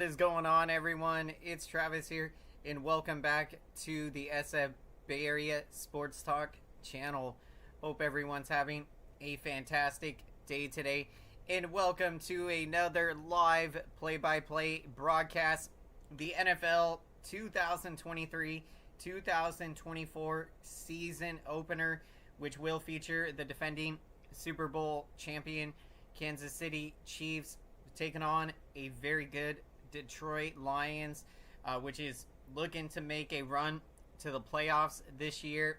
What is going on, everyone? It's Travis here, and welcome back to the SF Bay Area SportsTalk channel. Hope everyone's having a fantastic day today, and welcome to another live play-by-play broadcast, the NFL 2023-2024 season opener, which will feature the defending Super Bowl champion Kansas City Chiefs taking on a very good Detroit Lions, which is looking to make a run to the playoffs this year.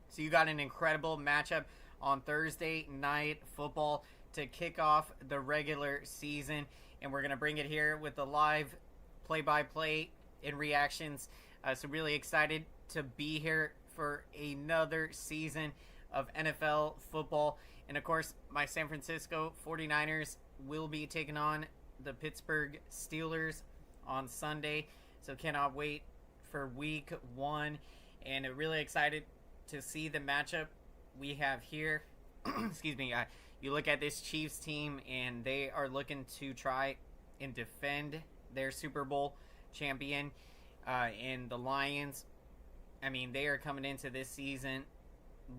So you got an incredible matchup on Thursday night football to kick off the regular season, and we're going to bring it here with the live play-by-play and reactions. So really excited to be here for another season of NFL football. And of course, my San Francisco 49ers will be taking on the Pittsburgh Steelers on Sunday, so cannot wait for week one, and really excited to see the matchup we have here. Excuse me. You look at this Chiefs team, and they are looking to try and defend their Super Bowl champion, and the Lions, I mean, they are coming into this season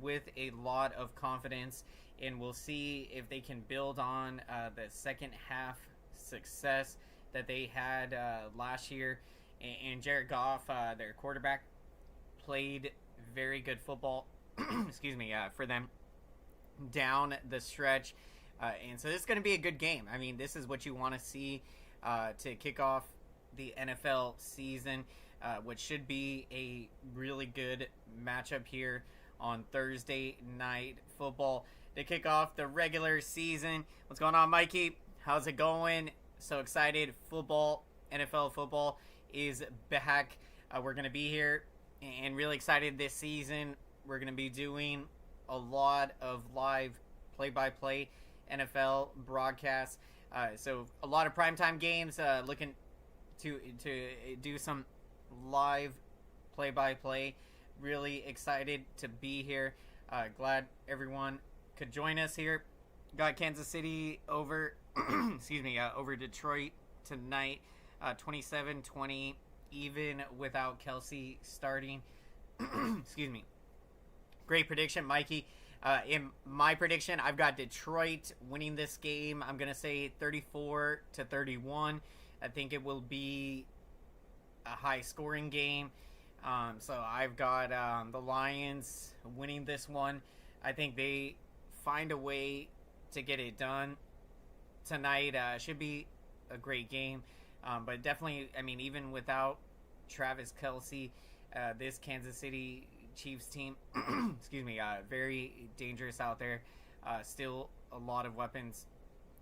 with a lot of confidence, and we'll see if they can build on the second half success that they had last year. And Jared Goff, their quarterback, played very good football excuse me, for them down the stretch, and so this is going to be a good game. I mean, this is what you want to see to kick off the NFL season, which should be a really good matchup here on Thursday night football to kick off the regular season. What's going on, Mikey? How's it going? So excited. Football, NFL football is back. We're going to be here and really excited this season. We're going to be doing a lot of live play-by-play NFL broadcasts. So a lot of primetime games, looking to do some live play-by-play. Really excited to be here. Glad everyone could join us here. Got Kansas City over excuse me, over Detroit tonight, 27-20, even without Kelsey starting. Excuse me. Great prediction, Mikey. In my prediction, I've got Detroit winning this game. I'm gonna say 34-31. I think it will be a high-scoring game. So I've got the Lions winning this one. I think they find a way to get it done tonight. Should be a great game, but definitely, I mean, even without Travis Kelce, this Kansas City Chiefs team excuse me, very dangerous out there. Still a lot of weapons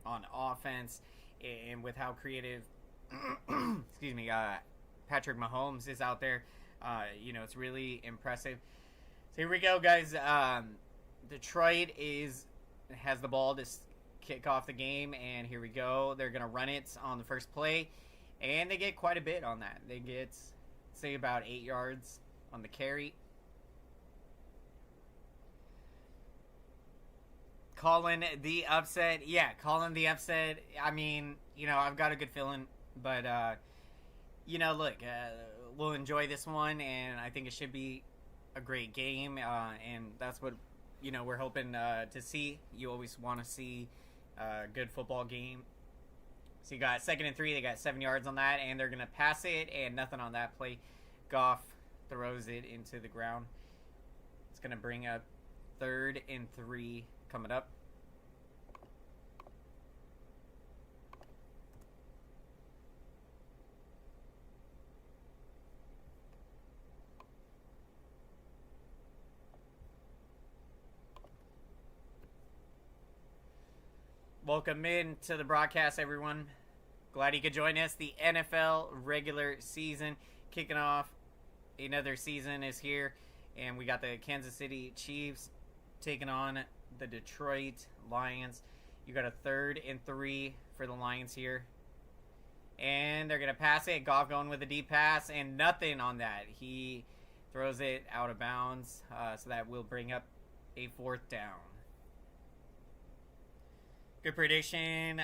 on offense, and with how creative excuse me, Patrick Mahomes is out there, it's really impressive. So here we go, guys. Detroit has the ball to kick off the game, and here we go. They're gonna run it on the first play, and they get quite a bit on that. They get, say, about 8 yards on the carry. Calling the upset. Yeah, calling the upset. I mean, I've got a good feeling, but look, we'll enjoy this one, and I think it should be a great game, and that's what we're hoping to see. You always want to see a good football game. So you got 2nd and 3. They got 7 yards on that, and they're going to pass it, and nothing on that play. Goff throws it into the ground. It's going to bring up 3rd and 3 coming up. Welcome in to the broadcast, everyone. Glad you could join us. The NFL regular season kicking off. Another season is here, and we got the Kansas City Chiefs taking on the Detroit Lions. You got a 3rd and 3 for the Lions here, and they're gonna pass it. Goff going with a deep pass, and nothing on that. He throws it out of bounds, so that will bring up a 4th down. Good prediction.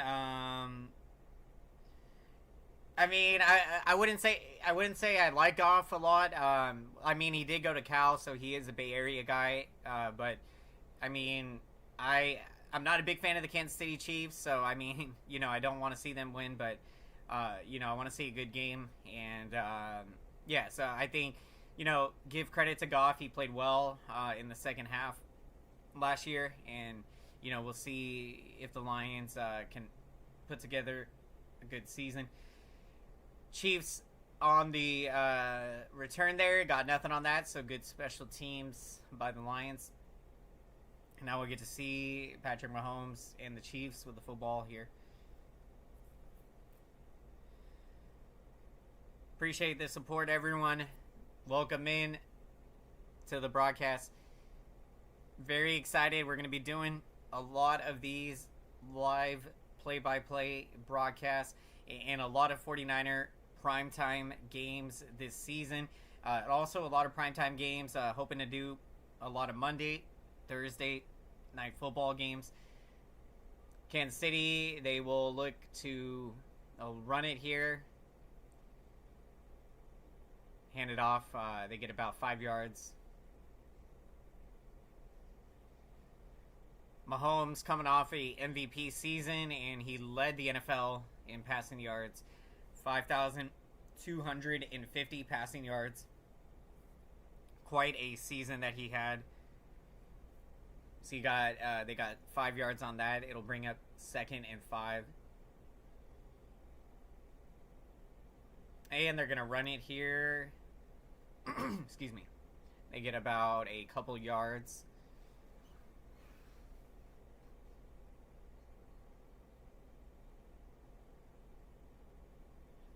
I mean, I wouldn't say I like Goff a lot. I mean, he did go to Cal, so he is a Bay Area guy. But I mean, I I'm not a big fan of the Kansas City Chiefs, so I mean, I don't want to see them win, but I want to see a good game, and yeah, so I think give credit to Goff. He played well in the second half last year, and we'll see if the Lions can put together a good season. Chiefs on the return there got nothing on that, so good special teams by the Lions. And now we'll get to see Patrick Mahomes and the Chiefs with the football here. Appreciate the support, everyone. Welcome in to the broadcast. Very excited. We're going to be doing a lot of these live play-by-play broadcasts and a lot of 49er primetime games this season. Also a lot of primetime games. Hoping to do a lot of Monday, Thursday night football games. Kansas City, they will look to run it here. Hand it off. They get about 5 yards. Mahomes coming off a MVP season, and he led the NFL in passing yards. 5,250 passing yards. Quite a season that he had. So they got 5 yards on that. It'll bring up 2nd and 5. And they're going to run it here. Excuse me. They get about a couple yards.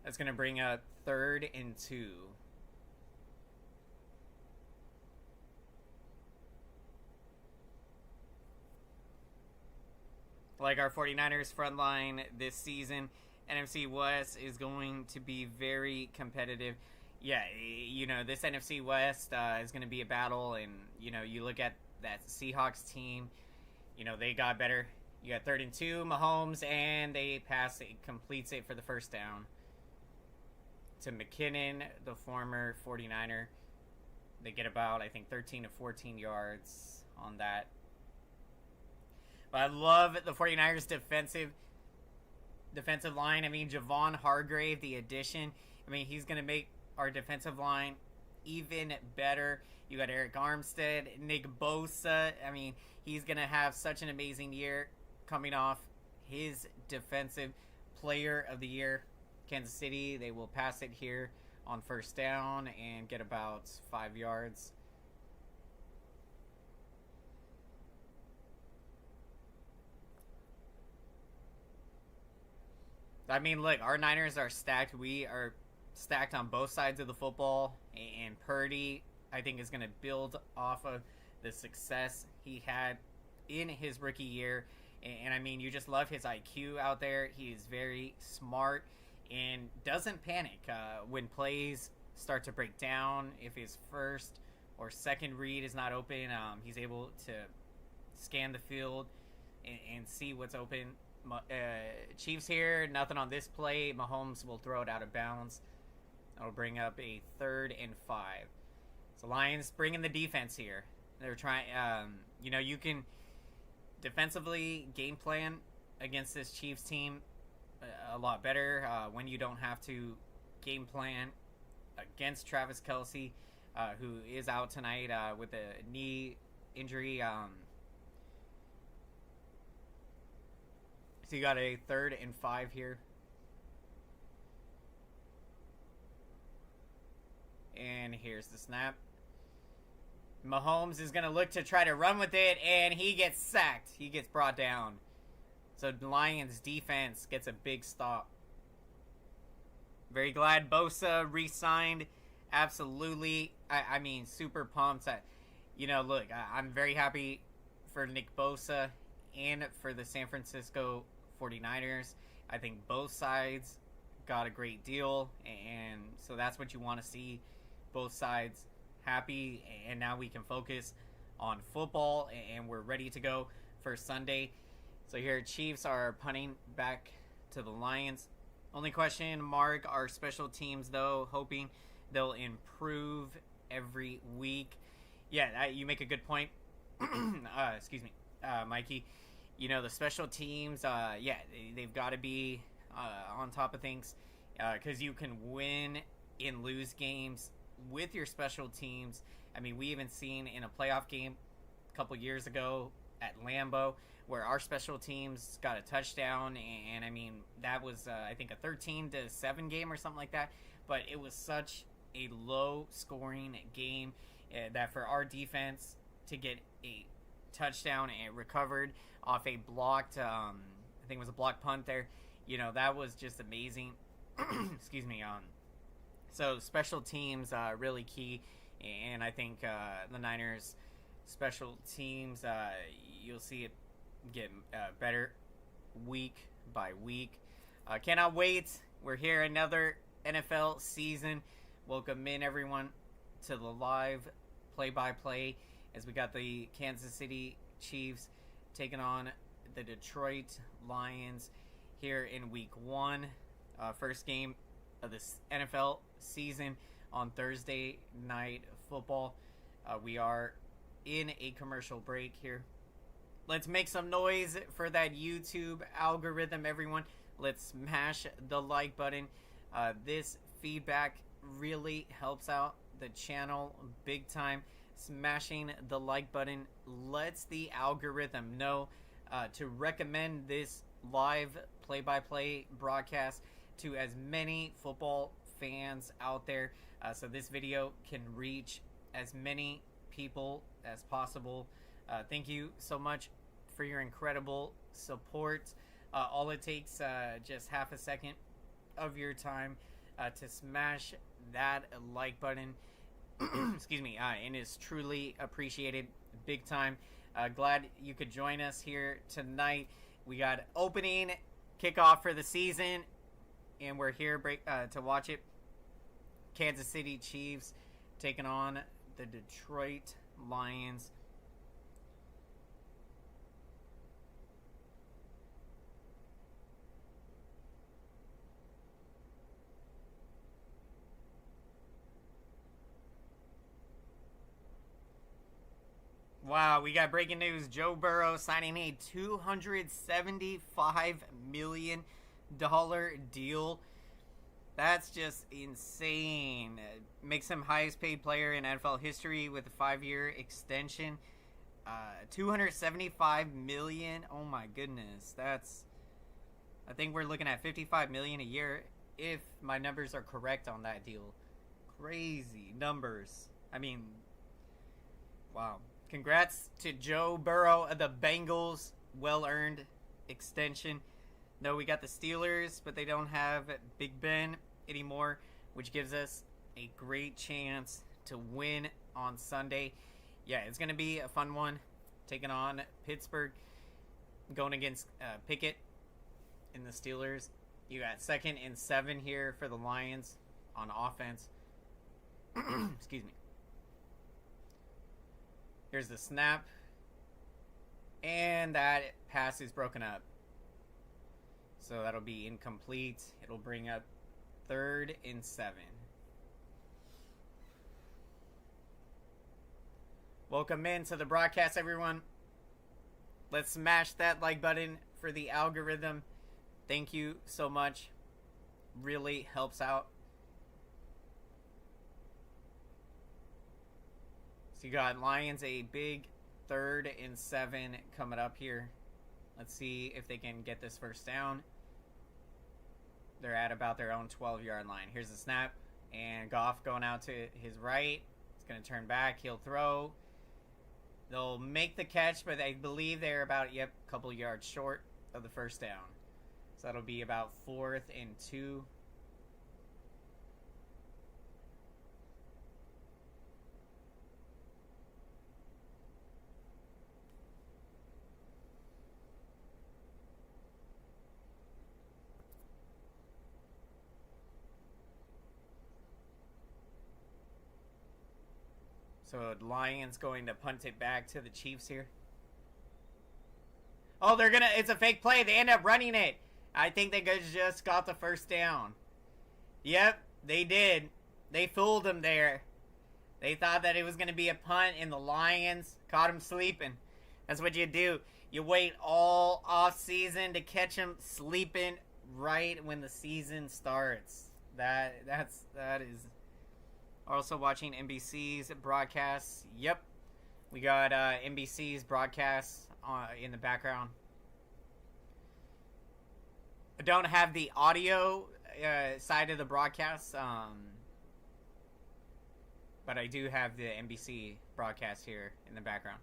That's going to bring up 3rd and 2. Like our 49ers front line this season, NFC West is going to be very competitive. Yeah, this NFC West is going to be a battle, and, you look at that Seahawks team, they got better. You got 3rd and 2, Mahomes, and they pass it, completes it for the first down to McKinnon, the former 49er. They get about, I think, 13 to 14 yards on that. But I love the 49ers defensive line. I mean, Javon Hargrave, the addition. I mean, he's going to make our defensive line even better. You got Eric Armstead, Nick Bosa. I mean, he's going to have such an amazing year coming off his defensive player of the year. Kansas City, they will pass it here on first down and get about 5 yards. I mean, look, our Niners are stacked. We are stacked on both sides of the football, and Purdy, I think, is going to build off of the success he had in his rookie year. And I mean, you just love his IQ out there. He's very smart and doesn't panic when plays start to break down. If his first or second read is not open, he's able to scan the field and see what's open. Chiefs here, nothing on this play. Mahomes will throw it out of bounds. That'll bring up a 3rd and 5. So Lions bringing the defense here. They're trying, you can defensively game plan against this Chiefs team a lot better when you don't have to game plan against Travis Kelce, who is out tonight with a knee injury. So you got a 3rd and 5 here. And here's the snap. Mahomes is going to look to try to run with it, and he gets sacked. He gets brought down. So the Lions defense gets a big stop. Very glad Bosa re-signed. Absolutely. I mean, super pumped. Look, I'm very happy for Nick Bosa and for the San Francisco 49ers. I think both sides got a great deal, and so that's what you want to see. Both sides happy, and now we can focus on football, and we're ready to go for Sunday. So here, Chiefs are punting back to the Lions. Only question mark are special teams, though, hoping they'll improve every week. Yeah, you make a good point. Excuse me, Mikey. You know, the special teams, yeah, they've got to be on top of things because you can win and lose games with your special teams. I mean, we even seen in a playoff game a couple years ago at Lambeau where our special teams got a touchdown, and I mean, that was, I think, a 13-7 game or something like that, but it was such a low-scoring game that for our defense to get a touchdown and recovered off a blocked, I think it was a blocked punt there, you know, that was just amazing. Excuse me. So special teams really key, and I think the Niners special teams, you'll see it get better week by week. Cannot wait. We're here another NFL season. Welcome in everyone to the live play-by-play as we got the Kansas City Chiefs taking on the Detroit Lions here in week 1. First game of this NFL season on Thursday Night Football. We are in a commercial break here. Let's make some noise for that YouTube algorithm, everyone. Let's smash the like button. This feedback really helps out the channel big time. Smashing the like button lets the algorithm know to recommend this live play-by-play broadcast to as many football fans out there, so this video can reach as many people as possible. Thank you so much for your incredible support. All it takes just half a second of your time to smash that like button. Excuse me, and is truly appreciated big time. Glad you could join us here tonight. We got opening kickoff for the season, and we're here to watch it. Kansas City Chiefs taking on the Detroit Lions. Wow, we got breaking news. Joe Burrow signing a $275 million deal. That's just insane. Makes him highest paid player in NFL history with a 5-year extension. $275 million. Oh my goodness. That's, I think we're looking at $55 million a year if my numbers are correct on that deal. Crazy numbers. I mean, wow. Congrats to Joe Burrow of the Bengals. Well-earned extension. No, we got the Steelers, but they don't have Big Ben anymore, which gives us a great chance to win on Sunday. Yeah, it's going to be a fun one. Taking on Pittsburgh. Going against Pickett in the Steelers. You got 2nd and 7 here for the Lions on offense. Excuse me. Here's the snap. And that pass is broken up. So that'll be incomplete. It'll bring up 3rd and 7. Welcome into the broadcast, everyone. Let's smash that like button for the algorithm. Thank you so much. Really helps out. So you got Lions a big 3rd and 7 coming up here. Let's see if they can get this first down. They're at about their own 12-yard line. Here's the snap. And Goff going out to his right. He's going to turn back. He'll throw. They'll make the catch, but I believe they're about, a couple yards short of the first down. So that'll be about 4th and 2. So Lions going to punt it back to the Chiefs here. Oh, it's a fake play. They end up running it. I think they just got the first down. Yep, they did. They fooled him there. They thought that it was going to be a punt, and the Lions caught him sleeping. That's what you do. You wait all off season to catch him sleeping right when the season starts. That is. Also watching NBC's broadcasts. Yep, we got NBC's broadcasts in the background. I don't have the audio side of the broadcast, but I do have the NBC broadcast here in the background.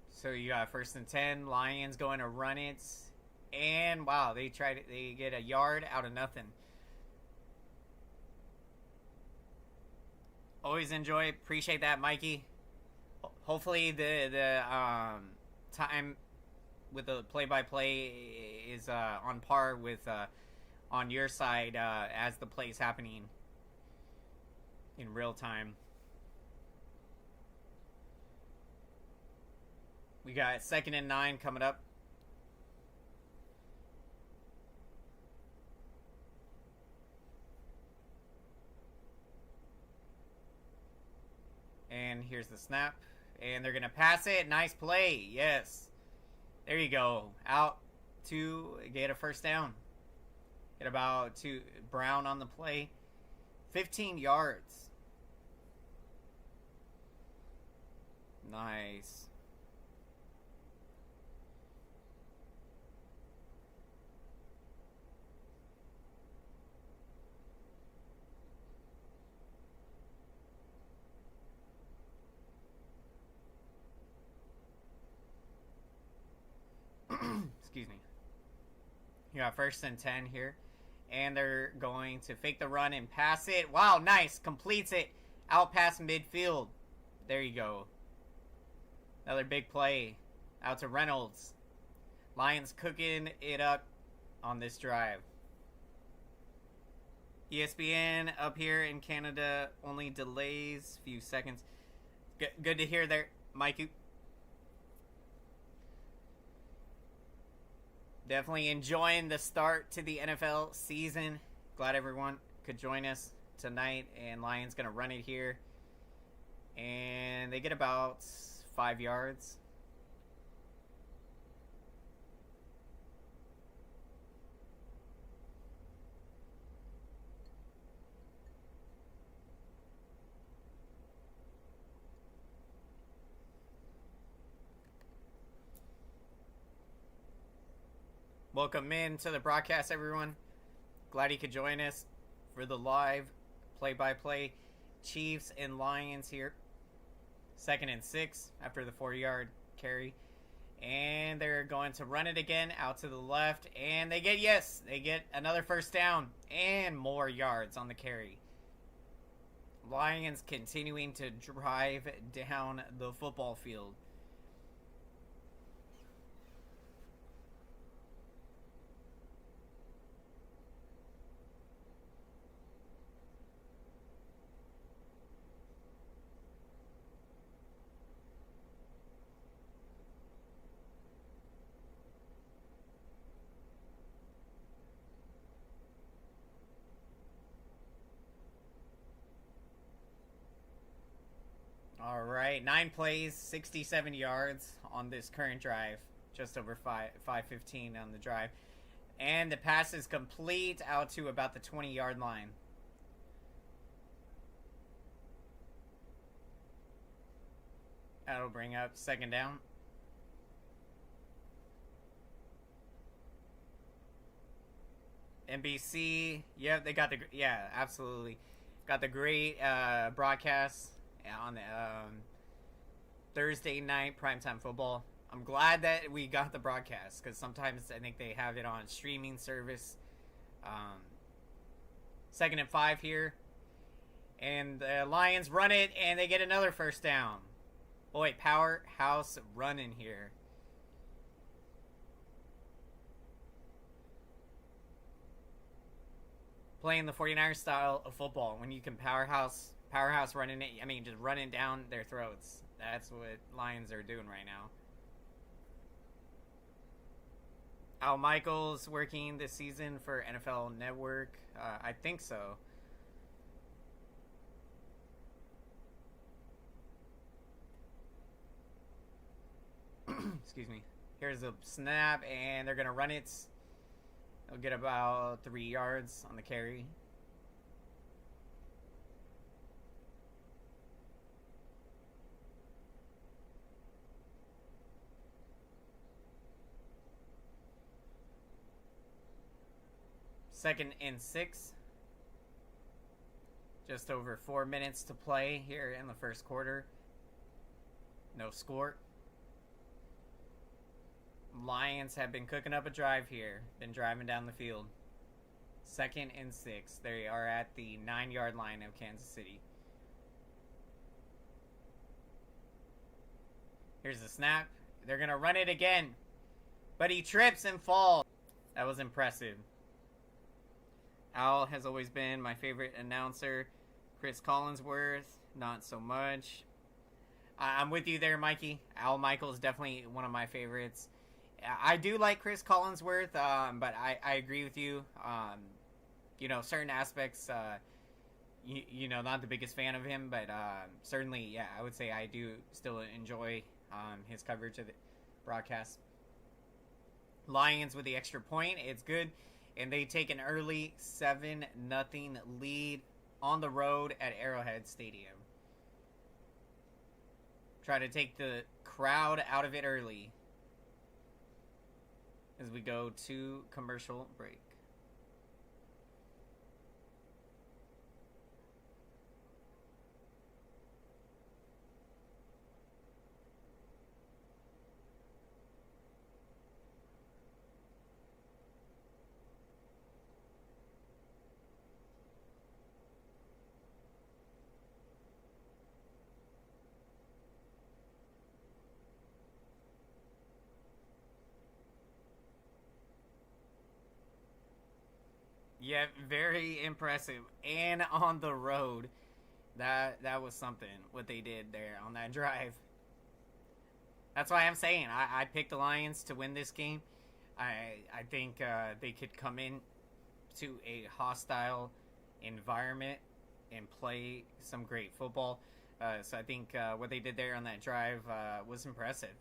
So you got 1st and 10. Lions going to run it, and wow, they get a yard out of nothing. Always appreciate that, Mikey. Hopefully the time with the play-by-play is on par with on your side as the play is happening in real time. We got 2nd and 9 coming up. And here's the snap. And they're going to pass it. Nice play. Yes. There you go. Out to get a first down. Get about 2. Brown on the play. 15 yards. Nice. Excuse me. You got 1st and 10 here. And they're going to fake the run and pass it. Wow, nice. Completes it. Out past midfield. There you go. Another big play. Out to Reynolds. Lions cooking it up on this drive. ESPN up here in Canada only delays a few seconds. Good to hear there, Mikey. Definitely enjoying the start to the NFL season. Glad everyone could join us tonight. And Lions going to run it here. And they get about 5 yards. Welcome in to the broadcast, everyone. Glad you could join us for the live play-by-play Chiefs and Lions here. 2nd and 6 after the 4-yard carry. And they're going to run it again out to the left. And they get another first down and more yards on the carry. Lions continuing to drive down the football field. All right, 9 plays, 67 yards on this current drive. Just over 5:15 on the drive. And the pass is complete out to about the 20-yard line. That'll bring up 2nd down. NBC, yeah, they got absolutely. Got the great broadcast on the Thursday night primetime football. I'm glad that we got the broadcast because sometimes I think they have it on streaming service. 2nd and 5 here. And the Lions run it and they get another first down. Boy, powerhouse running here. Playing the 49ers style of football when you can powerhouse Powerhouse running it. I mean, just running down their throats. That's what Lions are doing right now. Al Michaels working this season for NFL Network. I think so. Excuse me. Here's a snap, and they're going to run it. They'll get about 3 yards on the carry. Second and 6. Just over 4 minutes to play here in the first quarter. No score. Lions have been cooking up a drive here. Been driving down the field. Second and 6. They are at the 9-yard line of Kansas City. Here's the snap. They're going to run it again. But he trips and falls. That was impressive. Al has always been my favorite announcer. Chris Collinsworth, not so much. I'm with you there, Mikey. Al Michaels, definitely one of my favorites. I do like Chris Collinsworth, but I agree with you. Certain aspects, not the biggest fan of him, but certainly, yeah, I would say I do still enjoy his coverage of the broadcast. Lions with the extra point. It's good. And they take an early 7-0 lead on the road at Arrowhead Stadium. Try to take the crowd out of it early as we go to commercial break. Yeah, very impressive. And on the road, that was something, what they did there on that drive. That's why I'm saying I picked the Lions to win this game. I think they could come in to a hostile environment and play some great football. So I think what they did there on that drive was impressive.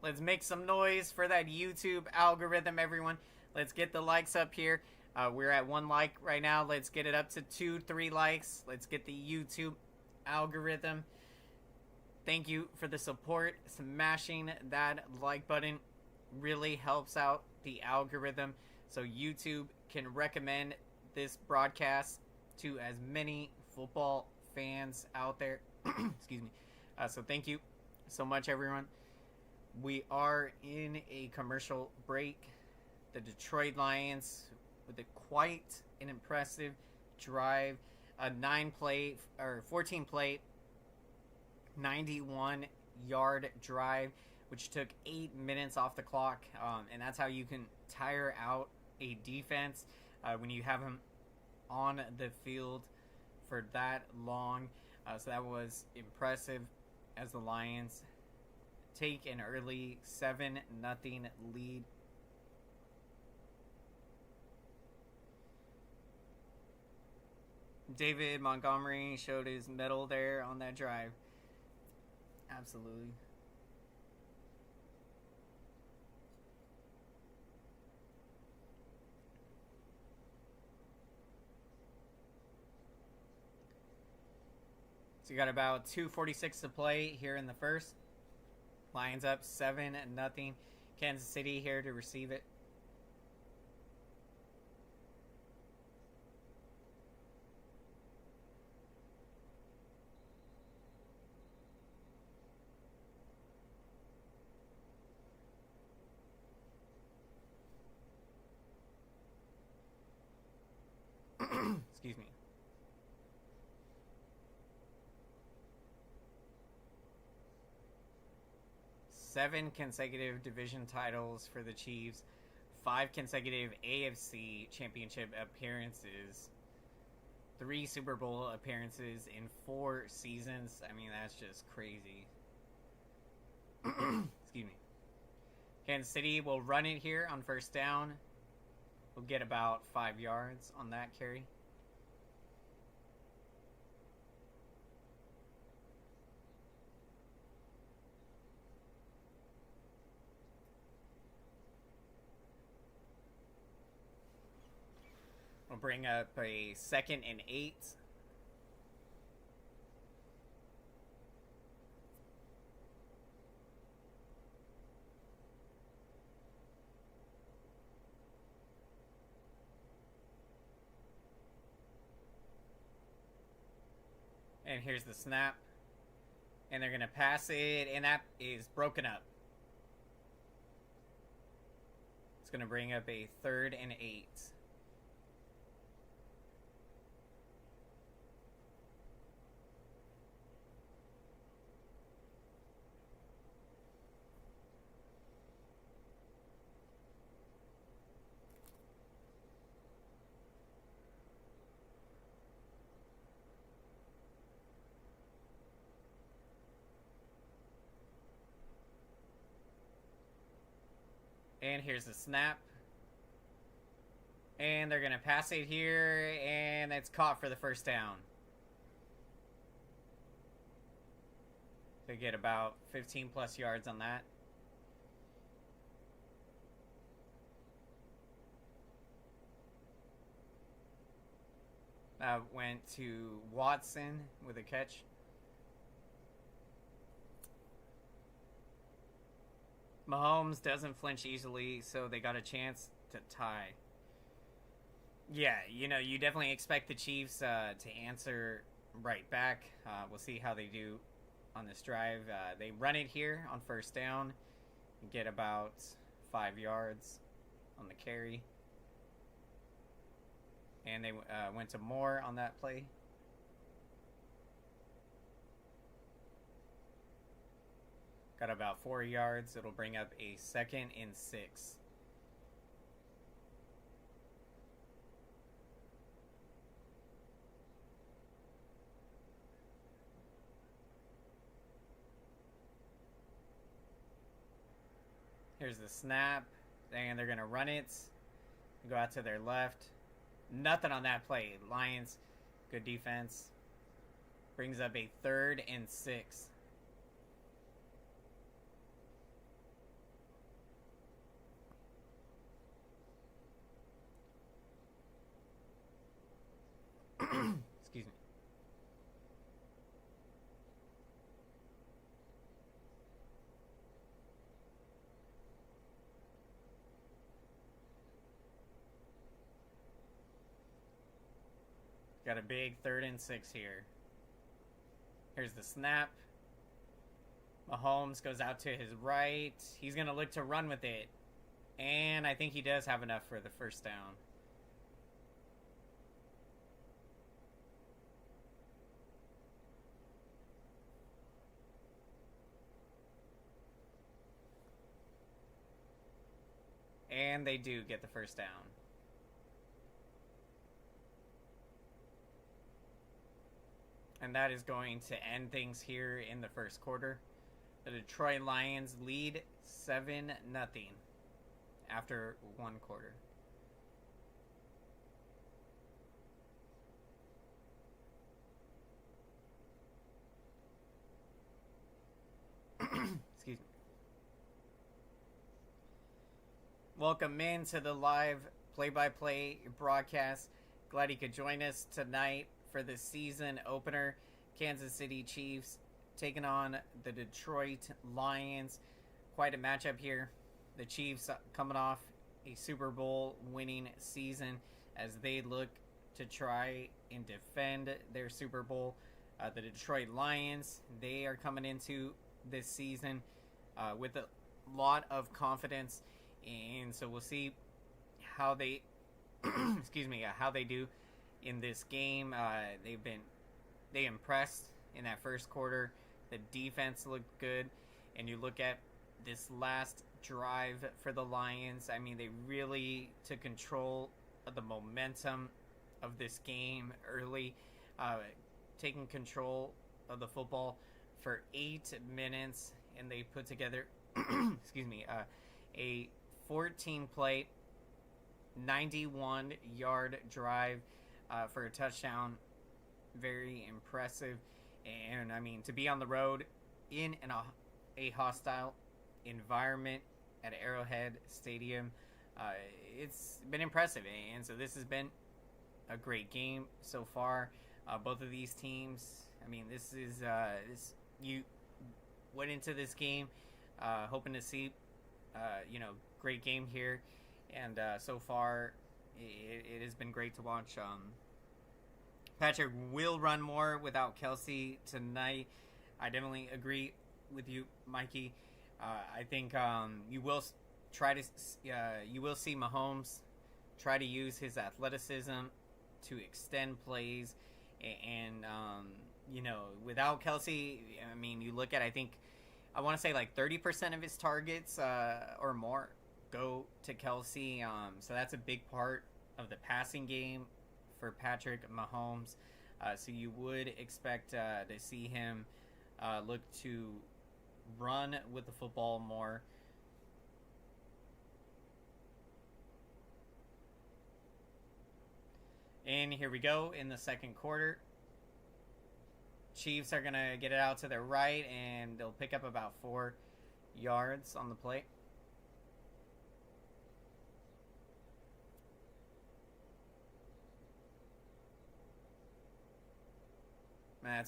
Let's make some noise for that YouTube algorithm, everyone. Let's get the likes up here. We're at 1 like right now. Let's get it up to 2-3 likes. Let's get the YouTube algorithm. Thank you for the support. Smashing that like button really helps out the algorithm so YouTube can recommend this broadcast to as many football fans out there. Excuse me. So thank you so much, everyone. We are in a commercial break. The Detroit Lions with quite an impressive drive, a 14 play, 91-yard drive, which took 8 minutes off the clock, and that's how you can tire out a defense when you have them on the field for that long. So that was impressive as the Lions take an early 7-0 lead. David Montgomery showed his medal there on that drive. Absolutely. So you got about 2:46 to play here in the first. Lions up 7-0. Kansas City here to receive it. Excuse me. Seven consecutive division titles for the Chiefs. 5 consecutive AFC championship appearances, 3 Super Bowl appearances in 4 seasons. I mean, that's just crazy. Excuse me. Kansas City will run it here on first down. We'll get about 5 yards on that carry. We'll bring up a 2nd and 8. And here's the snap. And they're going to pass it, and that is broken up. It's going to bring up a 3rd and 8. And here's the snap. And they're going to pass it here, and it's caught for the first down. They get about 15 plus yards on that. Went to Watson with a catch. Mahomes doesn't flinch easily, so they got a chance to tie. Yeah, you definitely expect the Chiefs to answer right back. We'll see how they do on this drive. They run it here on first down and get about 5 yards on the carry. And they went to Moore on that play. Got about 4 yards. It'll bring up a 2nd and 6. Here's the snap. And they're going to run it. Go out to their left. Nothing on that play. Lions, good defense. Brings up a 3rd and 6. Excuse me. Got a big 3rd and 6 here. Here's the snap. Mahomes goes out to his right. He's going to look to run with it. And I think he does have enough for the first down. And they do get the first down. And that is going to end things here in the first quarter. The Detroit Lions lead 7-0 after 1 quarter. Excuse me. Welcome in to the live play-by-play broadcast. Glad you could join us tonight for the season opener. Kansas City Chiefs taking on the Detroit Lions. Quite a matchup here. The Chiefs coming off a Super Bowl winning season as they look to try and defend their Super Bowl. The Detroit Lions, they are coming into this season with a lot of confidence, and so we'll see how they how they do in this game. They impressed in that first quarter. The defense looked good, and you look at this last drive for the Lions. I mean, they really took control of the momentum of this game early, taking control of the football for 8 minutes, and they put together, a 14-play, 91-yard drive for a touchdown. Very impressive. And I mean, to be on the road in a hostile environment at Arrowhead Stadium, it's been impressive. And so this has been a great game so far. Both of these teams, I mean, you went into this game hoping to see, great game here. And so far, it has been great to watch. Patrick will run more without Kelsey tonight. I definitely agree with you, Mikey. I think you will see Mahomes try to use his athleticism to extend plays, and without Kelsey, I mean, you look at, I want to say like 30% of his targets or more go to Kelsey. So that's a big part of the passing game for Patrick Mahomes. So you would expect to see him look to run with the football more. And here we go in the second quarter. Chiefs are going to get it out to their right, and they'll pick up about 4 yards on the play.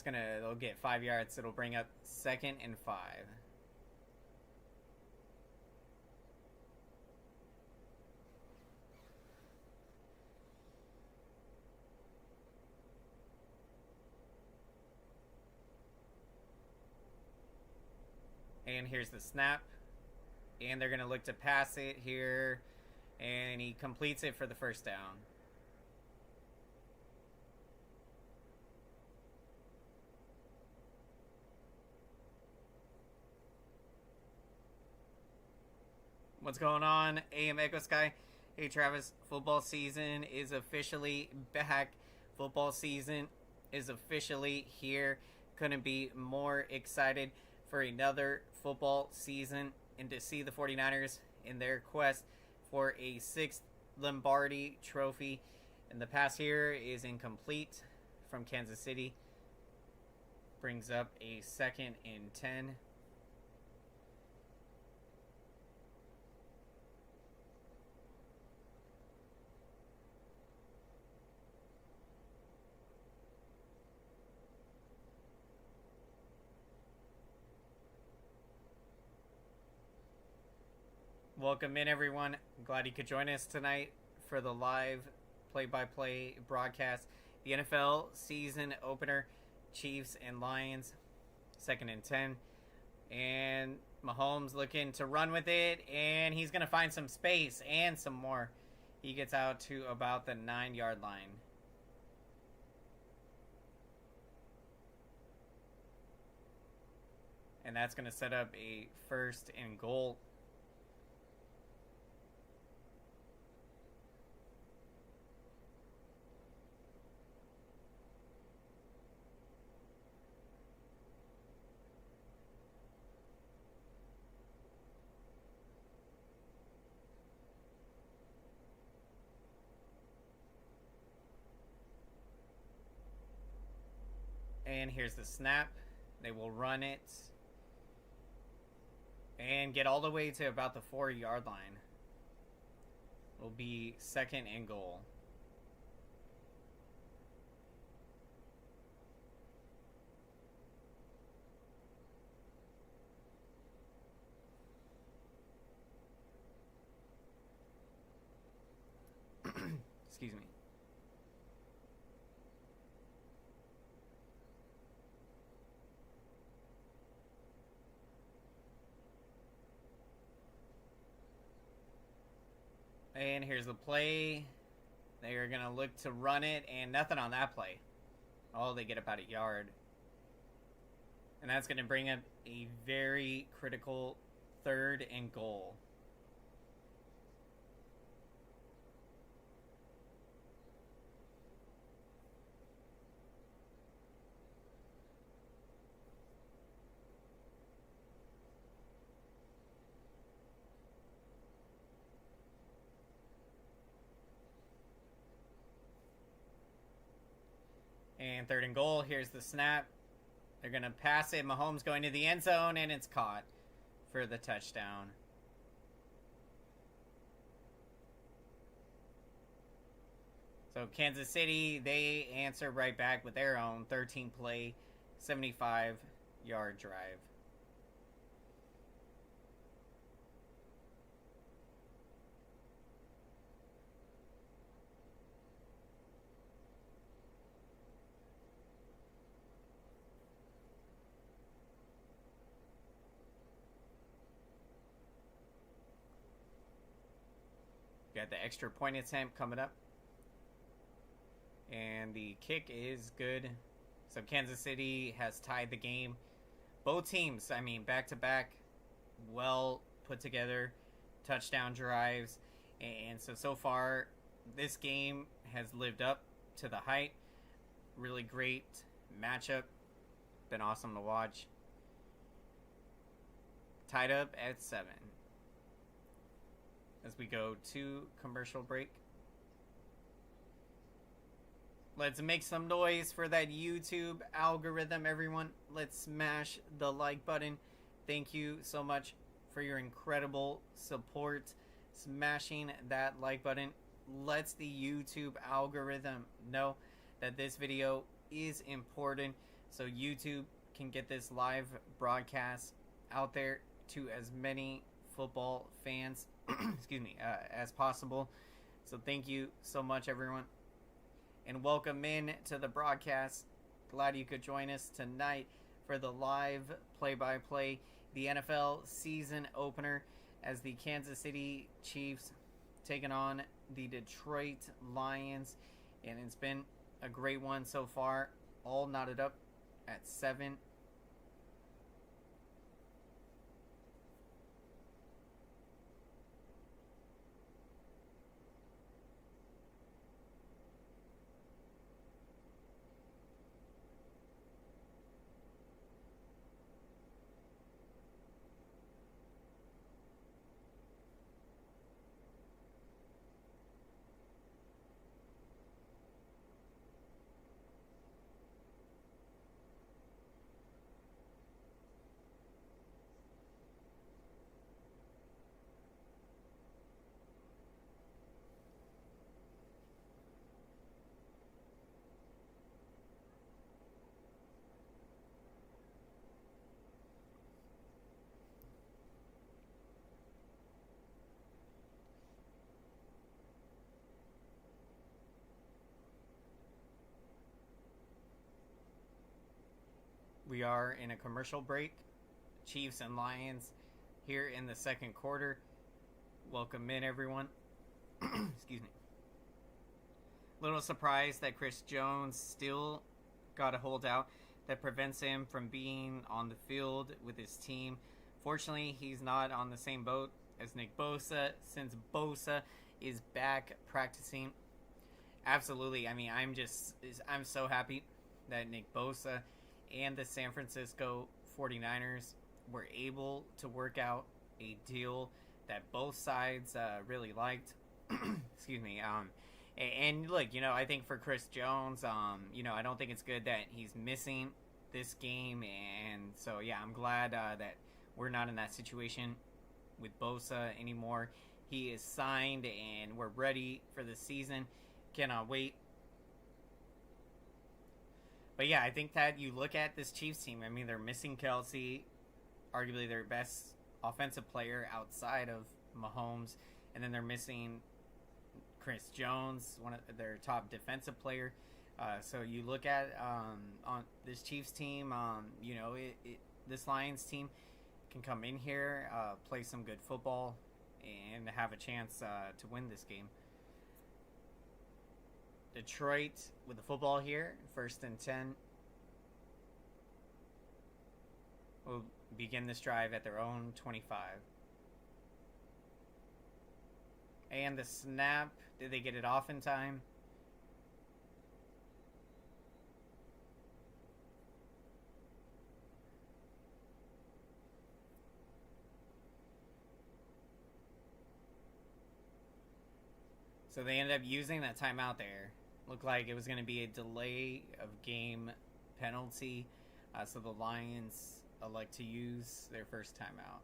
They'll get 5 yards. It'll bring up 2nd and 5. And here's the snap. And they're going to look to pass it here. And he completes it for the first down. What's going on, AM Echo Sky? Hey, Travis, football season is officially back. Football season is officially here. Couldn't be more excited for another football season and to see the 49ers in their quest for a 6th Lombardi trophy. And the pass here is incomplete from Kansas City. Brings up a 2nd and 10. Welcome in, everyone. I'm glad you could join us tonight for the live play-by-play broadcast. The NFL season opener, Chiefs and Lions, 2nd and 10. And Mahomes looking to run with it, and he's going to find some space and some more. He gets out to about the 9-yard line. And that's going to set up a 1st and goal. And here's the snap. They will run it and get all the way to about the 4-yard line. Will be 2nd and goal. Excuse me. And here's the play. They are going to look to run it, and nothing on that play. Oh, they get about a yard. And that's going to bring up a very critical third and goal. And third and goal. Here's the snap. They're going to pass it. Mahomes going to the end zone, and it's caught for the touchdown. So Kansas City, they answer right back with their own 13-play, 75-yard drive. Got the extra point attempt coming up. And the kick is good. So Kansas City has tied the game. Both teams, I mean, back-to-back, well put together touchdown drives. And so far, this game has lived up to the hype. Really great matchup. Been awesome to watch. Tied up at 7. As we go to commercial break. Let's make some noise for that YouTube algorithm, everyone. Let's smash the like button. Thank you so much for your incredible support. Smashing that like button lets the YouTube algorithm know that this video is important, so YouTube can get this live broadcast out there to as many football fans as possible. So thank you so much, everyone, and welcome in to the broadcast. Glad you could join us tonight for the live play-by-play, the NFL season opener, as the Kansas City Chiefs taking on the Detroit Lions, and it's been a great one so far, all knotted up at 7. We are in a commercial break. Chiefs and Lions here in the second quarter. Welcome in, everyone. Excuse me. Little surprised that Chris Jones still got a holdout that prevents him from being on the field with his team. Fortunately, he's not on the same boat as Nick Bosa, since Bosa is back practicing. Absolutely. I mean, I'm so happy that Nick Bosa and the San Francisco 49ers were able to work out a deal that both sides really liked. Excuse me. And look, I think for Chris Jones, I don't think it's good that he's missing this game. And so, yeah, I'm glad that we're not in that situation with Bosa anymore. He is signed and we're ready for the season. Cannot wait. But yeah, I think that you look at this Chiefs team, I mean, they're missing Kelsey, arguably their best offensive player outside of Mahomes, and then they're missing Chris Jones, one of their top defensive player. So you look at on this Chiefs team, this Lions team can come in here, play some good football, and have a chance to win this game. Detroit with the football here, 1st and 10. will begin this drive at their own 25. And the snap, did they get it off in time? So they ended up using that timeout there. Looked like it was going to be a delay of game penalty. So the Lions elect to use their first timeout.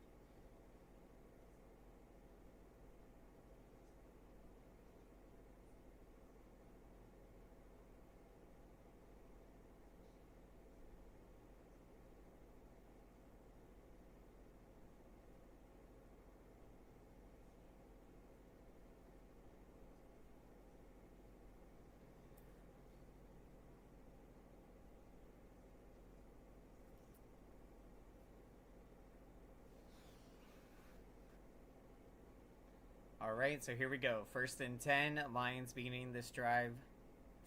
All right, so here we go. 1st and 10. Lions beginning this drive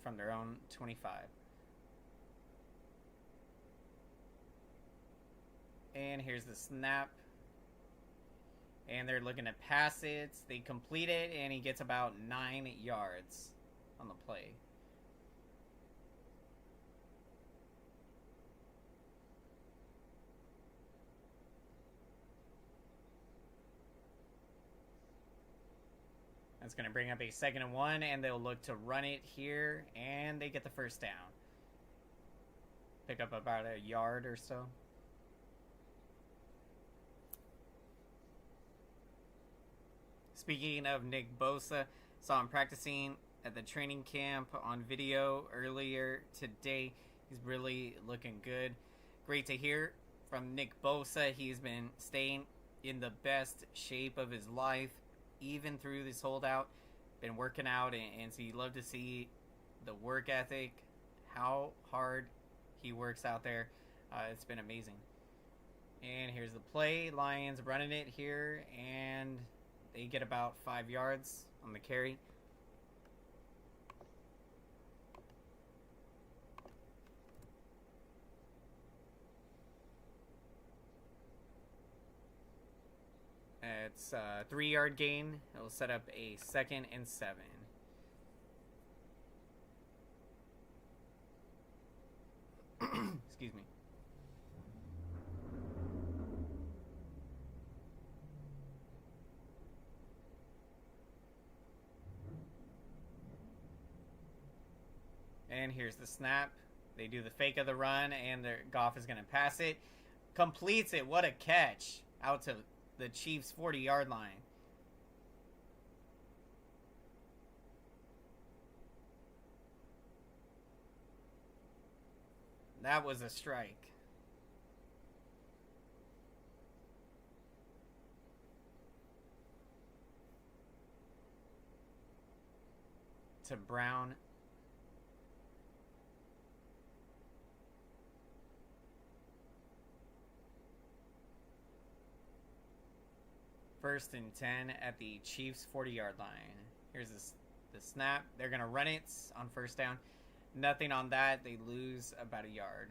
from their own 25. And here's the snap. And they're looking to pass it. They complete it, and he gets about 9 yards on the play. That's going to bring up a 2nd and 1, and they'll look to run it here, and they get the first down. Pick up about a yard or so. Speaking of Nick Bosa, saw him practicing at the training camp on video earlier today. He's really looking good. Great to hear from Nick Bosa. He's been staying in the best shape of his life, even through this holdout. Been working out, and so you love to see the work ethic, how hard he works out there. It's been amazing. And here's the play. Lions running it here, and they get about 5 yards on the carry. It's a 3-yard gain. It'll set up a 2nd and 7. Excuse me. And here's the snap. They do the fake of the run, and Goff is going to pass it. Completes it. What a catch. Out to the Chiefs' 40-yard line. That was a strike. To Brown. First and 10 at the Chiefs' 40-yard line. Here's the snap. They're going to run it on first down. Nothing on that. They lose about a yard.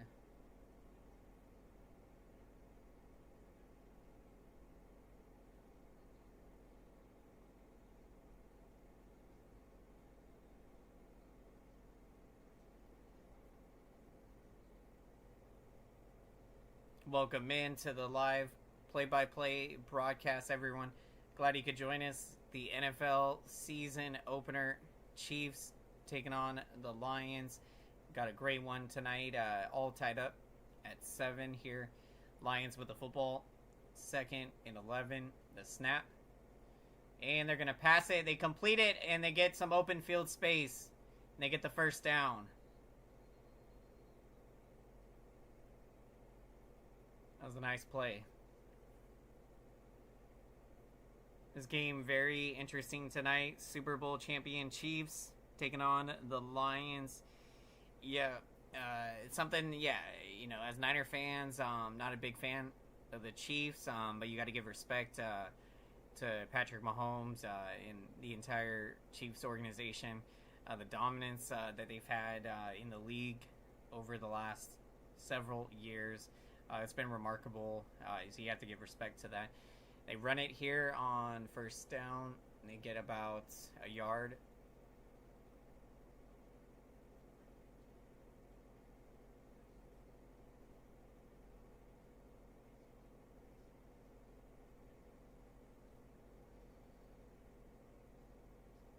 Welcome in to the live play-by-play broadcast, everyone. Glad you could join us. The NFL season opener, Chiefs taking on the Lions. Got a great one tonight, all tied up at 7 here. Lions with the football, 2nd and 11, the snap. And they're going to pass it. They complete it, and they get some open field space. And they get the first down. That was a nice play. This game very interesting tonight. Super Bowl champion Chiefs taking on the Lions. Yeah, it's something. Yeah, you know, as Niner fans, not a big fan of the Chiefs, but you got to give respect to Patrick Mahomes and the entire Chiefs organization, the dominance that they've had in the league over the last several years. It's been remarkable. So you have to give respect to that. They run it here on first down. And they get about a yard.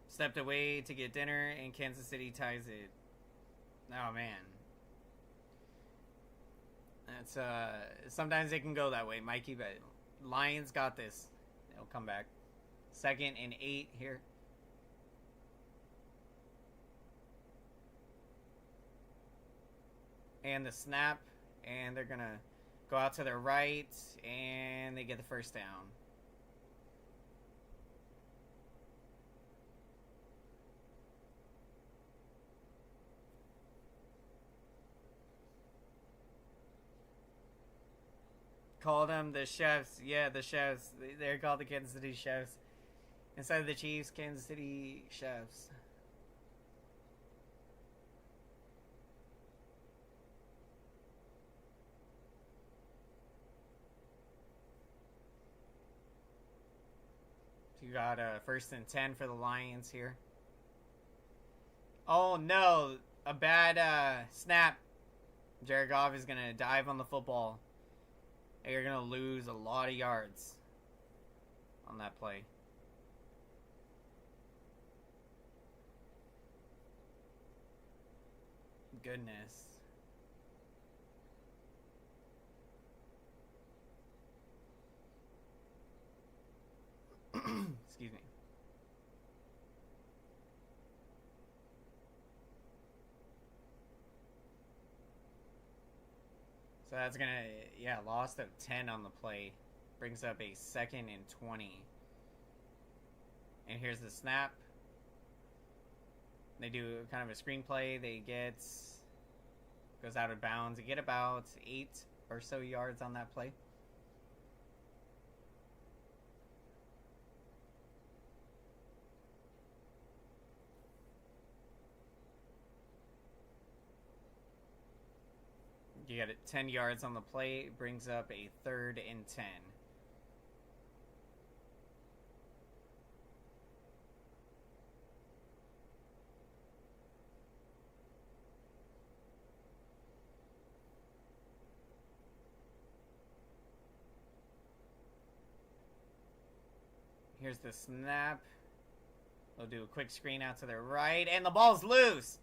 Stepped away to get dinner, and Kansas City ties it. Oh, man. That's sometimes it can go that way, Mikey, but Lions got this. They'll come back. 2nd and 8 here. And the snap, and they're gonna go out to their right, and they get the first down. Call them the chefs. Yeah, the chefs. They're called the Kansas City Chefs. Instead of the Chiefs, Kansas City Chefs. You got 1st and 10 for the Lions here. Oh no, a bad snap. Jared Goff is going to dive on the football. You're going to lose a lot of yards on that play. Goodness. Excuse me. So that's going to, yeah, loss of 10 on the play. Brings up a 2nd and 20. And here's the snap. They do kind of a screenplay. They get, goes out of bounds. They get about 8 or so yards on that play. You got it 10 yards on the play. Brings up a 3rd and 10. Here's the snap. They'll do a quick screen out to their right, and the ball's loose.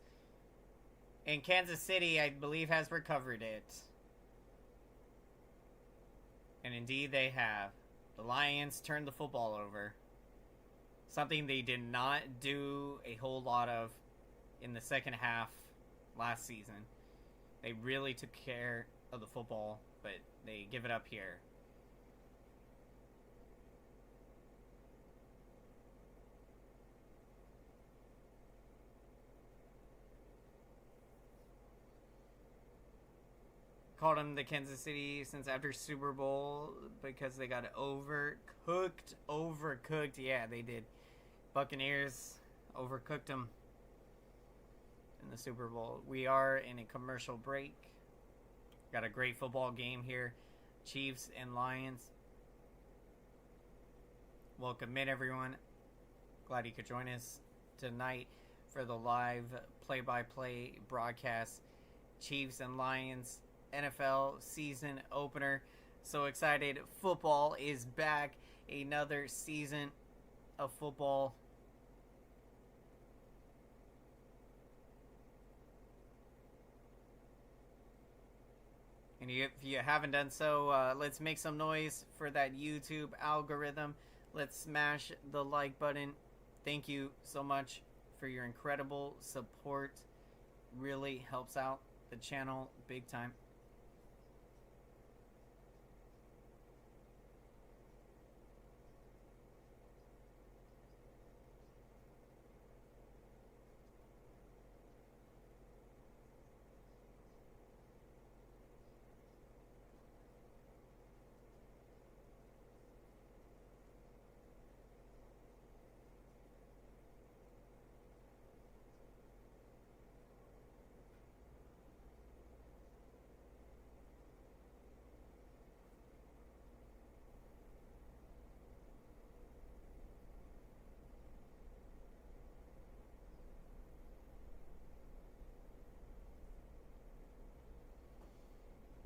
And Kansas City, I believe, has recovered it. And indeed they have. The Lions turned the football over. Something they did not do a whole lot of in the second half last season. They really took care of the football, but they give it up here. Called them the Kansas City since after Super Bowl because they got overcooked. Yeah, they did. Buccaneers overcooked them in the Super Bowl. We are in a commercial break. Got a great football game here. Chiefs and Lions. Welcome in, everyone. Glad you could join us tonight for the live play-by-play broadcast. Chiefs and Lions NFL season opener. So excited. Football is back. Another season of football. And if you haven't done so, let's make some noise for that YouTube algorithm. Let's smash the like button. Thank you so much for your incredible support. Really helps out the channel big time.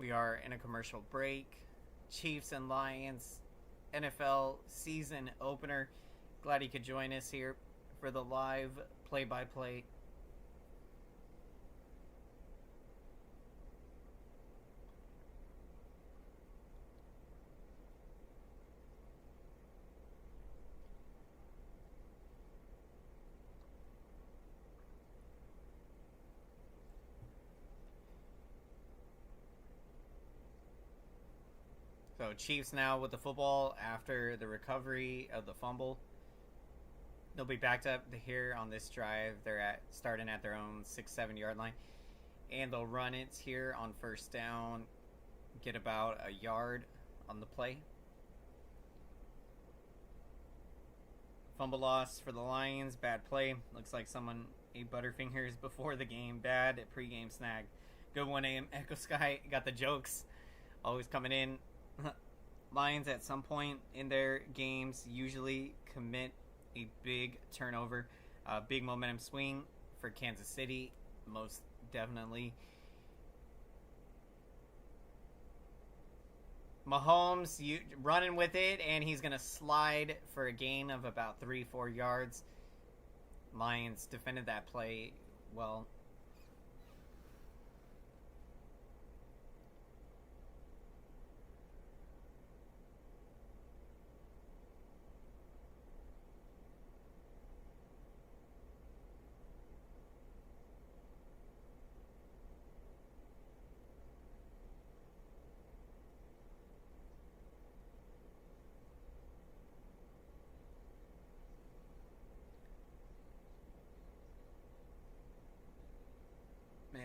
We are in a commercial break. Chiefs and Lions NFL season opener. Glad you could join us here for the live play-by-play. So Chiefs now with the football after the recovery of the fumble. They'll be backed up here on this drive. They're starting at their own 6-7 yard line. And they'll run it here on first down. Get about a yard on the play. Fumble loss for the Lions. Bad play. Looks like someone ate Butterfingers before the game. Bad pregame snag. Good 1 a.m. Echo Sky got the jokes. Always coming in. Lions at some point in their games usually commit a big turnover. Big momentum swing for Kansas City. Most definitely. Mahomes running with it, and he's going to slide for a gain of about 3-4 yards. Lions defended that play well.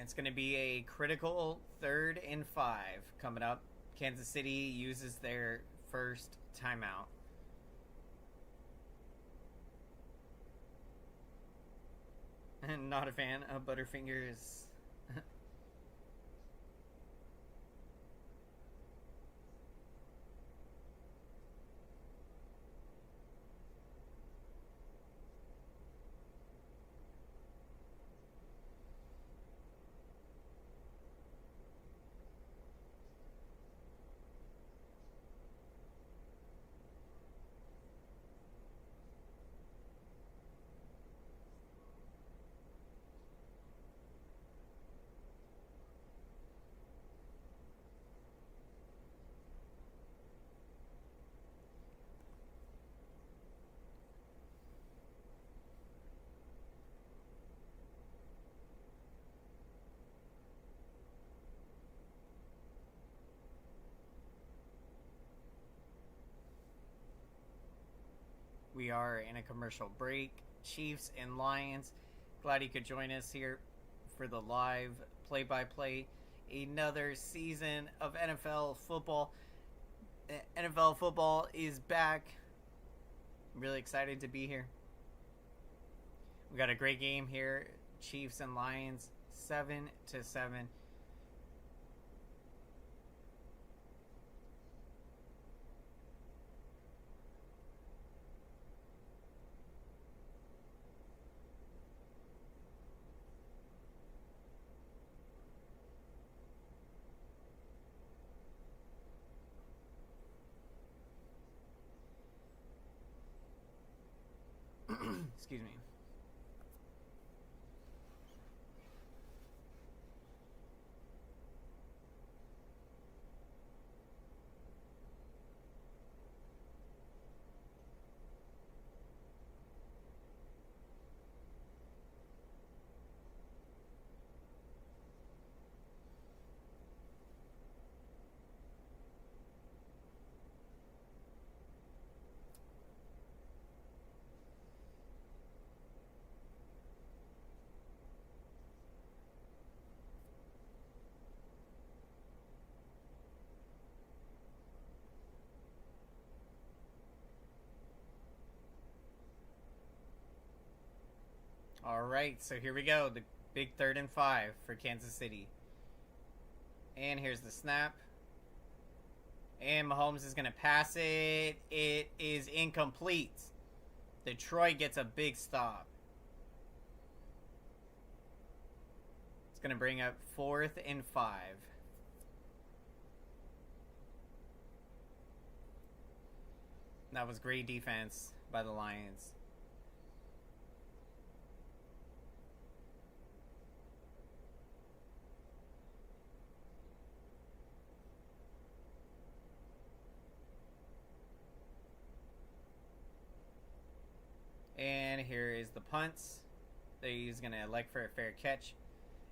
It's going to be a critical 3rd and 5 coming up. Kansas City uses their first timeout. Not a fan of Butterfingers. We are in a commercial break. Chiefs and Lions. Glad you could join us here for the live play-by-play. Another season of NFL football. NFL football is back. I'm really excited to be here. We got a great game here. Chiefs and Lions, 7-7. Excuse me. All right, so here we go. The big 3rd and 5 for Kansas City. And here's the snap. And Mahomes is going to pass it. It is incomplete. Detroit gets a big stop. It's going to bring up 4th and 5. That was great defense by the Lions. And here is the punts. He's going to elect for a fair catch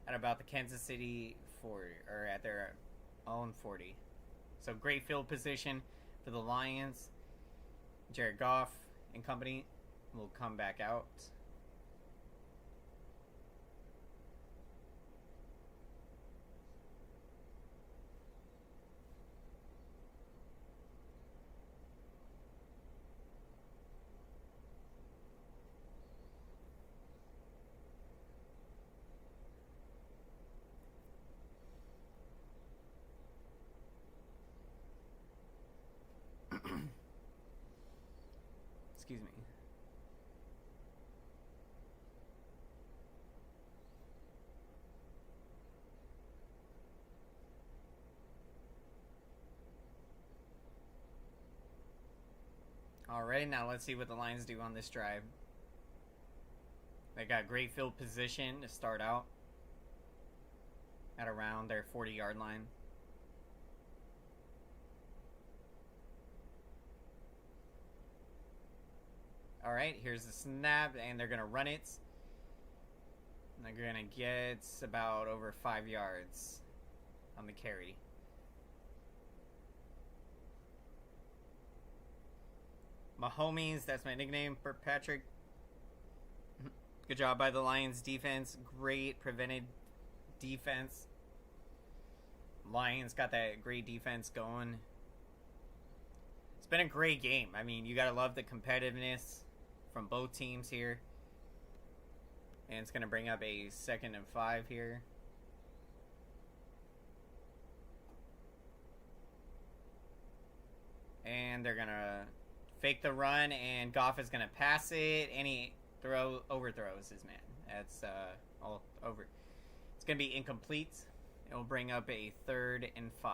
at about the Kansas City 40, or at their own 40. So great field position for the Lions. Jared Goff and company will come back out. Excuse me. Alright, now let's see what the Lions do on this drive. They got great field position to start out at around their 40-yard line. Alright, here's the snap, and they're going to run it. And they're going to get about over 5 yards on the carry. Mahomes, that's my nickname for Patrick. Good job by the Lions defense. Great prevented defense. Lions got that great defense going. It's been a great game. I mean, you got to love the competitiveness from both teams here. And it's going to bring up a 2nd and 5 here. And they're going to fake the run, and Goff is going to pass it, and he overthrows his man. That's all over. It's going to be incomplete. It will bring up a 3rd and 5.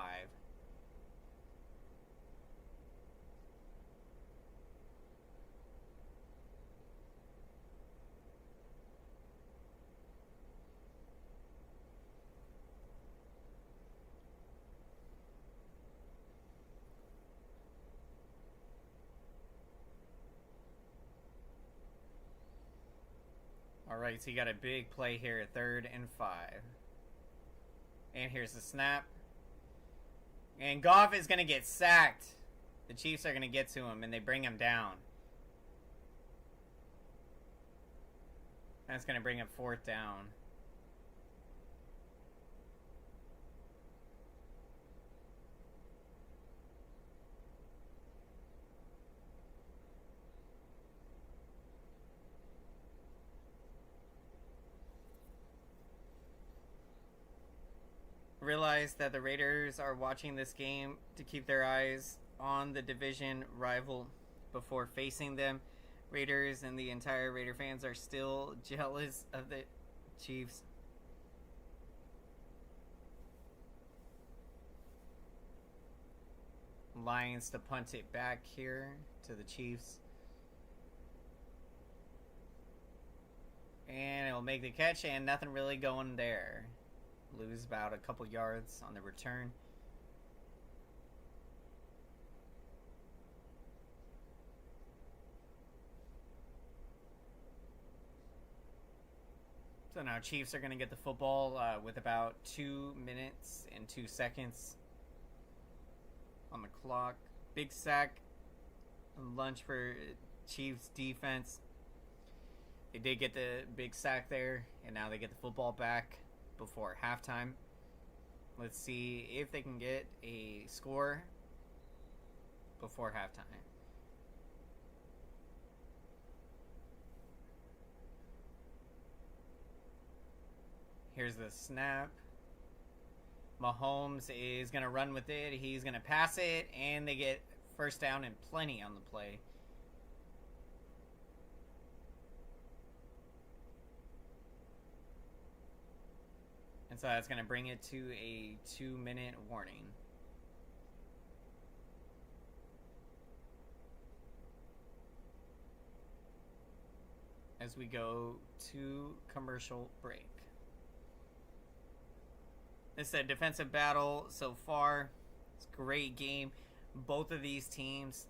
Alright, so you got a big play here at 3rd and 5. And here's the snap. And Goff is going to get sacked. The Chiefs are going to get to him, and they bring him down. That's going to bring up 4th down. Realize that the Raiders are watching this game to keep their eyes on the division rival before facing them. Raiders and the entire Raider fans are still jealous of the Chiefs. Lions to punt it back here to the Chiefs. And it'll make the catch, and nothing really going there. Lose about a couple yards on the return. So now Chiefs are going to get the football with about 2 minutes and 2 seconds on the clock. Big sack. Lunch for Chiefs defense. They did get the big sack there, and now they get the football back before halftime. Let's see if they can get a score before halftime. Here's the snap. Mahomes is going to run with it. He's going to pass it, and they get 1st down and plenty on the play. And so that's going to bring it to a 2-minute warning. as we go to commercial break. This is a defensive battle so far. It's a great game. Both of these teams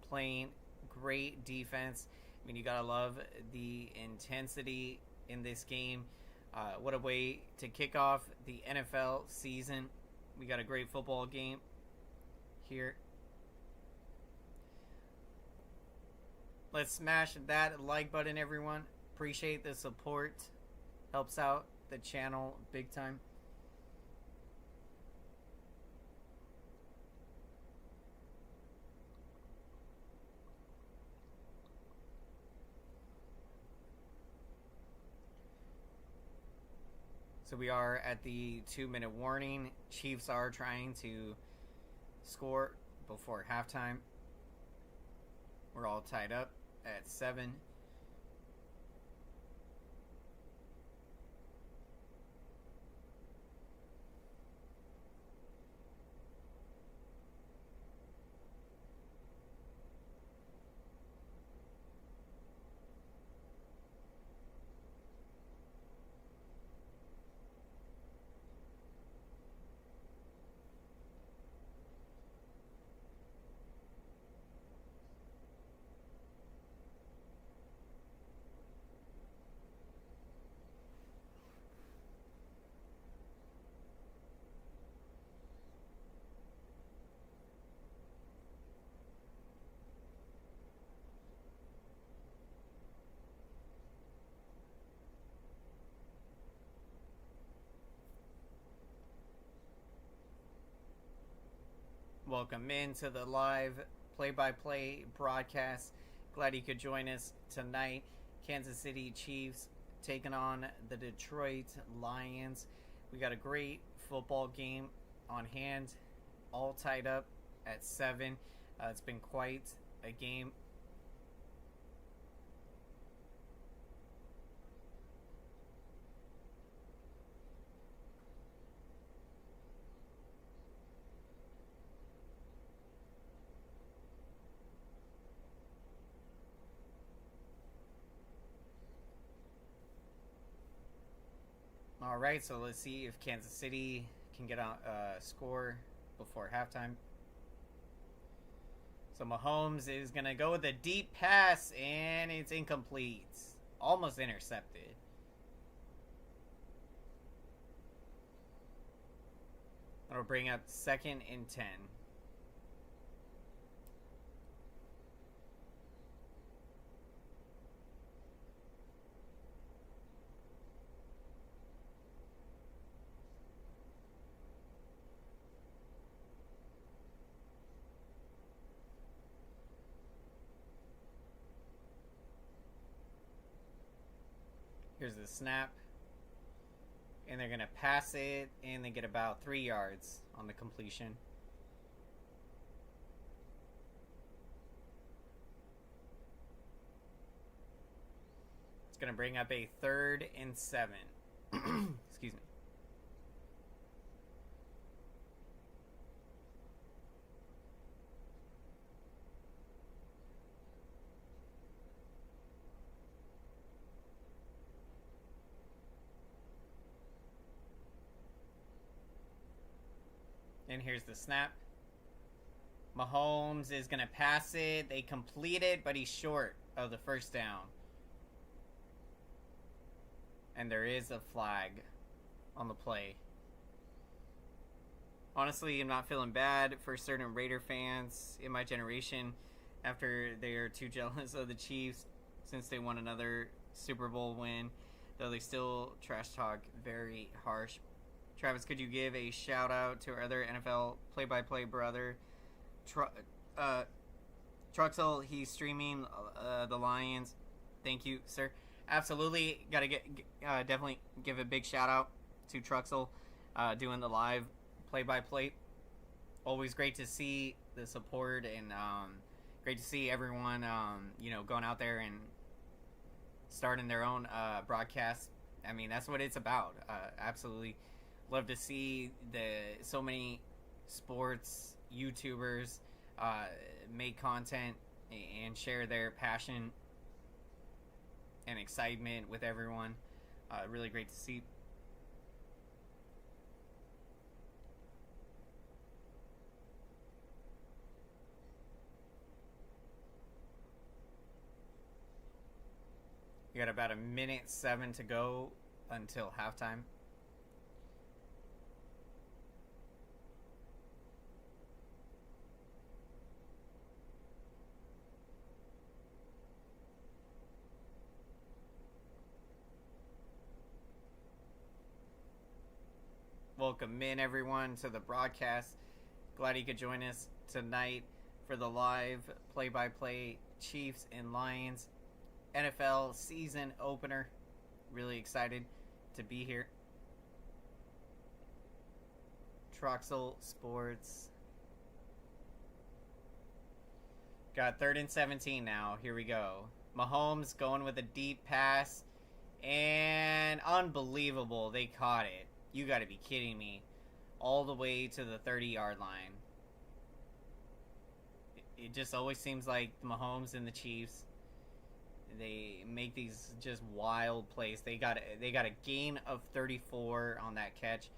playing great defense. I mean, you gotta love the intensity in this game. What a way to kick off the NFL season. We got a great football game here. Let's smash that like button, everyone. Appreciate the support. Helps out the channel big time. So we are at the 2-minute warning. Chiefs are trying to score before halftime. We're all tied up at 7. Welcome into the live play-by-play broadcast. Glad you could join us tonight. Kansas City Chiefs taking on the Detroit Lions. We got a great football game on hand, all tied up at 7. It's been quite a game. All right, so let's see if Kansas City can get a score before halftime. So Mahomes is going to go with a deep pass, and it's incomplete. Almost intercepted. That'll bring up 2nd and 10. Here's the snap. And they're going to pass it, and they get about 3 yards on the completion. It's going to bring up a 3rd and 7. Excuse me. And here's the snap. Mahomes is going to pass it. They complete it, but he's short of the first down. And there is a flag on the play. Honestly, I'm not feeling bad for certain Raider fans in my generation after they are too jealous of the Chiefs since they won another Super Bowl win, though they still trash talk very harsh. Travis, could you give a shout out to our other NFL play-by-play brother, Truxell? He's streaming the Lions. Thank you, sir. Absolutely, gotta definitely give a big shout out to Truxell doing the live play-by-play. Always great to see the support, and great to see everyone going out there and starting their own broadcast. I mean, that's what it's about. Absolutely love to see so many sports YouTubers make content and share their passion and excitement with everyone. Really great to see. You got about a minute 7 to go until halftime. Welcome in, everyone, to the broadcast. Glad you could join us tonight for the live play-by-play Chiefs and Lions NFL season opener. Really excited to be here. Troxel Sports. Got 3rd and 17 now. Here we go. Mahomes going with a deep pass. And unbelievable. They caught it. You got to be kidding me. All the way to the 30-yard line. It just always seems like Mahomes and the Chiefs, they make these just wild plays. They got a gain of 34 on that catch.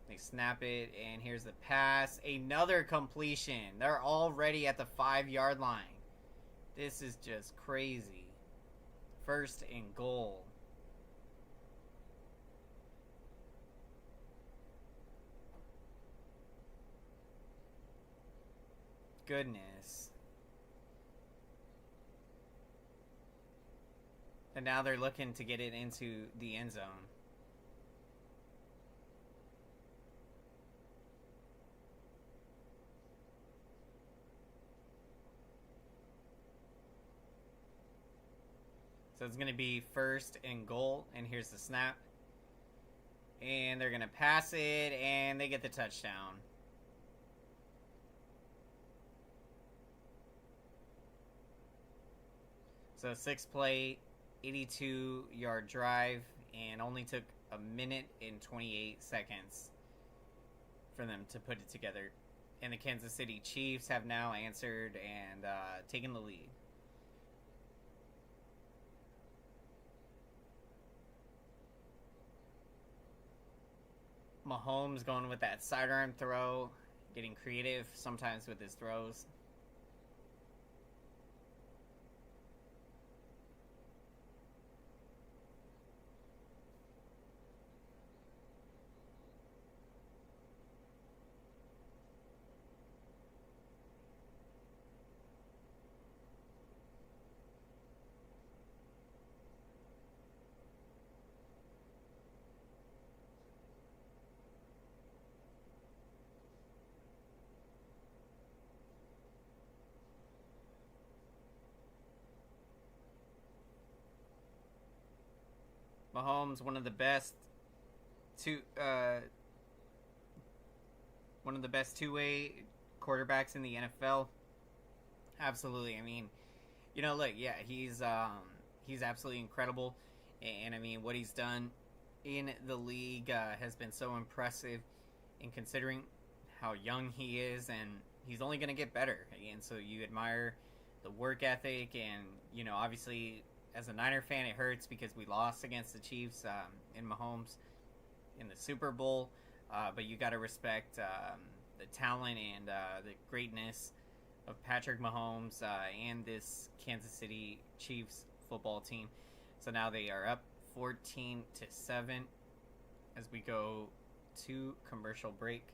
They snap it, and here's the pass. Another completion. They're already at the 5-yard line. This is just crazy. 1st and goal. Goodness. And now they're looking to get it into the end zone. So it's going to be 1st and goal, and here's the snap. And they're going to pass it, and they get the touchdown. So 6-play, 82-yard drive, and only took a minute and 28 seconds for them to put it together. And the Kansas City Chiefs have now answered and taken the lead. Mahomes going with that sidearm throw, getting creative sometimes with his throws. Mahomes, one of the best two-way quarterbacks in the NFL. Absolutely. I mean, look, yeah, he's absolutely incredible, and I mean what he's done in the league has been so impressive. In considering how young he is, and he's only going to get better. And so you admire the work ethic, and obviously, as a Niner fan, it hurts because we lost against the Chiefs in Mahomes in the Super Bowl. But you got to respect the talent and the greatness of Patrick Mahomes and this Kansas City Chiefs football team. So now they are up 14-7 as we go to commercial break.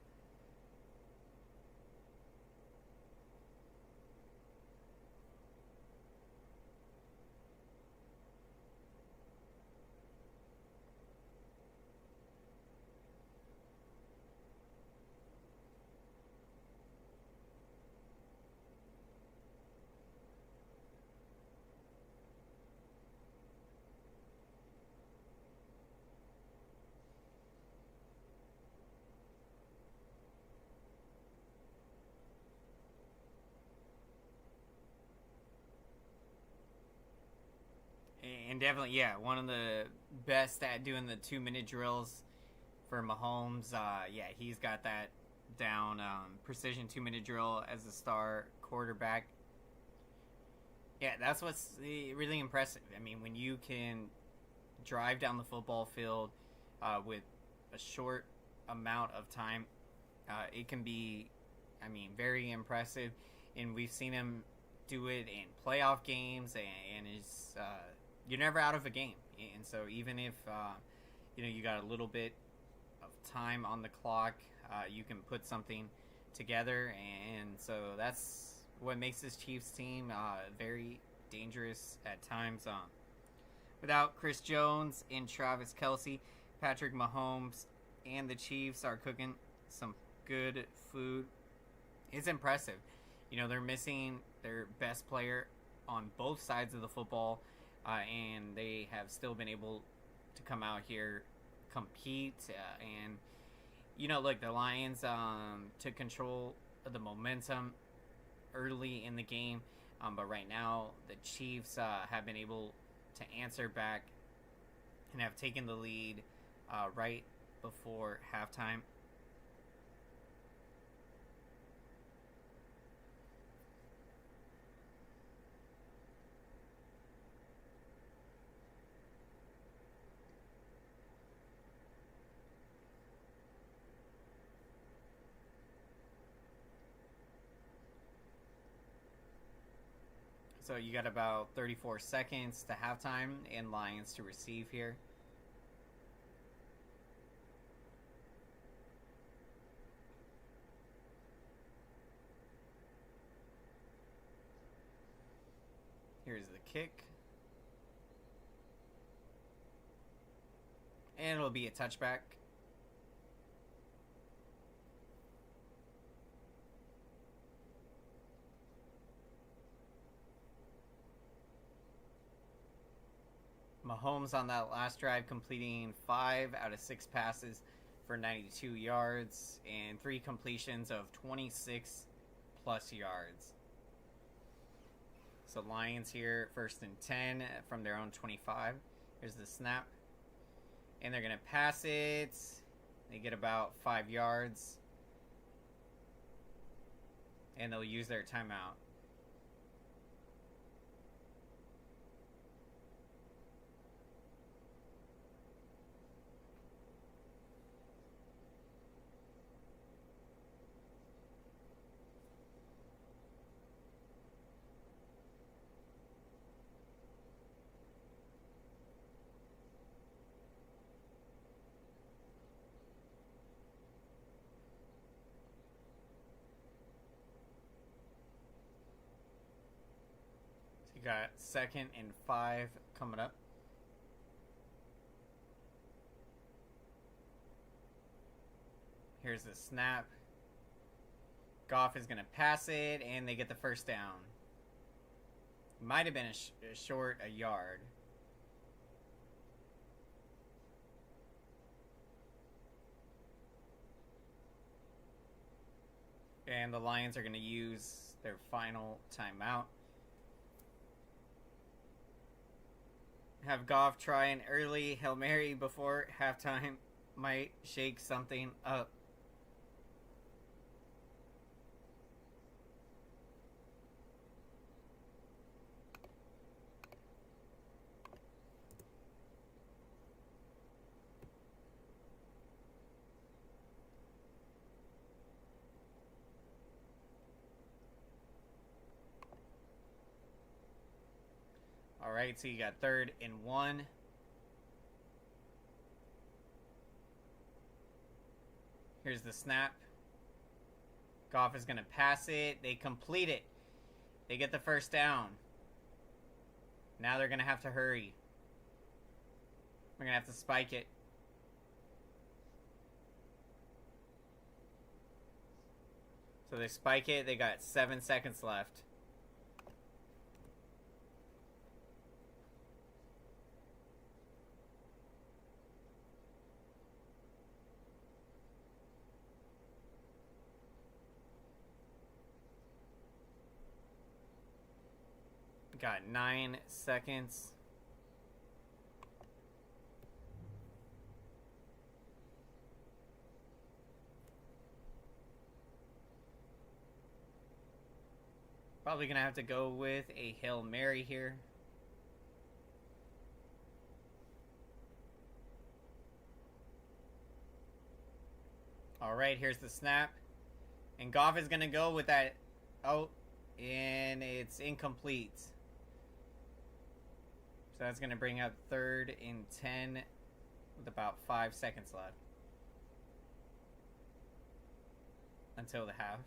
And definitely, yeah, one of the best at doing the 2-minute drills for Mahomes. Yeah, he's got that down. Precision 2-minute drill as a star quarterback. Yeah, that's what's really impressive. I mean, when you can drive down the football field with a short amount of time, it can be, I mean, very impressive. And we've seen him do it in playoff games, and is you're never out of a game. And so even if you got a little bit of time on the clock, you can put something together, and so that's what makes this Chiefs team very dangerous at times. Without Chris Jones and Travis Kelce, Patrick Mahomes and the Chiefs are cooking some good food. It's impressive. They're missing their best player on both sides of the football, and they have still been able to come out here, compete, and look, the Lions took control of the momentum early in the game, but right now the Chiefs have been able to answer back and have taken the lead right before halftime. So you got about 34 seconds to halftime and Lions to receive here. Here's the kick. And it'll be a touchback. Mahomes on that last drive completing 5 out of 6 passes for 92 yards and 3 completions of 26 plus yards. So Lions here, 1st and 10 from their own 25. Here's the snap. And they're going to pass it. They get about 5 yards. And they'll use their timeout. You got 2nd and 5 coming up. Here's the snap. Goff is going to pass it, and they get the first down. Might have been a short a yard. And the Lions are going to use their final timeout. Have Goff try an early Hail Mary before halftime. Might shake something up. All right, so you got 3rd and 1. Here's the snap. Goff is going to pass it. They complete it. They get the first down. Now they're going to have to hurry. We're going to have to spike it. So they spike it. They got 7 seconds left. Got 9 seconds. Probably going to have to go with a Hail Mary here. All right, here's the snap. And Goff is going to go with that. Oh, and it's incomplete. So that's going to bring up 3rd and 10 with about 5 seconds left until the half.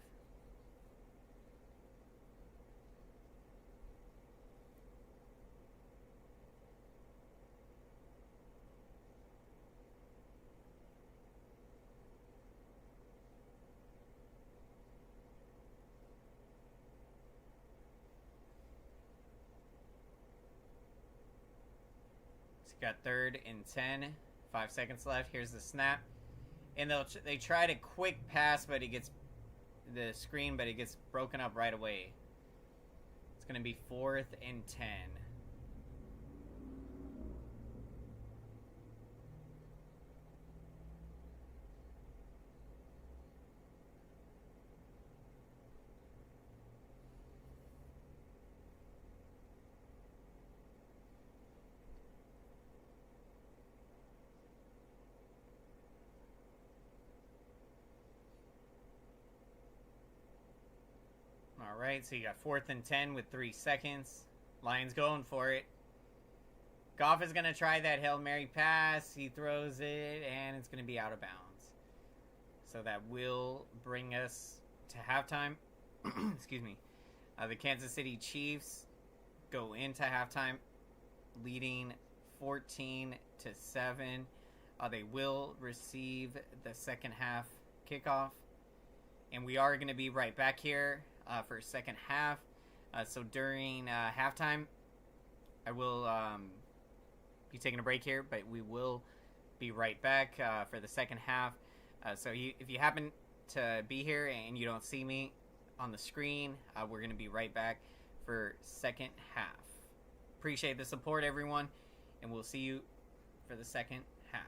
Got 3rd and 10, 5 seconds left. Here's the snap, and they tried a quick pass, but it gets the screen, but it gets broken up right away. It's going to be 4th and 10. All right, so you got 4th and 10 with 3 seconds. Lions going for it. Goff is going to try that Hail Mary pass. He throws it, and it's going to be out of bounds. So that will bring us to halftime. Excuse me. The Kansas City Chiefs go into halftime leading 14-7. They will receive the second half kickoff. And we are going to be right back here for second half. So during halftime, I will be taking a break here, but we will be right back for the second half. So if you happen to be here and you don't see me on the screen, we're going to be right back for second half. Appreciate the support, everyone, and we'll see you for the second half.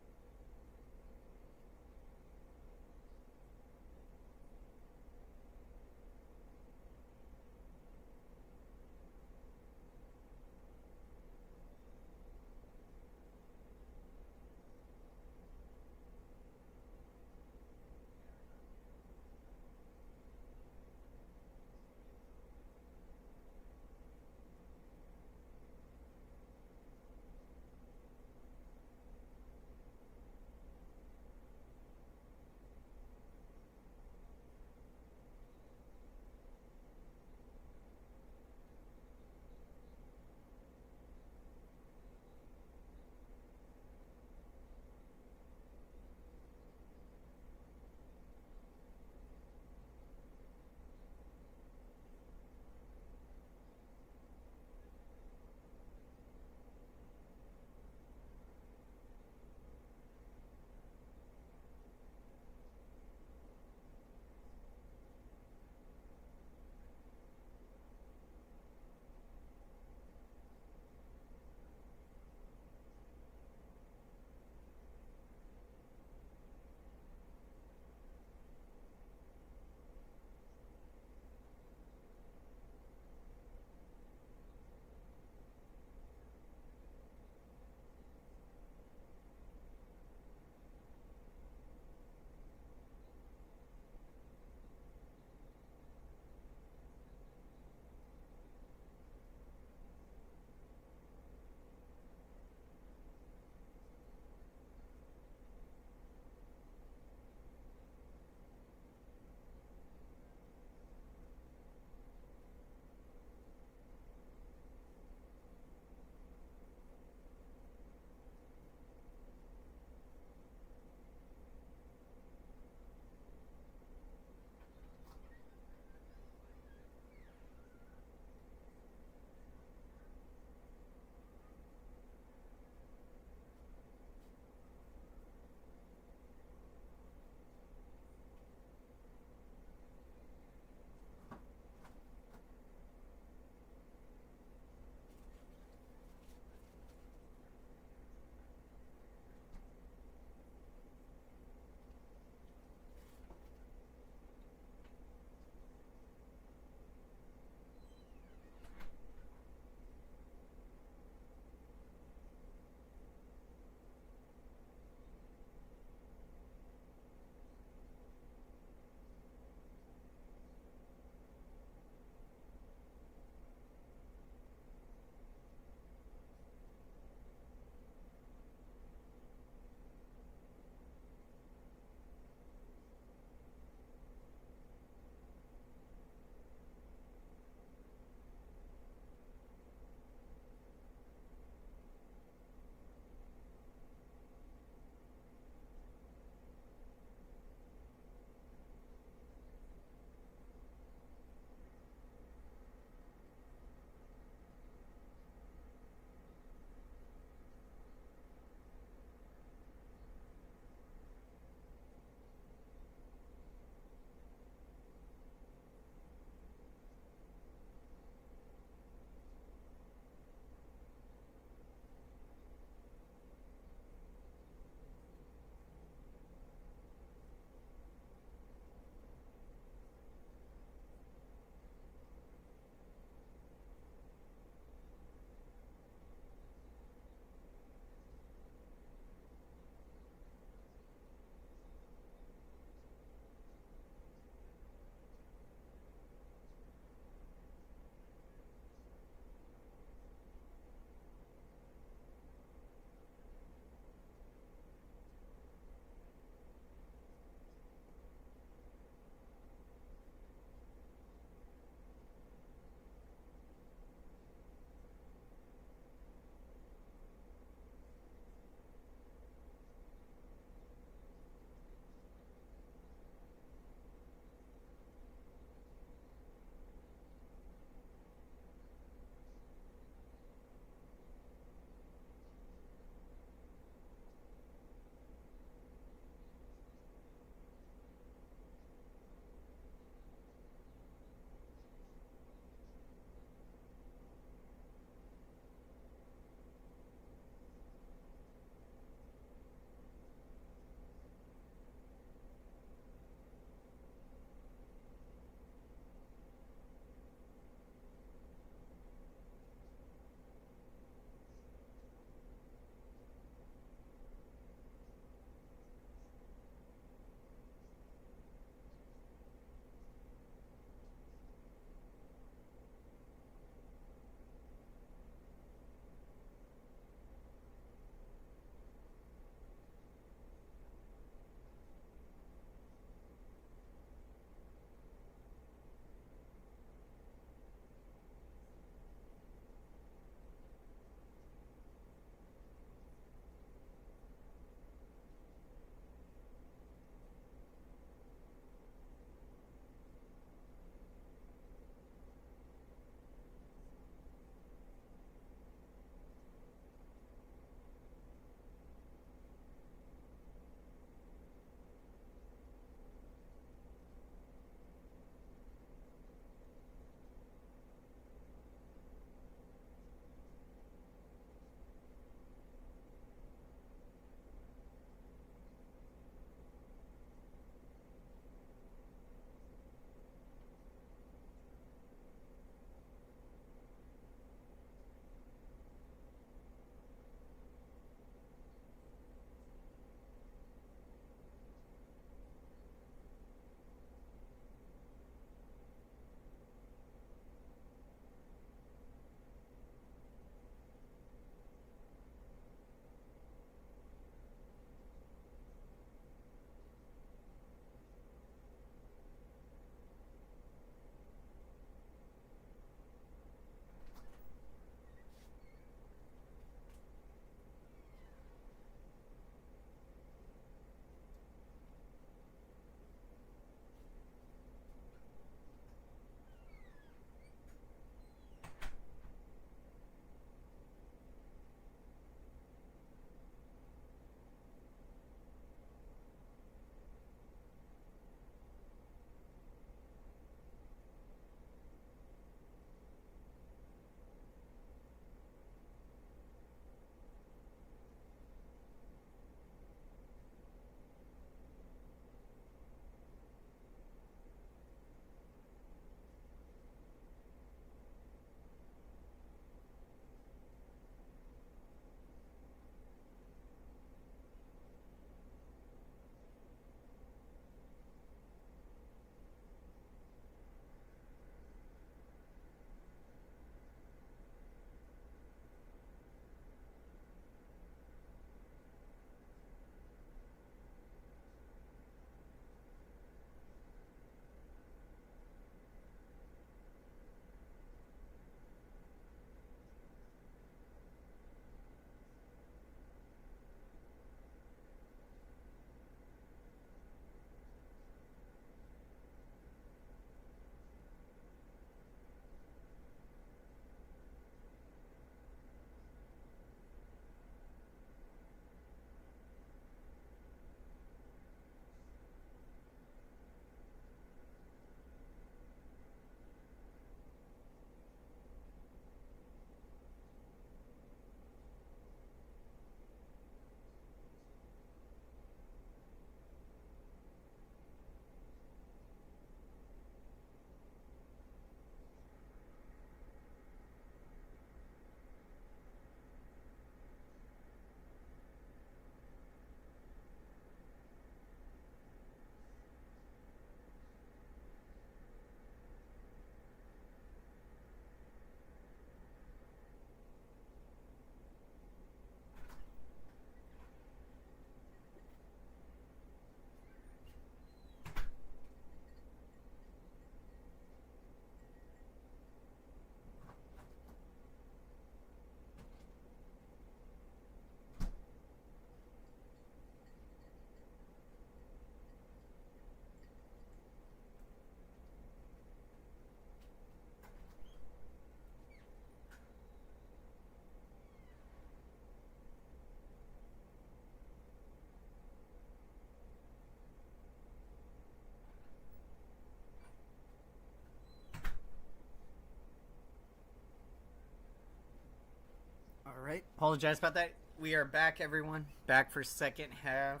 right. Apologize about that. We are back, everyone. Back for second half.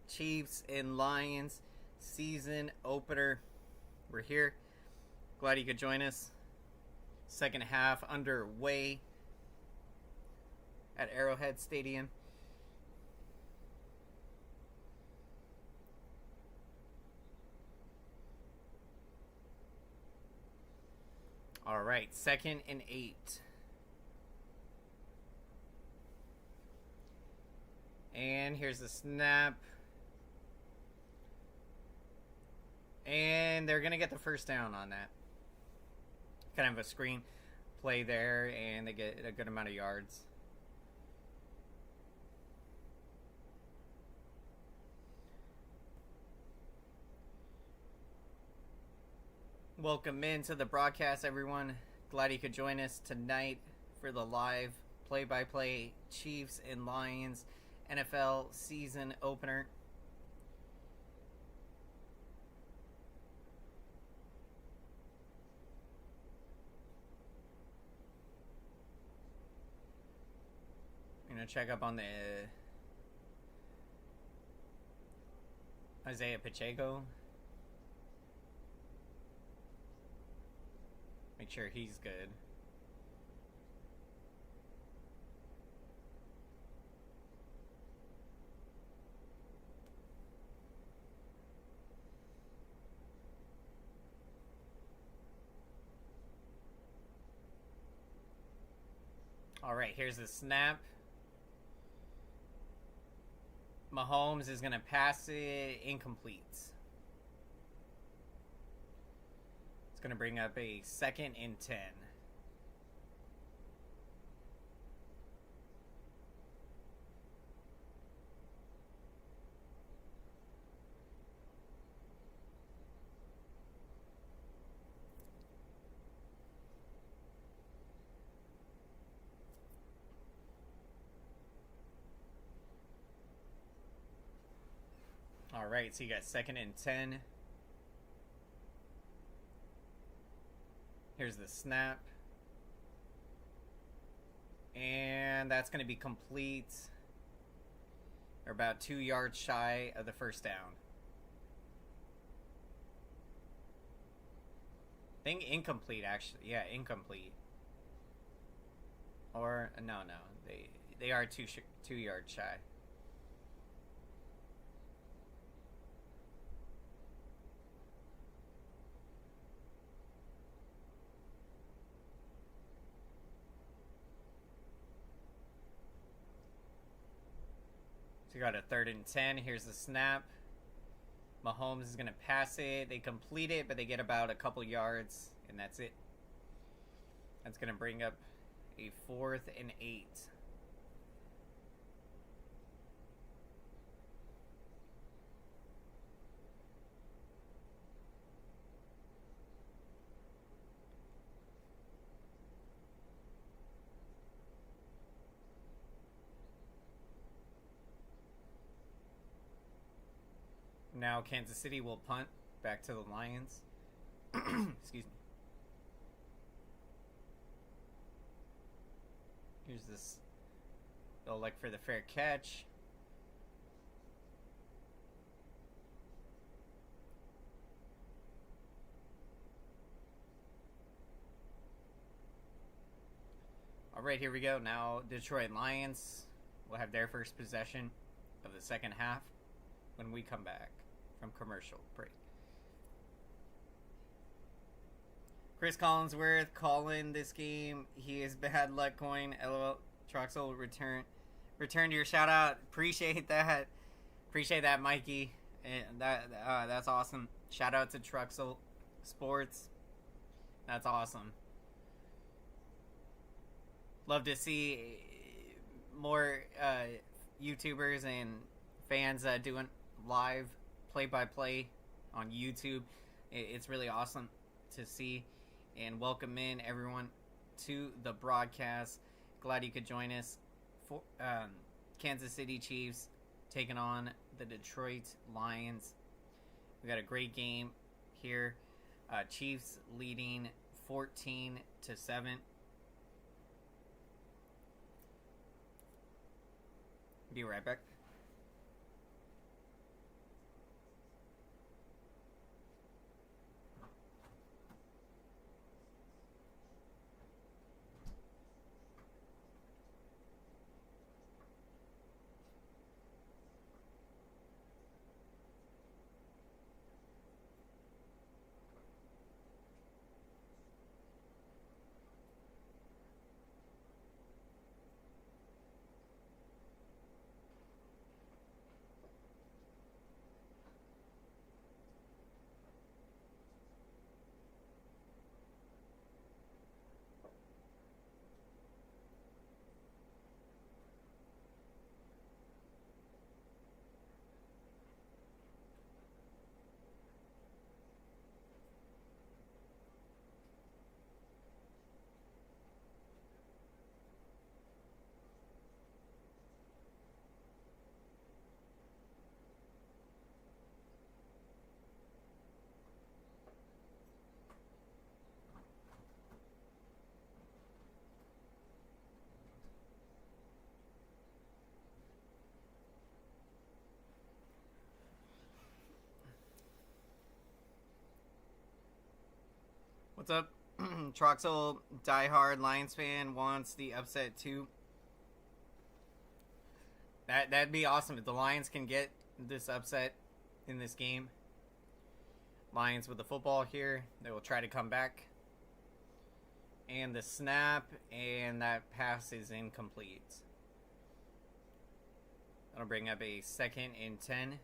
Chiefs and Lions season opener. We're here. Glad you could join us. Second half underway at Arrowhead Stadium. All right, 2nd and 8. And here's the snap. And they're going to get the first down on that. Kind of a screen play there, and they get a good amount of yards. Welcome into the broadcast, everyone. Glad you could join us tonight for the live play-by-play Chiefs and Lions NFL season opener. I'm going to check up on the Isaiah Pacheco. Make sure he's good. All right, here's the snap. Mahomes is going to pass it, incomplete. It's going to bring up a 2nd and 10. All right, so you got 2nd and 10. Here's the snap. And that's going to be complete. Or about 2 yards shy of the first down. I think incomplete, actually. Yeah, incomplete. Or, no. They are 2 yards shy. So you got a 3rd and 10. Here's the snap. Mahomes is going to pass it. They complete it, but they get about a couple yards, and that's it. That's going to bring up a 4th and 8. Now Kansas City will punt back to the Lions. Excuse me. Here's this. They'll look for the fair catch. All right, here we go. Now Detroit Lions will have their first possession of the second half when we come back from commercial break. Chris Collinsworth calling this game. He is bad luck coin. LOL. Troxel return to your shout out. Appreciate that. Appreciate that, Mikey. And that's awesome. Shout out to Troxel Sports. That's awesome. Love to see more YouTubers and fans doing live play-by-play on YouTube. It's really awesome to see. And welcome in everyone to the broadcast. Glad you could join us. For Kansas City Chiefs taking on the Detroit Lions. We got a great game here. Chiefs leading 14-7. Be right back. What's up? Troxel, diehard Lions fan, wants the upset too. That'd be awesome if the Lions can get this upset in this game. Lions with the football here. They will try to come back. And the snap, and that pass is incomplete. That'll bring up a 2nd and 10.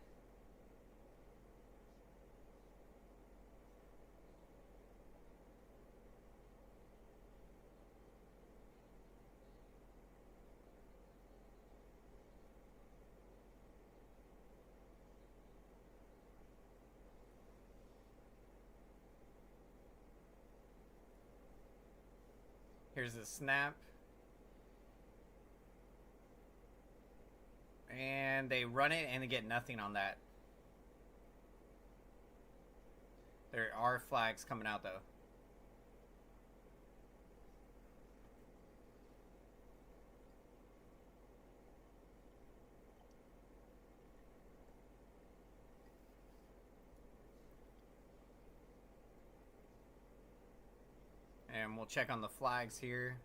Here's the snap. And they run it and they get nothing on that. There are flags coming out though. And we'll check on the flags here.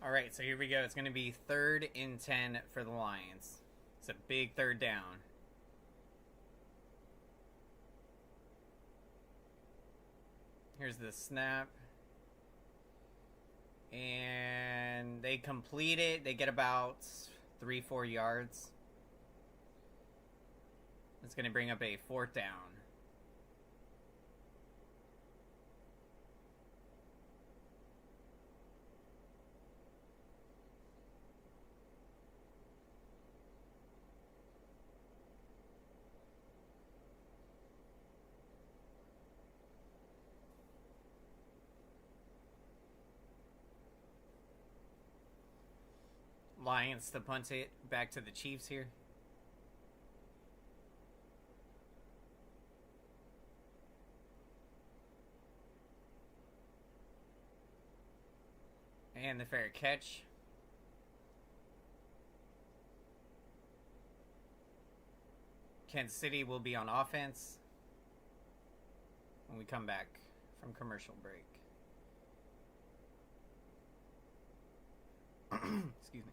All right, so here we go. It's going to be 3rd and 10 for the Lions. It's a big 3rd down. Here's the snap. And they complete it. They get about 3-4 yards. It's going to bring up a 4th down. Lions to punt it back to the Chiefs here. And the fair catch. Kansas City will be on offense when we come back from commercial break. Excuse me.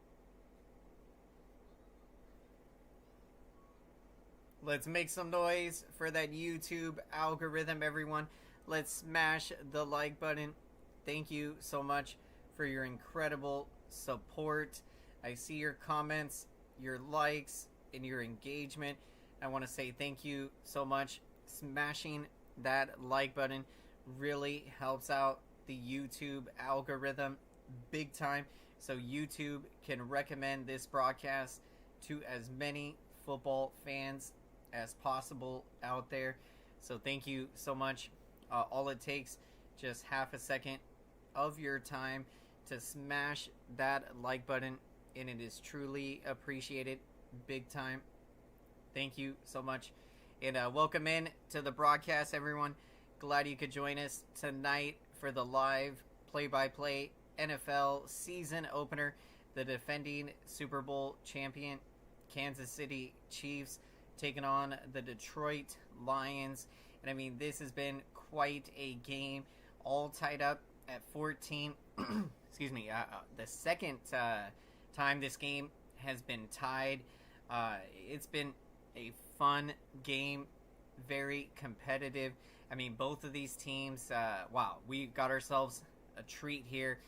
Let's make some noise for that YouTube algorithm, everyone. Let's smash the like button. Thank you so much for your incredible support. I see your comments, your likes, and your engagement. I want to say thank you so much. Smashing that like button really helps out the YouTube algorithm big time, so YouTube can recommend this broadcast to as many football fans as possible out there. So thank you so much. All it takes, just half a second of your time to smash that like button, and it is truly appreciated big time. Thank you so much, and welcome in to the broadcast, everyone. Glad you could join us tonight for the live play-by-play NFL season opener. The defending Super Bowl champion Kansas City Chiefs taking on the Detroit Lions. And I mean, this has been quite a game, all tied up at 14. Excuse me. The second time this game has been tied. It's been a fun game, very competitive. I mean, both of these teams, wow, we got ourselves a treat here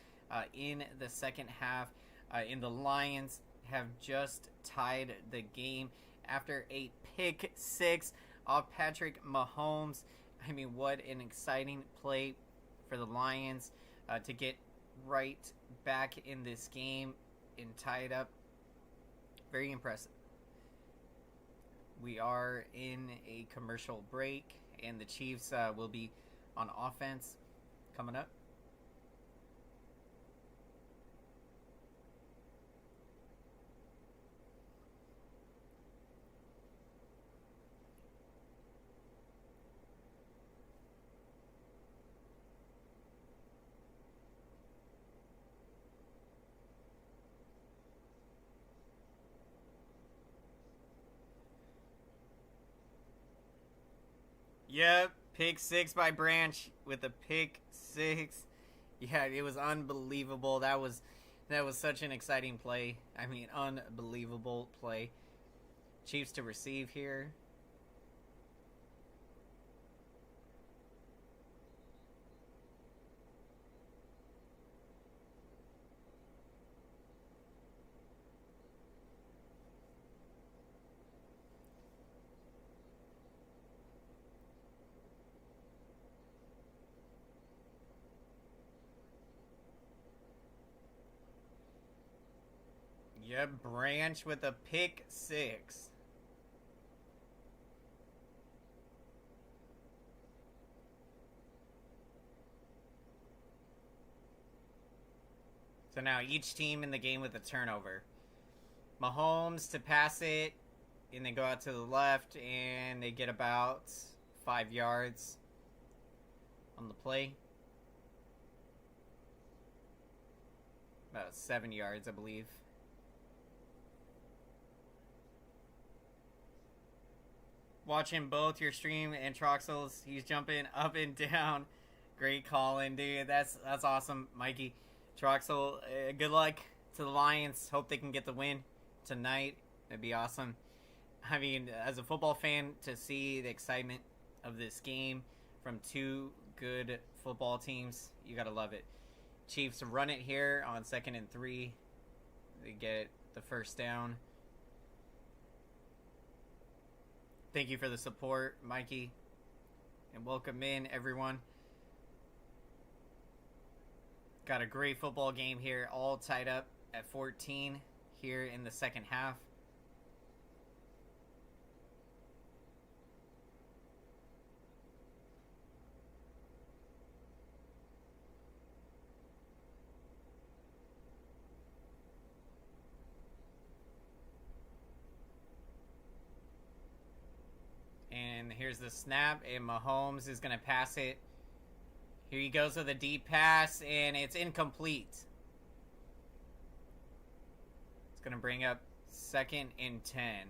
in the second half. And the Lions have just tied the game after a pick six off Patrick Mahomes. I mean, what an exciting play for the Lions to get right back in this game and tie it up. Very impressive. We are in a commercial break, and the Chiefs will be on offense coming up. Yep, pick six by Branch with a pick six. Yeah, it was unbelievable. That was such an exciting play. I mean, unbelievable play. Chiefs to receive here. Yep, Branch with a pick six. So now each team in the game with a turnover. Mahomes to pass it, and they go out to the left, and they get about 5 yards on the play. About 7 yards, I believe. Watching both your stream and Troxel's, he's jumping up and down. Great calling, dude. That's awesome, Mikey. Troxel, good luck to the Lions. Hope they can get the win tonight. That'd be awesome. I mean, as a football fan, to see the excitement of this game from two good football teams, you gotta love it. Chiefs run it here on 2nd and 3. They get the first down. Thank you for the support, Mikey. And welcome in, everyone. Got a great football game here, all tied up at 14 here in the second half. And here's the snap, and Mahomes is going to pass it. Here he goes with a deep pass, and it's incomplete. It's going to bring up 2nd and 10.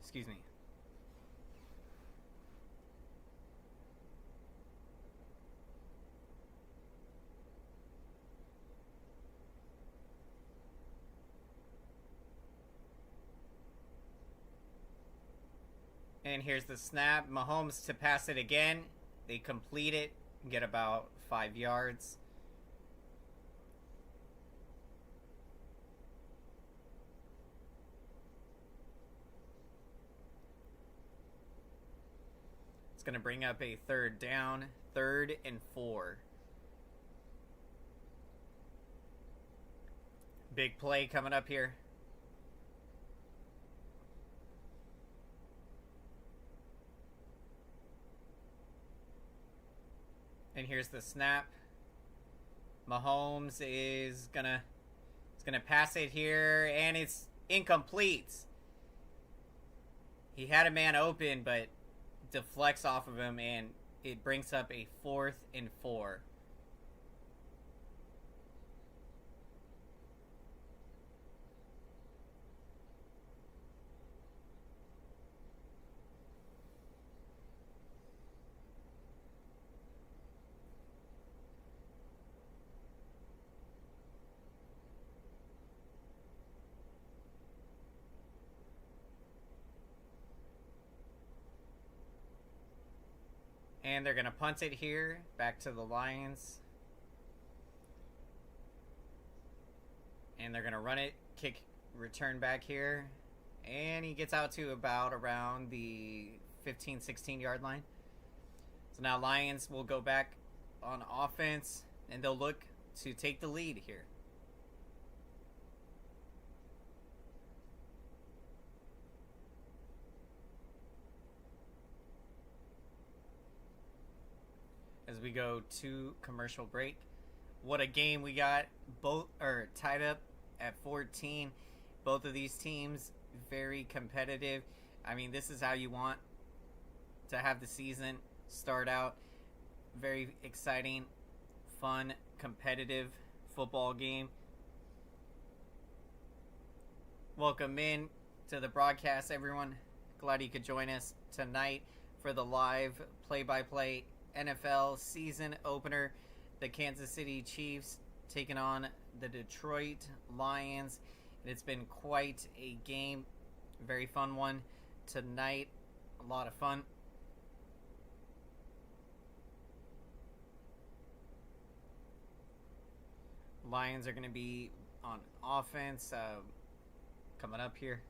Excuse me. And here's the snap. Mahomes to pass it again. They complete it, get about 5 yards. It's going to bring up a third down, 3rd and 4. Big play coming up here. And here's the snap. Mahomes is gonna pass it here, and it's incomplete. He had a man open, but deflects off of him, and it brings up a 4th and 4. And they're going to punt it here back to the Lions. And they're going to run it, kick, return back here. And he gets out to about around the 15, 16-yard line. So now Lions will go back on offense, and they'll look to take the lead here. As we go to commercial break. What a game we got. Both are tied up at 14. Both of these teams very competitive. I mean, this is how you want to have the season start out. Very exciting, fun, competitive football game. Welcome in to the broadcast, everyone. Glad you could join us tonight for the live play-by-play NFL season opener. The Kansas City Chiefs taking on the Detroit Lions. It's been quite a game. Very fun one tonight. A lot of fun. Lions are going to be on offense coming up here.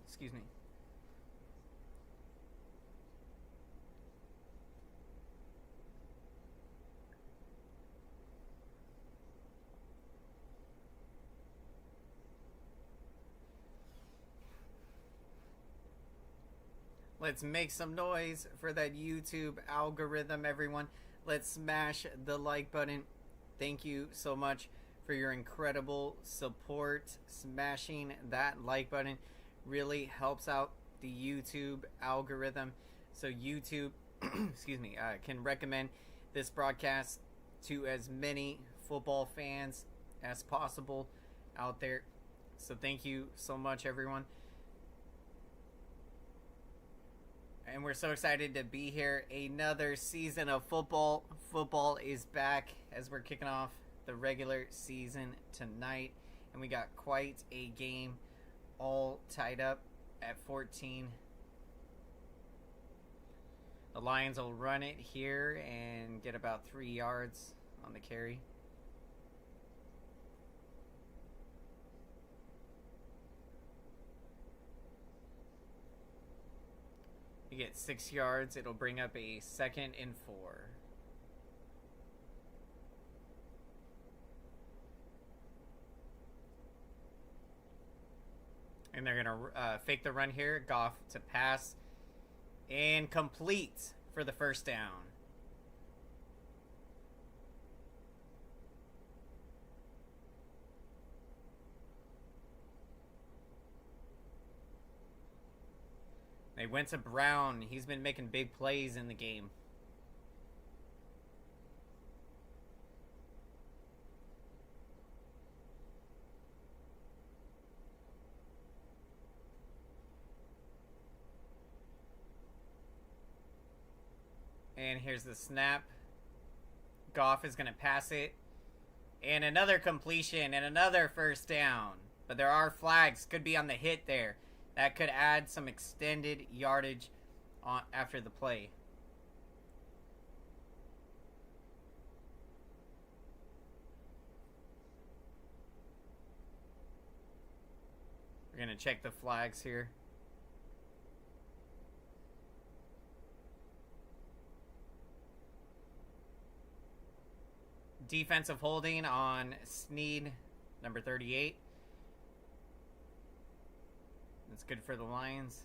Excuse me. Let's make some noise for that YouTube algorithm, everyone. Let's smash the like button. Thank you so much for your incredible support. Smashing that like button really helps out the YouTube algorithm, so YouTube can recommend this broadcast to as many football fans as possible out there. So thank you so much, everyone. And we're so excited to be here. Another season of football. Football is back as we're kicking off the regular season tonight, and we got quite a game all tied up at 14. The Lions will run it here and get about 3 yards on the carry. You get 6 yards. It'll bring up a 2nd and 4. And they're going to fake the run here. Goff to pass. And complete for the first down. They went to Brown. He's been making big plays in the game. And here's the snap. Goff is going to pass it. And another completion and another first down. But there are flags. Could be on the hit there. That could add some extended yardage on after the play. We're going to check the flags here. Defensive holding on Snead, number 38. That's good for the Lions.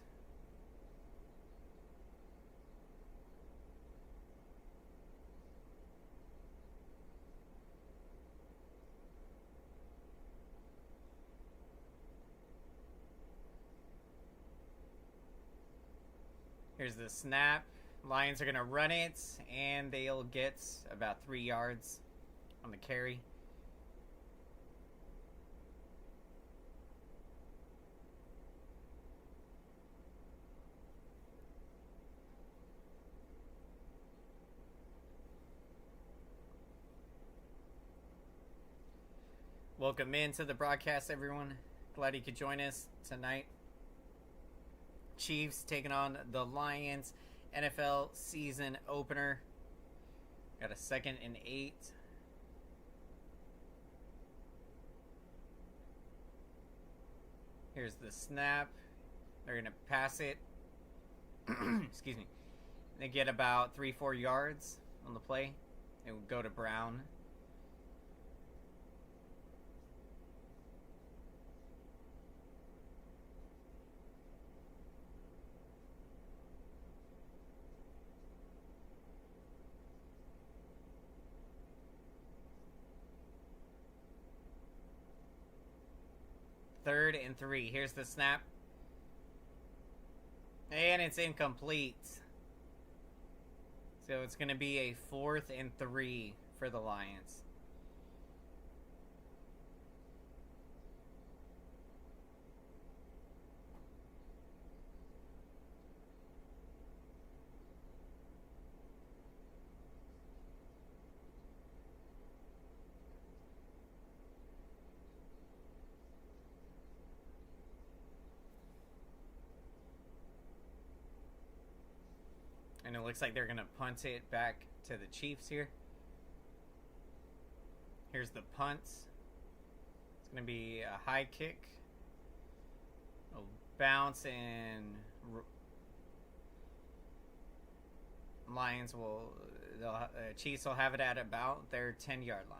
Here's the snap. Lions are going to run it, and they'll get about 3 yards on the carry. Welcome into the broadcast, everyone. Glad you could join us tonight. Chiefs taking on the Lions. NFL season opener. Got a 2nd and 8. Here's the snap. They're going to pass it. Excuse me. They get about 3-4 yards on the play. It will go to Brown. Third and 3. Here's the snap. And it's incomplete. So it's going to be a 4th and 3 for the Lions. And it looks like they're going to punt it back to the Chiefs here. Here's the punt. It's going to be a high kick. It'll bounce, and Lions will... Chiefs will have it at about their 10-yard line.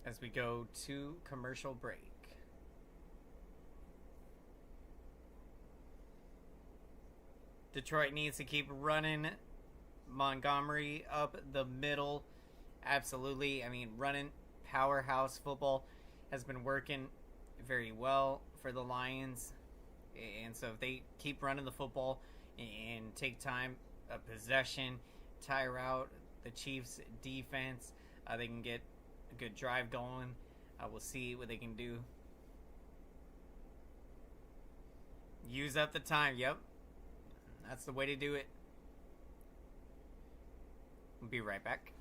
As we go to commercial break. Detroit needs to keep running Montgomery up the middle. Absolutely. I mean, running powerhouse football has been working very well for the Lions. And so if they keep running the football and take time of possession, tire out the Chiefs' defense, they can get a good drive going. We'll see what they can do. Use up the time. Yep. That's the way to do it. We'll be right back.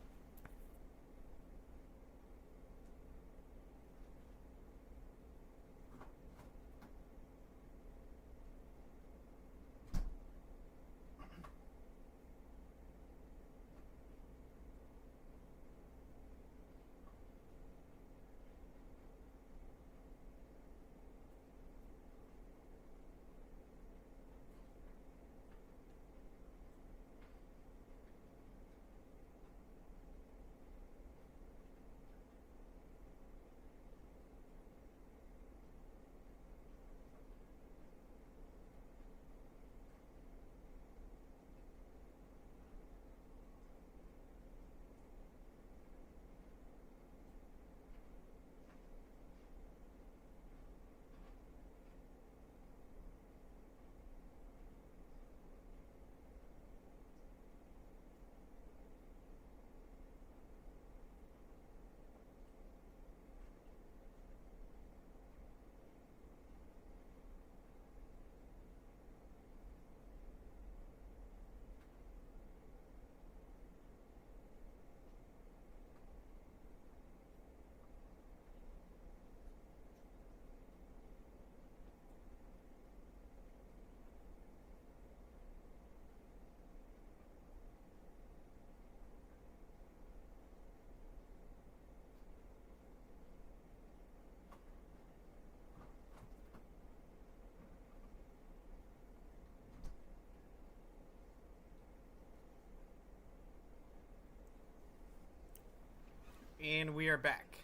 And we are back.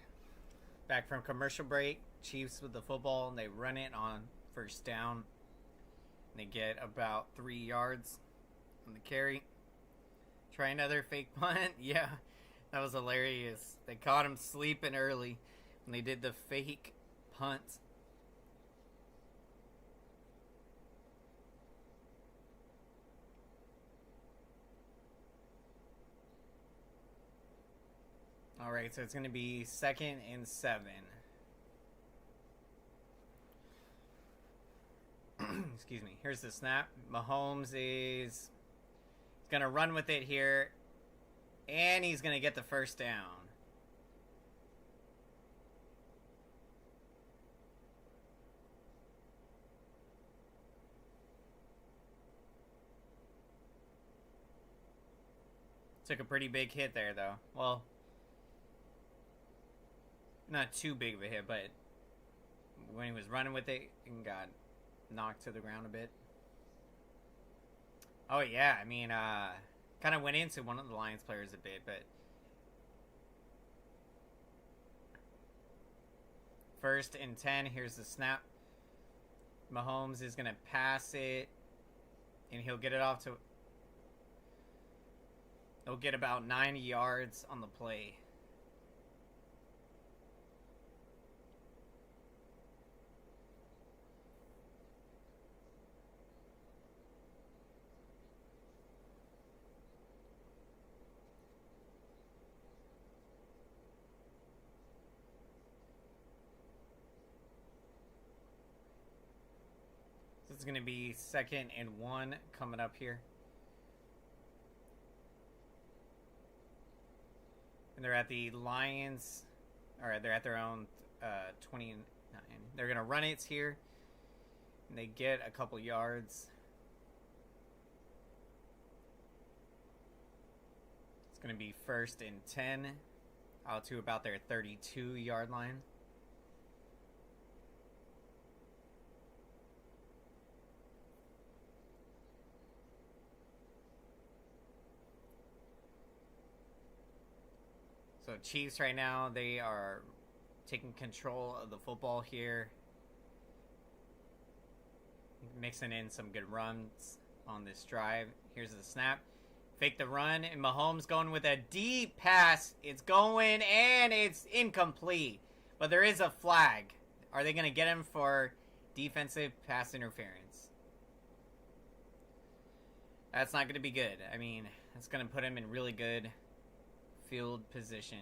Back from commercial break. Chiefs with the football, and they run it on first down. And they get about 3 yards on the carry. Try another fake punt. Yeah, that was hilarious. They caught him sleeping early when they did the fake punt. All right, so it's going to be 2nd and 7. Excuse me. Here's the snap. Mahomes is going to run with it here, and he's going to get the first down. Took a pretty big hit there, though. Well, not too big of a hit, but when he was running with it, and got knocked to the ground a bit. Oh, yeah. I mean, kind of went into one of the Lions players a bit, but 1st and 10. Here's the snap. Mahomes is going to pass it, and he'll get it off to... He'll get about 90 yards on the play. This is going to be 2nd and 1 coming up here. And they're at the Lions, or they're at their own 29. They're going to run it here, and they get a couple yards. It's going to be 1st and 10, out to about their 32-yard line. So Chiefs right now, they are taking control of the football here. Mixing in some good runs on this drive. Here's the snap. Fake the run, and Mahomes going with a deep pass. It's going, and it's incomplete. But there is a flag. Are they going to get him for defensive pass interference? That's not going to be good. I mean, it's going to put him in really good field position.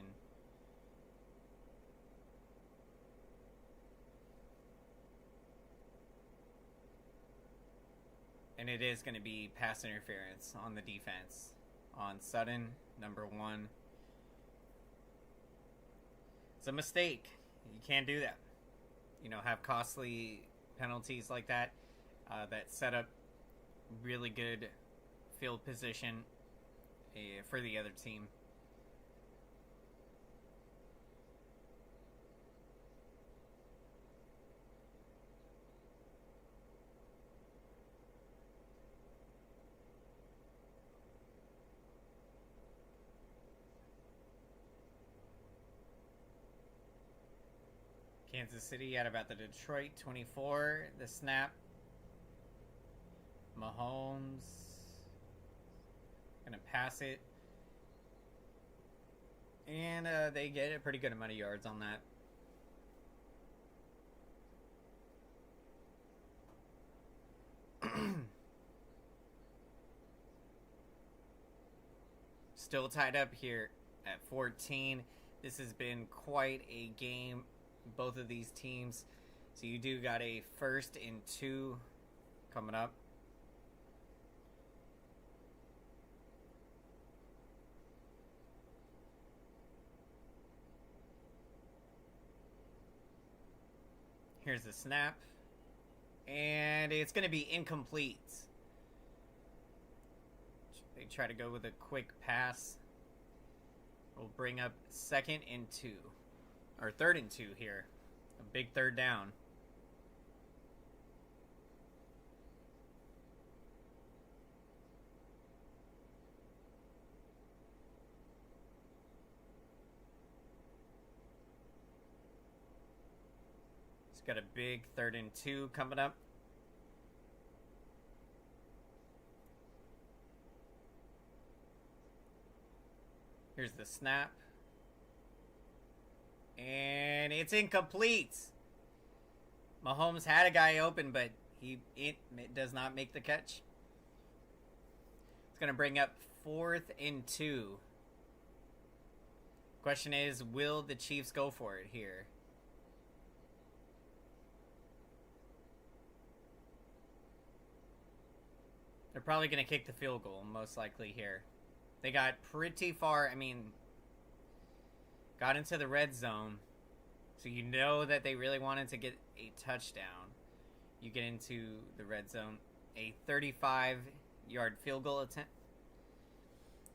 And it is going to be pass interference on the defense on Sutton, number 1. It's a mistake. You can't do that. You know, have costly penalties like that that set up really good field position for the other team. Kansas City at about the Detroit 24. The snap. Mahomes gonna pass it. And they get a pretty good amount of yards on that. Still tied up here at 14. This has been quite a game, both of these teams. So you do got a 1st and 2 coming up. Here's the snap. And it's going to be incomplete. They try to go with a quick pass. We'll bring up 2nd and 2. Or 3rd and 2 here. A big 3rd down. It's got a big 3rd and 2 coming up. Here's the snap. And it's incomplete. Mahomes had a guy open, but it does not make the catch. It's going to bring up 4th and 2. Question is, will the Chiefs go for it here? They're probably going to kick the field goal, most likely here. They got pretty far, got into the red zone. So you know that they really wanted to get a touchdown. You get into the red zone. A 35-yard field goal attempt.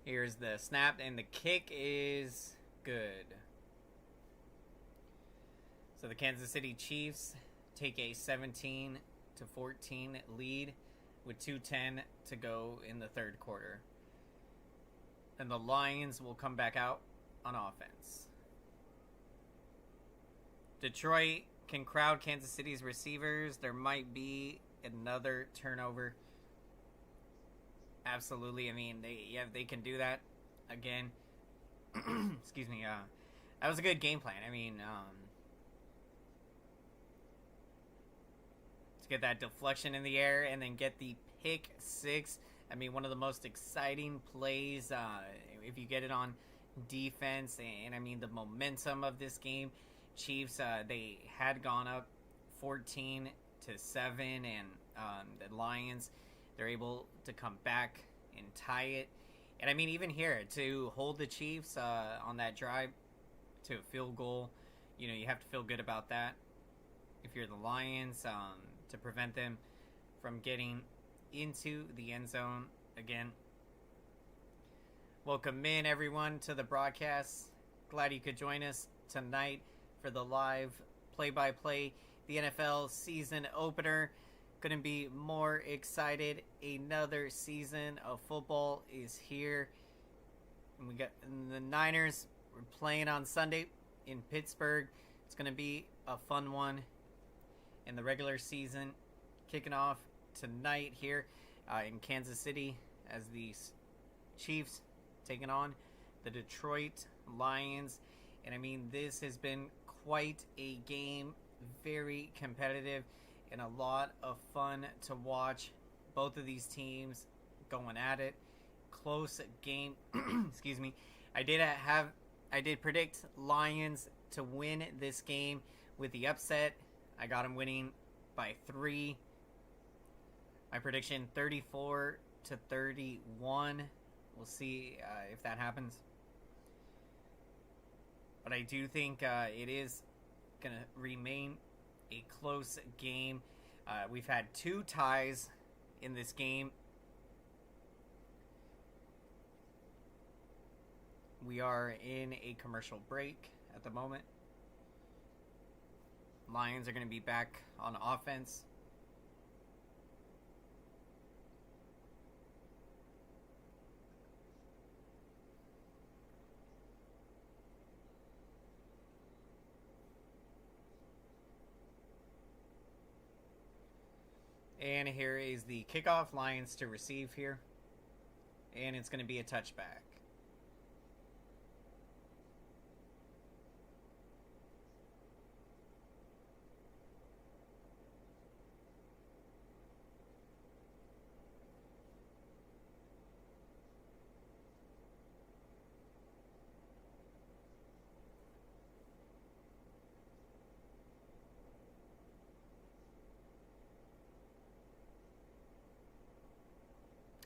Here's the snap, and the kick is good. So the Kansas City Chiefs take a 17-14 lead with 2:10 to go in the 3rd quarter. And the Lions will come back out on offense. Detroit can crowd Kansas City's receivers. There might be another turnover. Absolutely. They can do that again. Excuse me. That was a good game plan. To get that deflection in the air and then get the pick 6. One of the most exciting plays if you get it on defense. And the momentum of this game. Chiefs, they had gone up 14-7, and the Lions, they're able to come back and tie it. And even here, to hold the Chiefs on that drive to a field goal, you have to feel good about that. If you're the Lions, to prevent them from getting into the end zone again. Welcome in, everyone, to the broadcast. Glad you could join us tonight for the live play-by-play, the NFL season opener. Couldn't be more excited. Another season of football is here. And we got the Niners. We're playing on Sunday in Pittsburgh. It's going to be a fun one. In the regular season, kicking off tonight here in Kansas City as the Chiefs taking on the Detroit Lions. And this has been quite a game, very competitive, and a lot of fun to watch. Both of these teams going at it. Close game. Excuse me. I did predict Lions to win this game with the upset. I got them winning by 3. My prediction 34-31. We'll see if that happens. But I do think it is going to remain a close game. We've had 2 ties in this game. We are in a commercial break at the moment. Lions are going to be back on offense. And here is the kickoff. Lions to receive here. And it's going to be a touchback.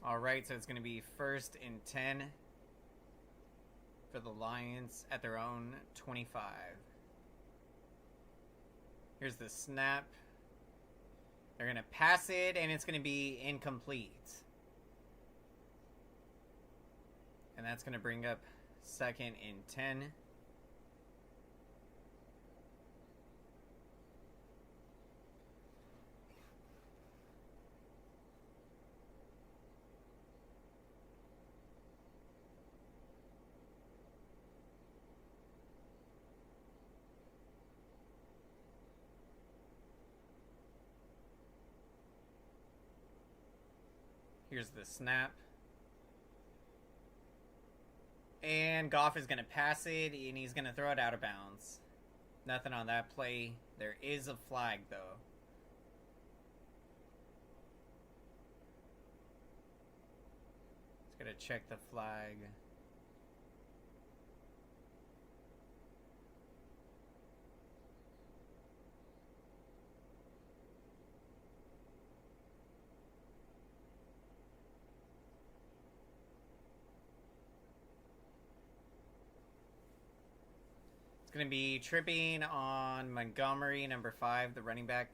All right, so it's going to be 1st and 10 for the Lions at their own 25. Here's the snap. They're going to pass it, and it's going to be incomplete. And that's going to bring up 2nd and 10. Here's the snap. And Goff is going to pass it, and he's going to throw it out of bounds. Nothing on that play. There is a flag, though. Just going to check the flag. It's going to be tripping on Montgomery, number 5, the running back.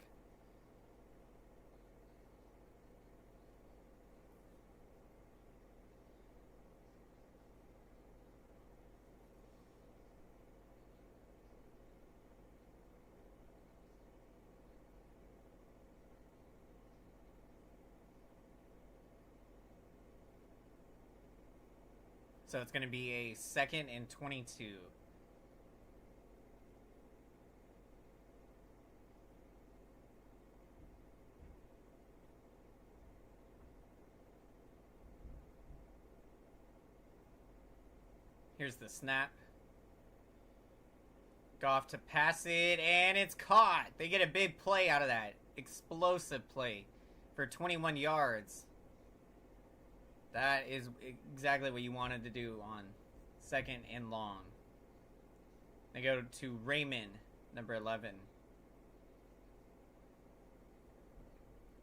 So it's going to be a 2nd and 22. Here's the snap. Goff to pass it, and it's caught. They get a big play out of that. Explosive play for 21 yards. That is exactly what you wanted to do on 2nd and long. They go to Raymond, number 11.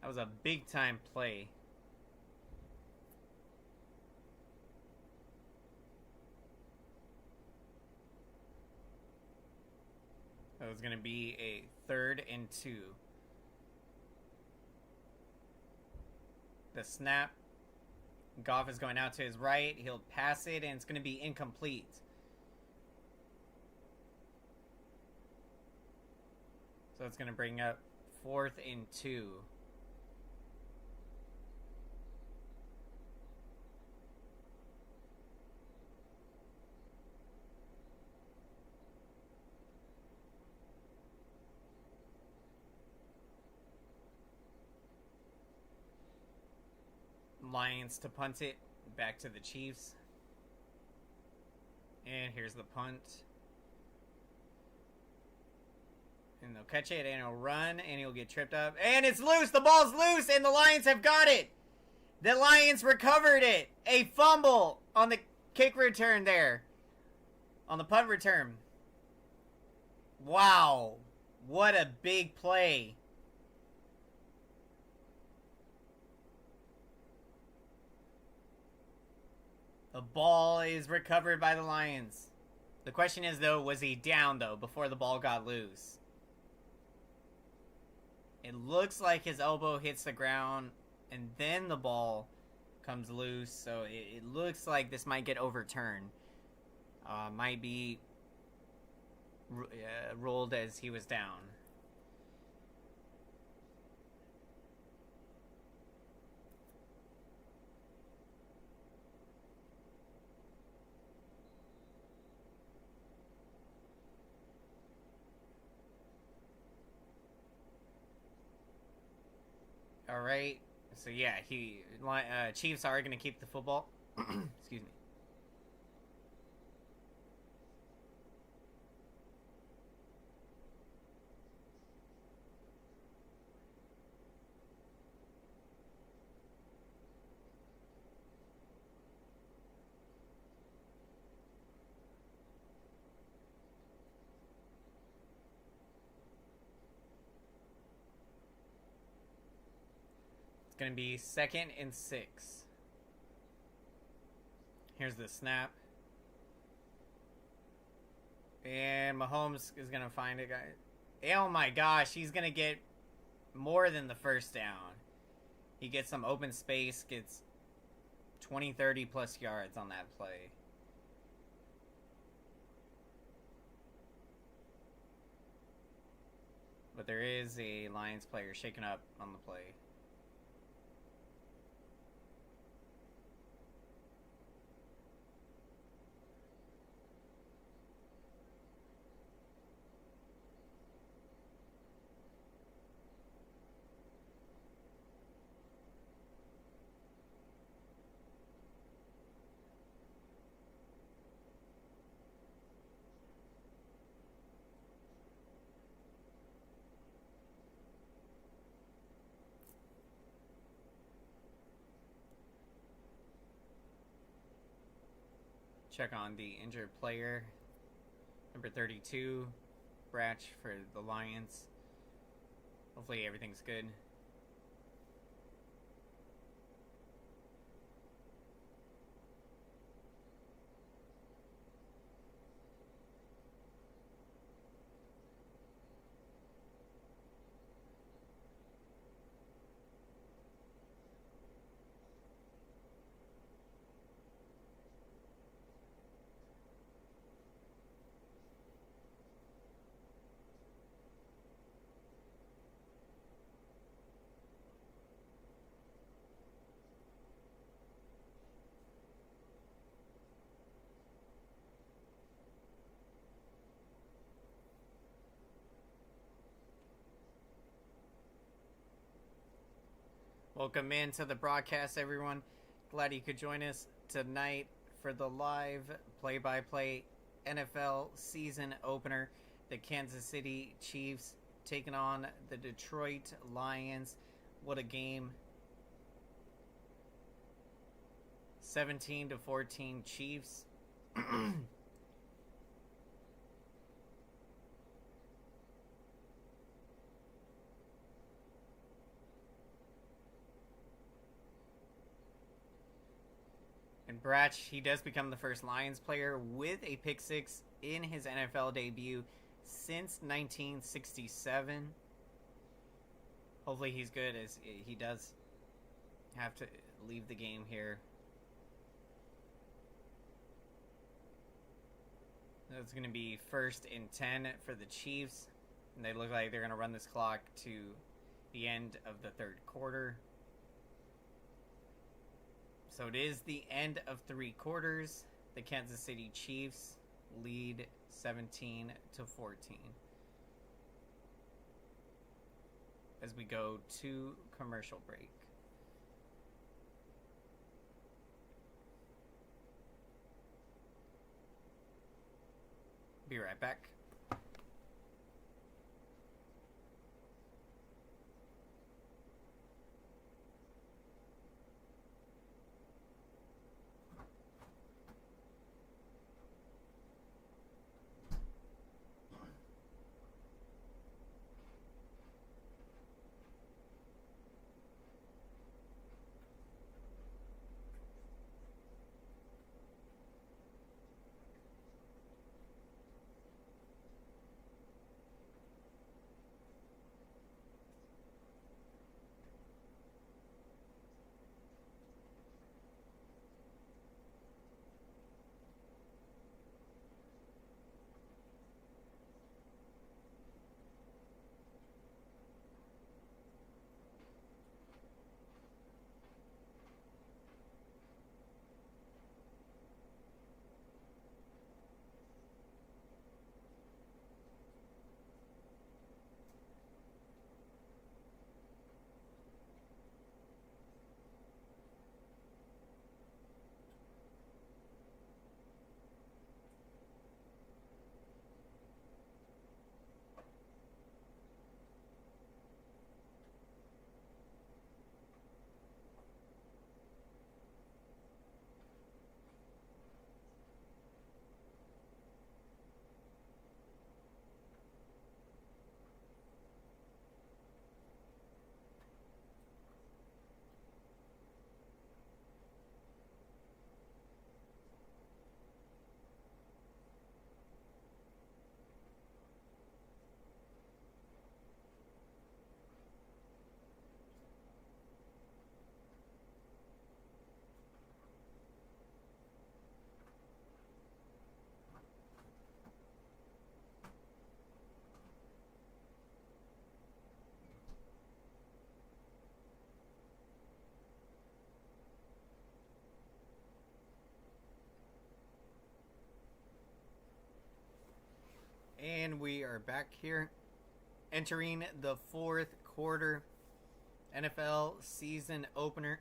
That was a big-time play. That was going to be a 3rd and 2. The snap. Goff is going out to his right. He'll pass it, and it's going to be incomplete. So it's going to bring up 4th and 2. Lions to punt it back to the Chiefs. And here's the punt. And they'll catch it, and he'll run, and he'll get tripped up. And it's loose! The ball's loose, and the Lions have got it! The Lions recovered it! A fumble on the kick return there. On the punt return. Wow. What a big play. The ball is recovered by the Lions. The question is, though, was he down, though, before the ball got loose? It looks like his elbow hits the ground, and then the ball comes loose, so it looks like this might get overturned. Might be ruled as he was down. All right. So yeah, Chiefs are going to keep the football. Excuse me. It's going to be 2nd and 6. Here's the snap. And Mahomes is going to find it, guys. Oh my gosh, he's going to get more than the first down. He gets some open space, gets 20, 30 plus yards on that play. But there is a Lions player shaken up on the play. check on the injured player. Number 32, Bratch for the Lions. Hopefully everything's good. Welcome into the broadcast, everyone. Glad you could join us tonight for the live play-by-play NFL season opener. The Kansas City Chiefs taking on the Detroit Lions. What a game. 17-14 Chiefs. And Bratch, he does become the first Lions player with a pick six in his NFL debut since 1967. Hopefully he's good, as he does have to leave the game here. It's going to be 1st and 10 for the Chiefs. And they look like they're going to run this clock to the end of the third quarter. So it is the end of 3 quarters. The Kansas City Chiefs lead 17-14. As we go to commercial break. Be right back. And we are back here, entering the 4th quarter. NFL season opener.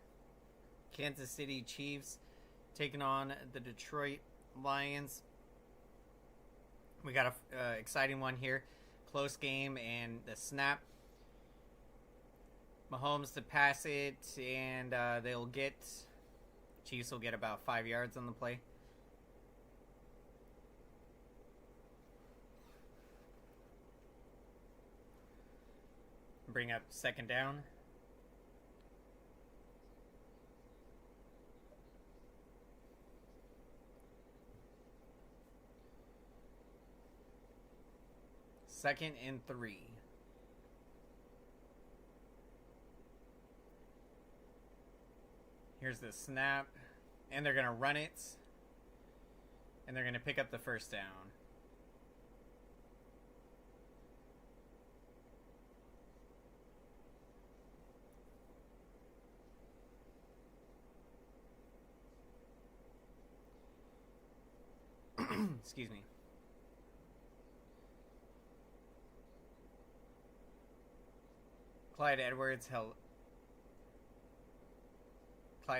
Kansas City Chiefs taking on the Detroit Lions. We got a exciting one here. Close game, and the snap. Mahomes to pass it, and Chiefs will get about 5 yards on the play. Bring up second down. Second and 3. Here's the snap. And they're going to run it. And they're going to pick up the first down. Excuse me. Clyde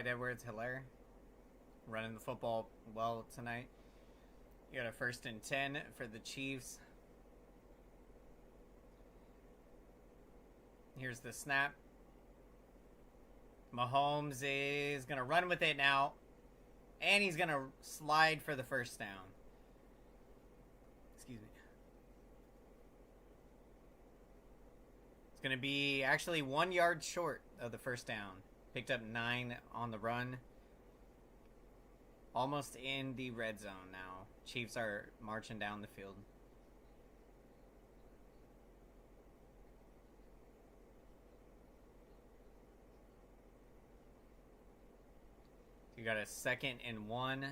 Edwards-Hilaire running the football well tonight. You got a 1st and 10 for the Chiefs. Here's the snap. Mahomes is going to run with it now. And he's going to slide for the first down. Excuse me. It's going to be actually 1 yard short of the first down. Picked up 9 on the run. Almost in the red zone now. Chiefs are marching down the field. You got a 2nd and 1.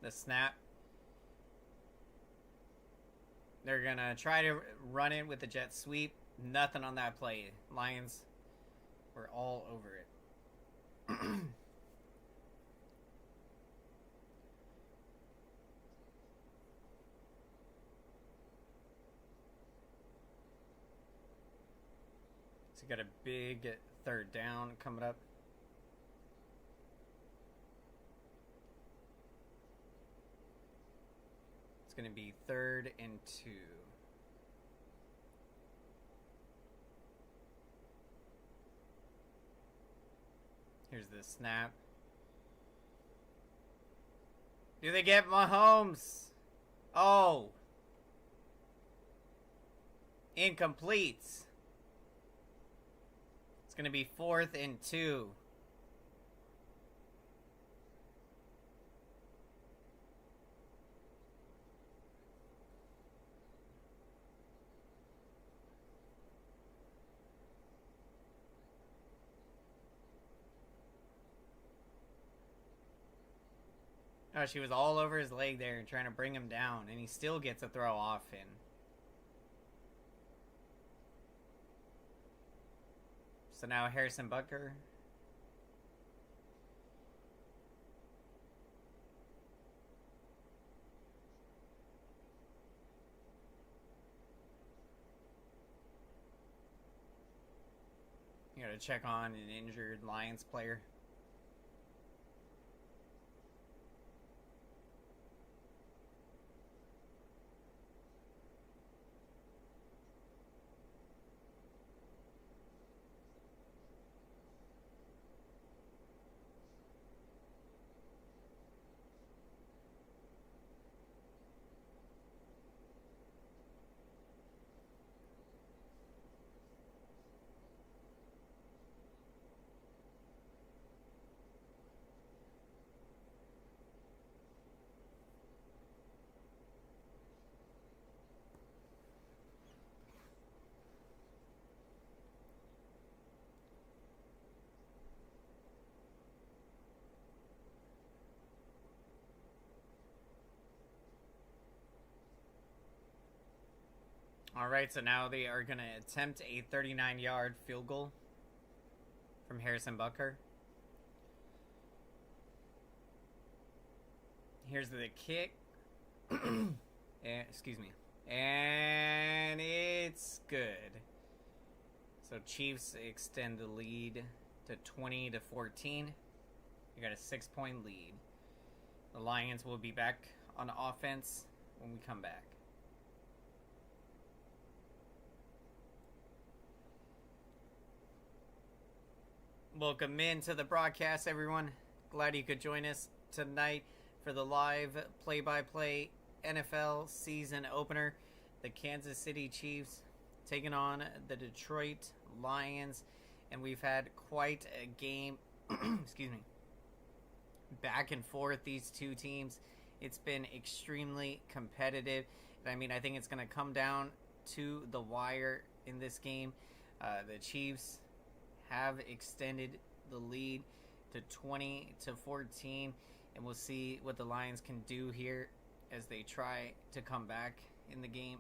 The snap. They're going to try to run it with the jet sweep. Nothing on that play. Lions were all over it. So you got a big 3rd down coming up. It's going to be 3rd and 2. Here's the snap. Do they get Mahomes? Oh. Incomplete. It's going to be 4th and 2. Oh, she was all over his leg there and trying to bring him down, and he still gets a throw off in. So now Harrison Butker. You gotta check on an injured Lions player. All right, so now they are going to attempt a 39-yard field goal from Harrison Butker. Here's the kick. Excuse me. And it's good. So Chiefs extend the lead to 20-14. You got a 6-point lead. The Lions will be back on offense when we come back. Welcome into the broadcast, everyone. Glad you could join us tonight for the live play-by-play NFL season opener. The Kansas City Chiefs taking on the Detroit Lions, and we've had quite a game. Excuse me. Back and forth, these two teams. It's been extremely competitive. I mean, I think it's going to come down to the wire in this game. The Chiefs have extended the lead to 20-14, and we'll see what the Lions can do here as they try to come back in the game.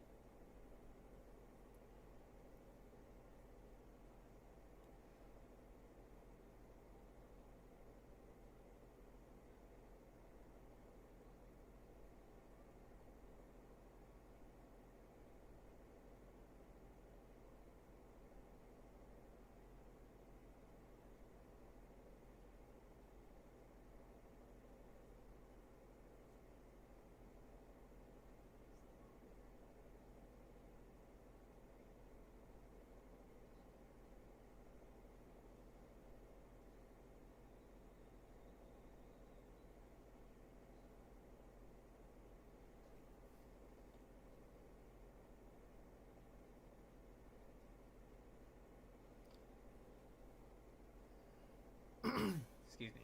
Excuse me.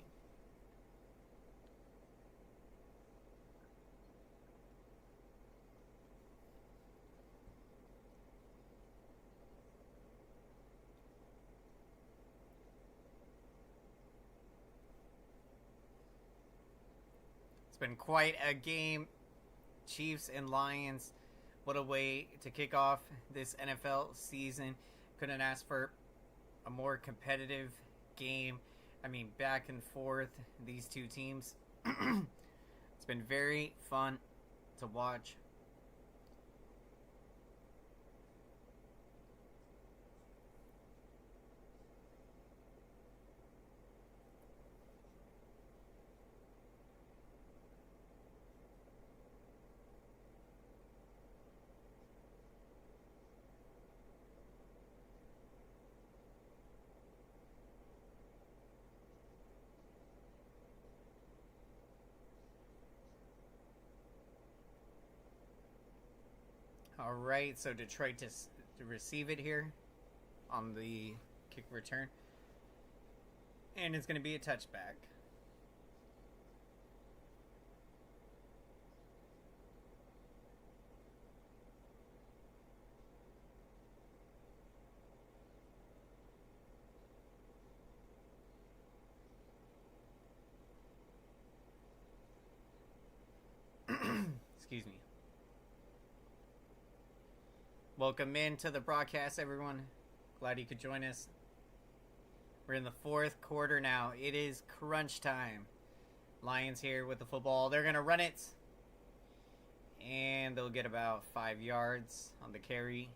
It's been quite a game. Chiefs and Lions. What a way to kick off this NFL season. Couldn't ask for a more competitive game. I mean, back and forth, these two teams. It's been very fun to watch. All right, so Detroit to receive it here on the kick return. And it's going to be a touchback. Excuse me. Welcome into the broadcast, everyone. Glad you could join us. We're in the fourth quarter now. It is crunch time. Lions here with the football. They're going to run it. And they'll get about 5 yards on the carry.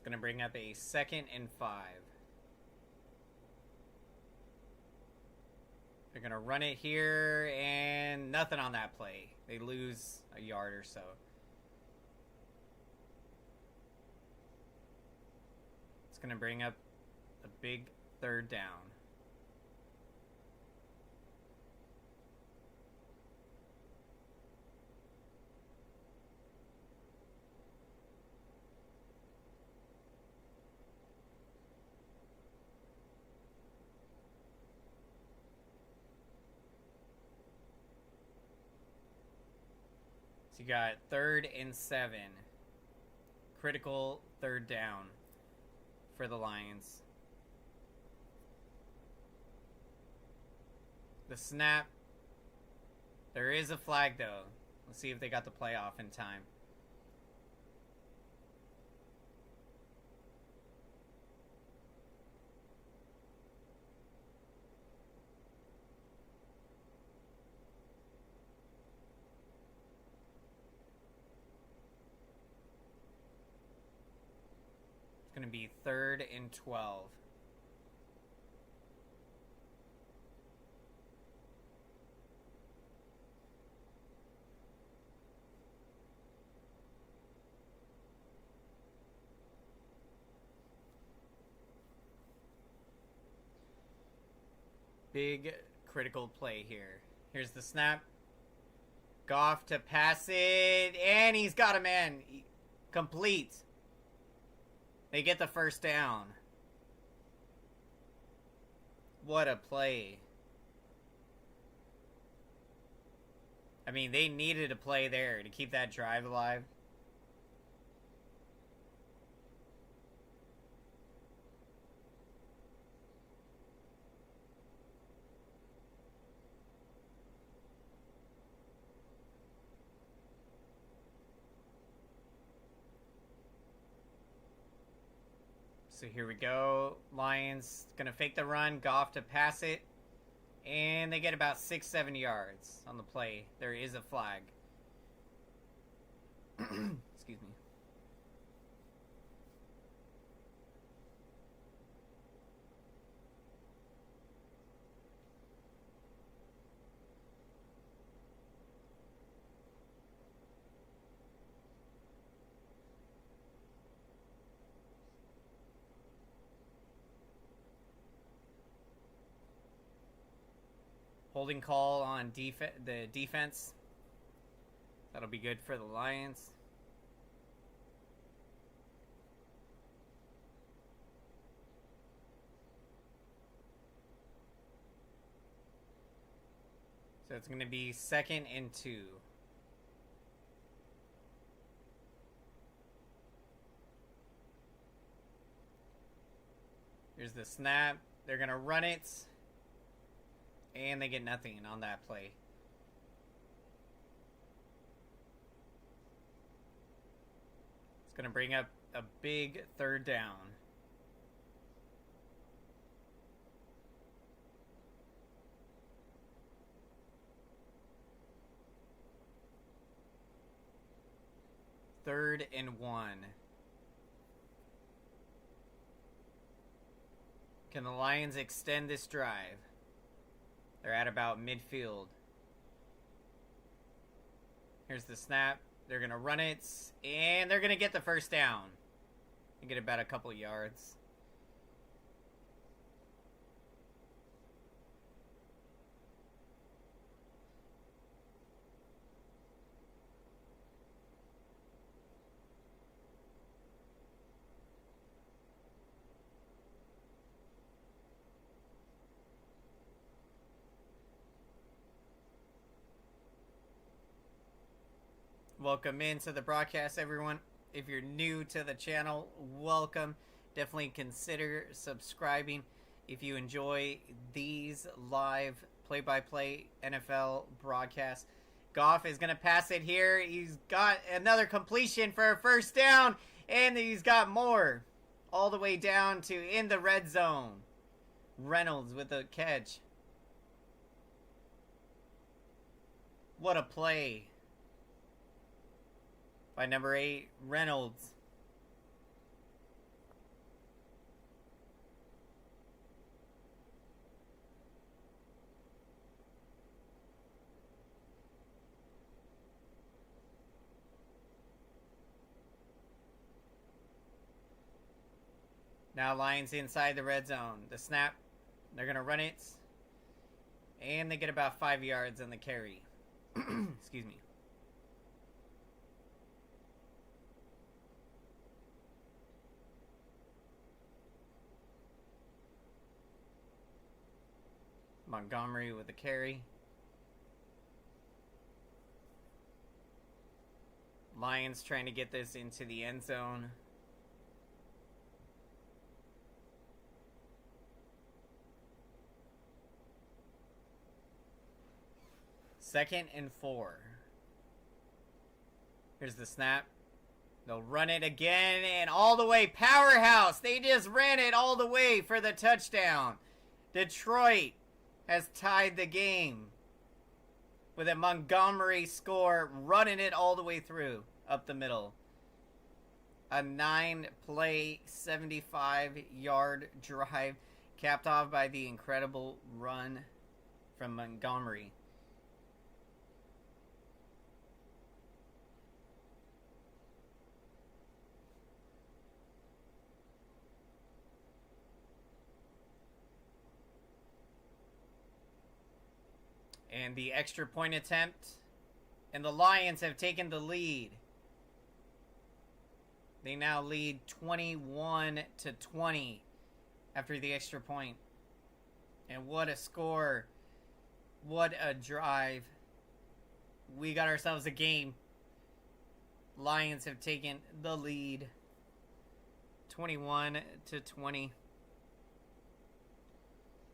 Going to bring up a 2nd and 5. They're going to run it here, and nothing on that play. They lose a yard or so. It's going to bring up a big 3rd down. So you got 3rd and 7. Critical 3rd down for the Lions. The snap. There is a flag, though. Let's see if they got the play off in time. It's going to be 3rd and 12. Big critical play here. Here's the snap. Goff to pass it, and he's got a man. Complete. They get the first down. What a play. I mean, they needed a play there to keep that drive alive. So here we go. Lions gonna fake the run. Goff to pass it. And they get about 6-7 yards on the play. There is a flag. Excuse me. Holding call on the defense. That'll be good for the Lions. So it's going to be 2nd and 2. Here's the snap. They're going to run it. And they get nothing on that play. It's going to bring up a big 3rd down. Third and 1. Can the Lions extend this drive? They're at about midfield. Here's the snap. They're going to run it. And they're going to get the first down. And get about a couple yards. Welcome into the broadcast, everyone. If you're new to the channel, welcome. Definitely consider subscribing if you enjoy these live play-by-play NFL broadcasts. Goff is going to pass it here. He's got another completion for a first down, and he's got more all the way down to in the red zone. Reynolds with the catch. What a play by number 8, Reynolds. Now Lions inside the red zone. The snap. They're going to run it. And they get about 5 yards on the carry. Excuse me. Montgomery with the carry. Lions trying to get this into the end zone. Second and 4. Here's the snap. They'll run it again and all the way. Powerhouse. They just ran it all the way for the touchdown. Detroit has tied the game with a Montgomery score, running it all the way through up the middle. A 9-play, 75-yard drive capped off by the incredible run from Montgomery. And the extra point attempt. And the Lions have taken the lead. They now lead 21-20 after the extra point. And what a score. What a drive. We got ourselves a game. Lions have taken the lead. 21-20.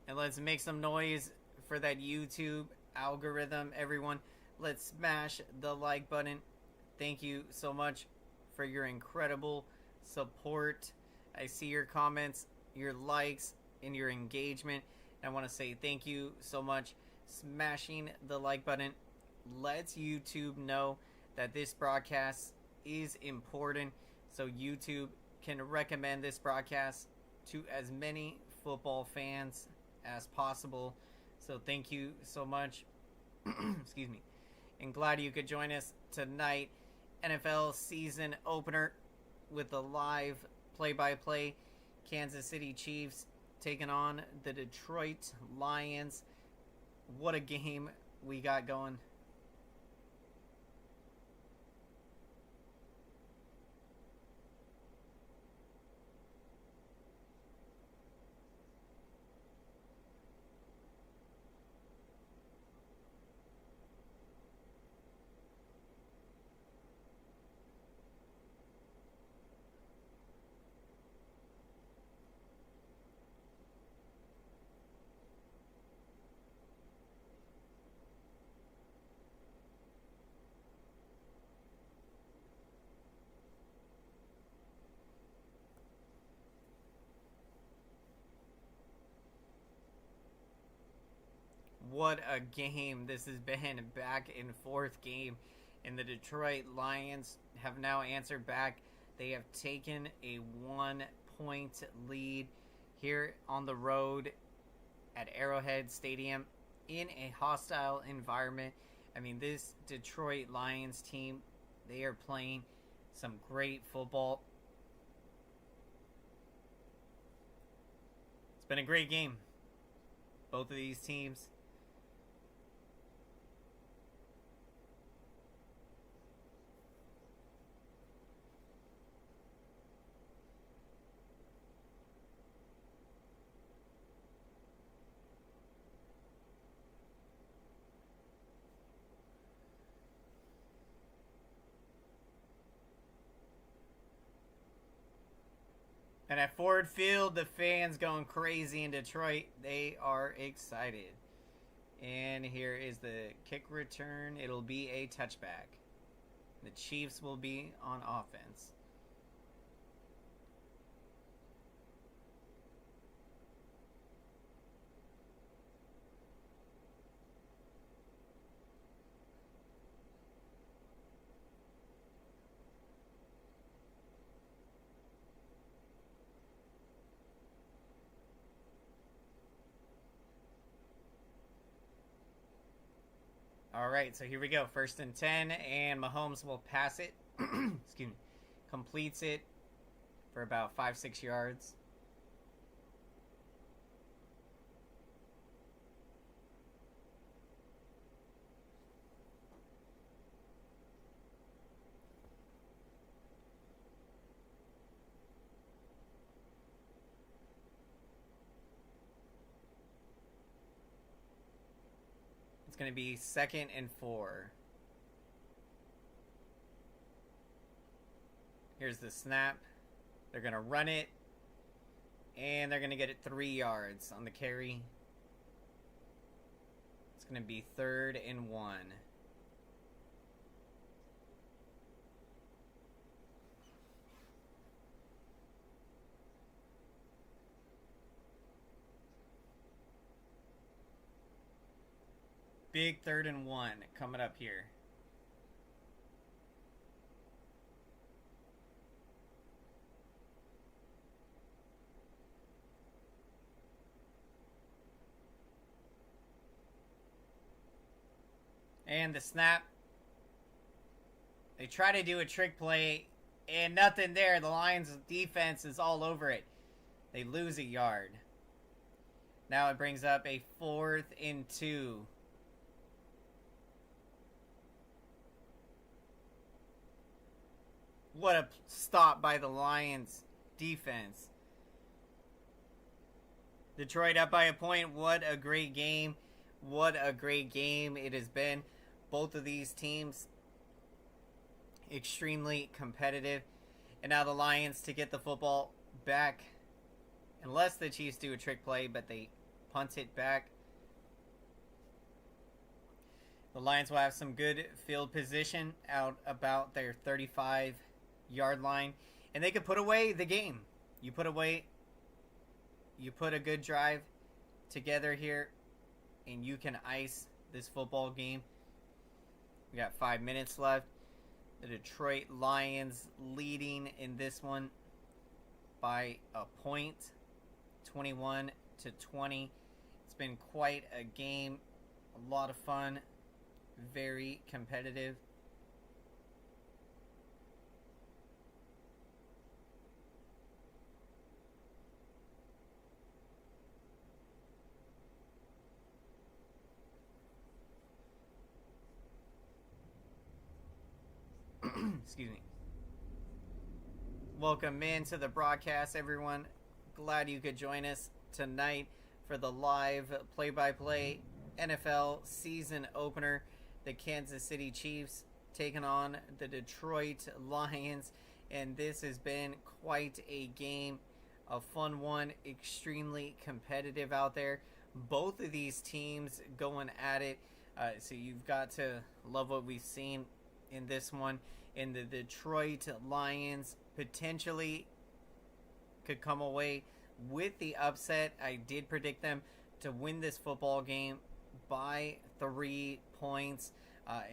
And let's make some noise for that YouTube algorithm, everyone. Let's smash the like button. Thank you so much for your incredible support. I see your comments, your likes, and your engagement. And I want to say thank you so much. Smashing the like button lets YouTube know that this broadcast is important, so YouTube can recommend this broadcast to as many football fans as possible. So thank you so much. Excuse me. And glad you could join us tonight. NFL season opener with the live play-by-play. Kansas City Chiefs taking on the Detroit Lions. What a game we got going. What a game this has been. Back and forth game. And the Detroit Lions have now answered back. They have taken a 1-point lead here on the road at Arrowhead Stadium in a hostile environment. I mean, this Detroit Lions team, they are playing some great football. It's been a great game. Both of these teams. And at Ford Field, the fans going crazy in Detroit. They are excited. And here is the kick return. It'll be a touchback. The Chiefs will be on offense. All right, so here we go. 1st and 10, and Mahomes will pass it. Excuse me. Completes it for about 5-6 yards. Going to be 2nd and 4. Here's the snap. They're going to run it. And they're going to get it 3 yards on the carry. It's going to be 3rd and 1. Big 3rd and 1 coming up here. And the snap. They try to do a trick play, and nothing there. The Lions' defense is all over it. They lose a yard. Now it brings up a 4th and 2. What a stop by the Lions defense. Detroit up by a point. What a great game. What a great game it has been. Both of these teams extremely competitive. And now the Lions to get the football back. Unless the Chiefs do a trick play, but they punt it back. The Lions will have some good field position out about their 35-yard line. And they could put away the game. You put a good drive together here, and you can ice this football game. We got 5 minutes left. The Detroit Lions leading in this one by a point, 21-20. It's been quite a game, a lot of fun, very competitive. Excuse me. Welcome into the broadcast, everyone. Glad you could join us tonight for the live play-by-play NFL season opener. The Kansas City Chiefs taking on the Detroit Lions, and this has been quite a game, a fun one, extremely competitive out there. Both of these teams going at it, so you've got to love what we've seen in this one. And the Detroit Lions potentially could come away with the upset. I did predict them to win this football game by 3 points.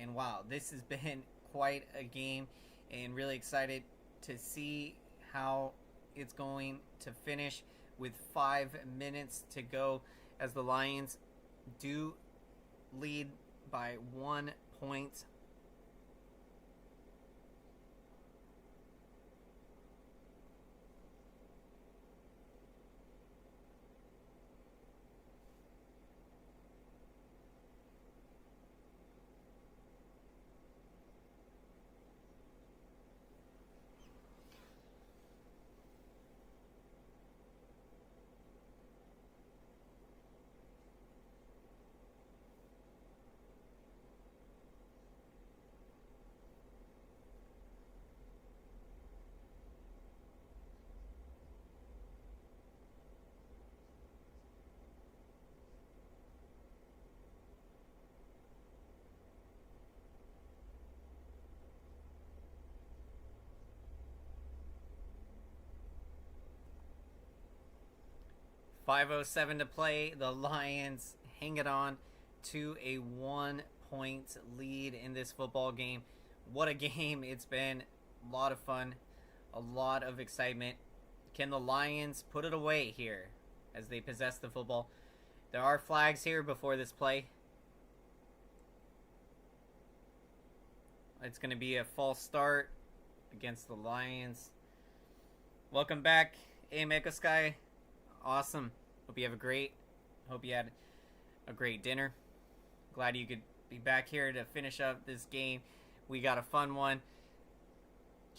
And wow, this has been quite a game, and really excited to see how it's going to finish with 5 minutes to go, as the Lions do lead by 1 point. .507 to play. The Lions hang it on to a 1 point lead in this football game. What a game it's been. A lot of fun. A lot of excitement. Can the Lions put it away here as they possess the football? There are flags here before this play. It's going to be a false start against the Lions. Welcome back, Mecha Sky. Awesome. Hope you had a great dinner. Glad you could be back here to finish up this game. We got a fun one.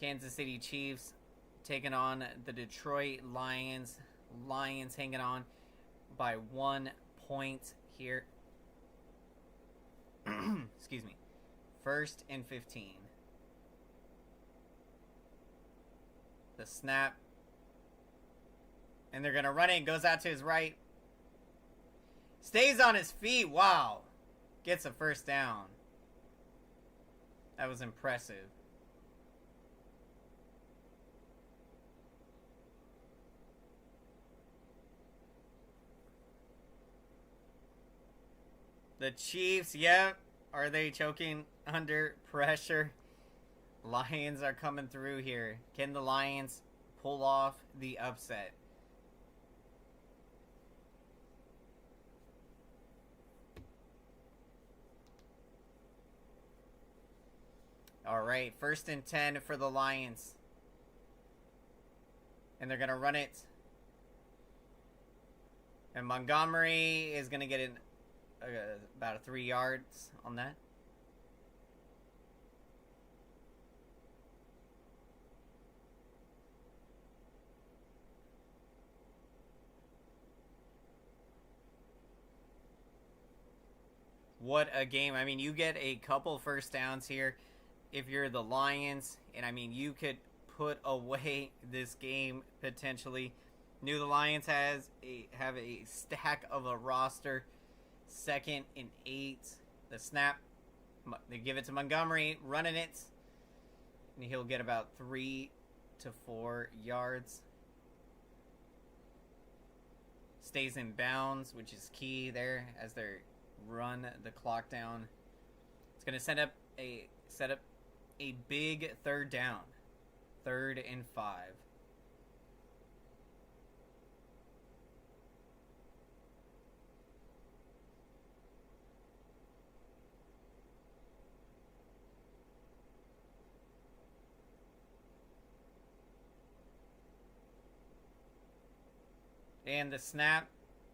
Kansas City Chiefs taking on the Detroit Lions. Lions hanging on by 1 point here. Excuse me. 1st and 15. The snap. And they're going to run it. Goes out to his right. Stays on his feet. Wow. Gets a first down. That was impressive. The Chiefs, yep. Are they choking under pressure? Lions are coming through here. Can the Lions pull off the upset? All right, 1st and 10 for the Lions. And they're going to run it. And Montgomery is going to get about 3 yards on that. What a game. I mean, you get a couple first downs here if you're the Lions, and I mean, you could put away this game potentially. Knew the Lions have a stack of a roster. 2nd and 8. The snap, they give it to Montgomery, running it, and he'll get about 3 to 4 yards. Stays in bounds, which is key there as they run the clock down. It's going to set up a big 3rd down. 3rd and 5. And the snap,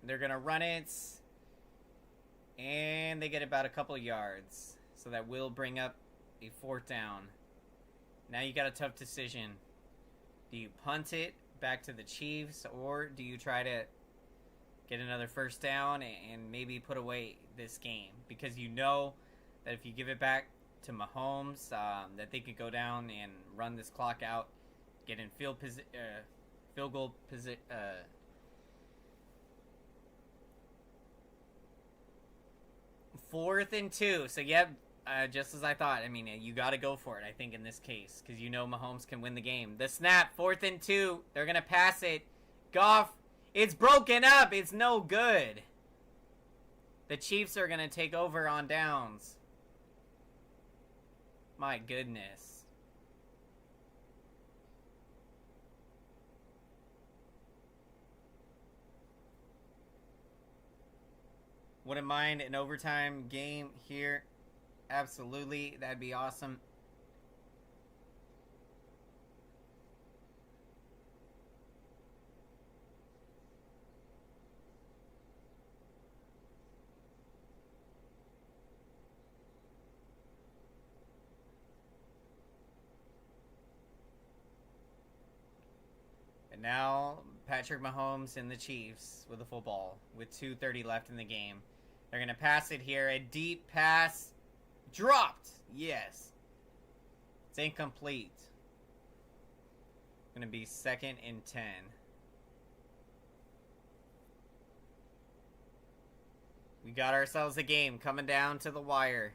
they're going to run it, and they get about a couple yards. So that will bring up a 4th down. Now you got a tough decision. Do you punt it back to the Chiefs, or do you try to get another first down and maybe put away this game? Because you know that if you give it back to Mahomes, that they could go down and run this clock out, get in field goal position. 4th and 2. So, yep, just as I thought. I mean, you got to go for it, I think, in this case, because you know Mahomes can win the game. The snap, 4th and 2. They're going to pass it. Goff, it's broken up. It's no good. The Chiefs are going to take over on downs. My goodness. Wouldn't mind an overtime game here. Absolutely. That'd be awesome. And now Patrick Mahomes and the Chiefs with the football with 2:30 left in the game. They're going to pass it here. A deep pass. Dropped. Yes. It's incomplete. Going to be 2nd and 10. We got ourselves a game coming down to the wire.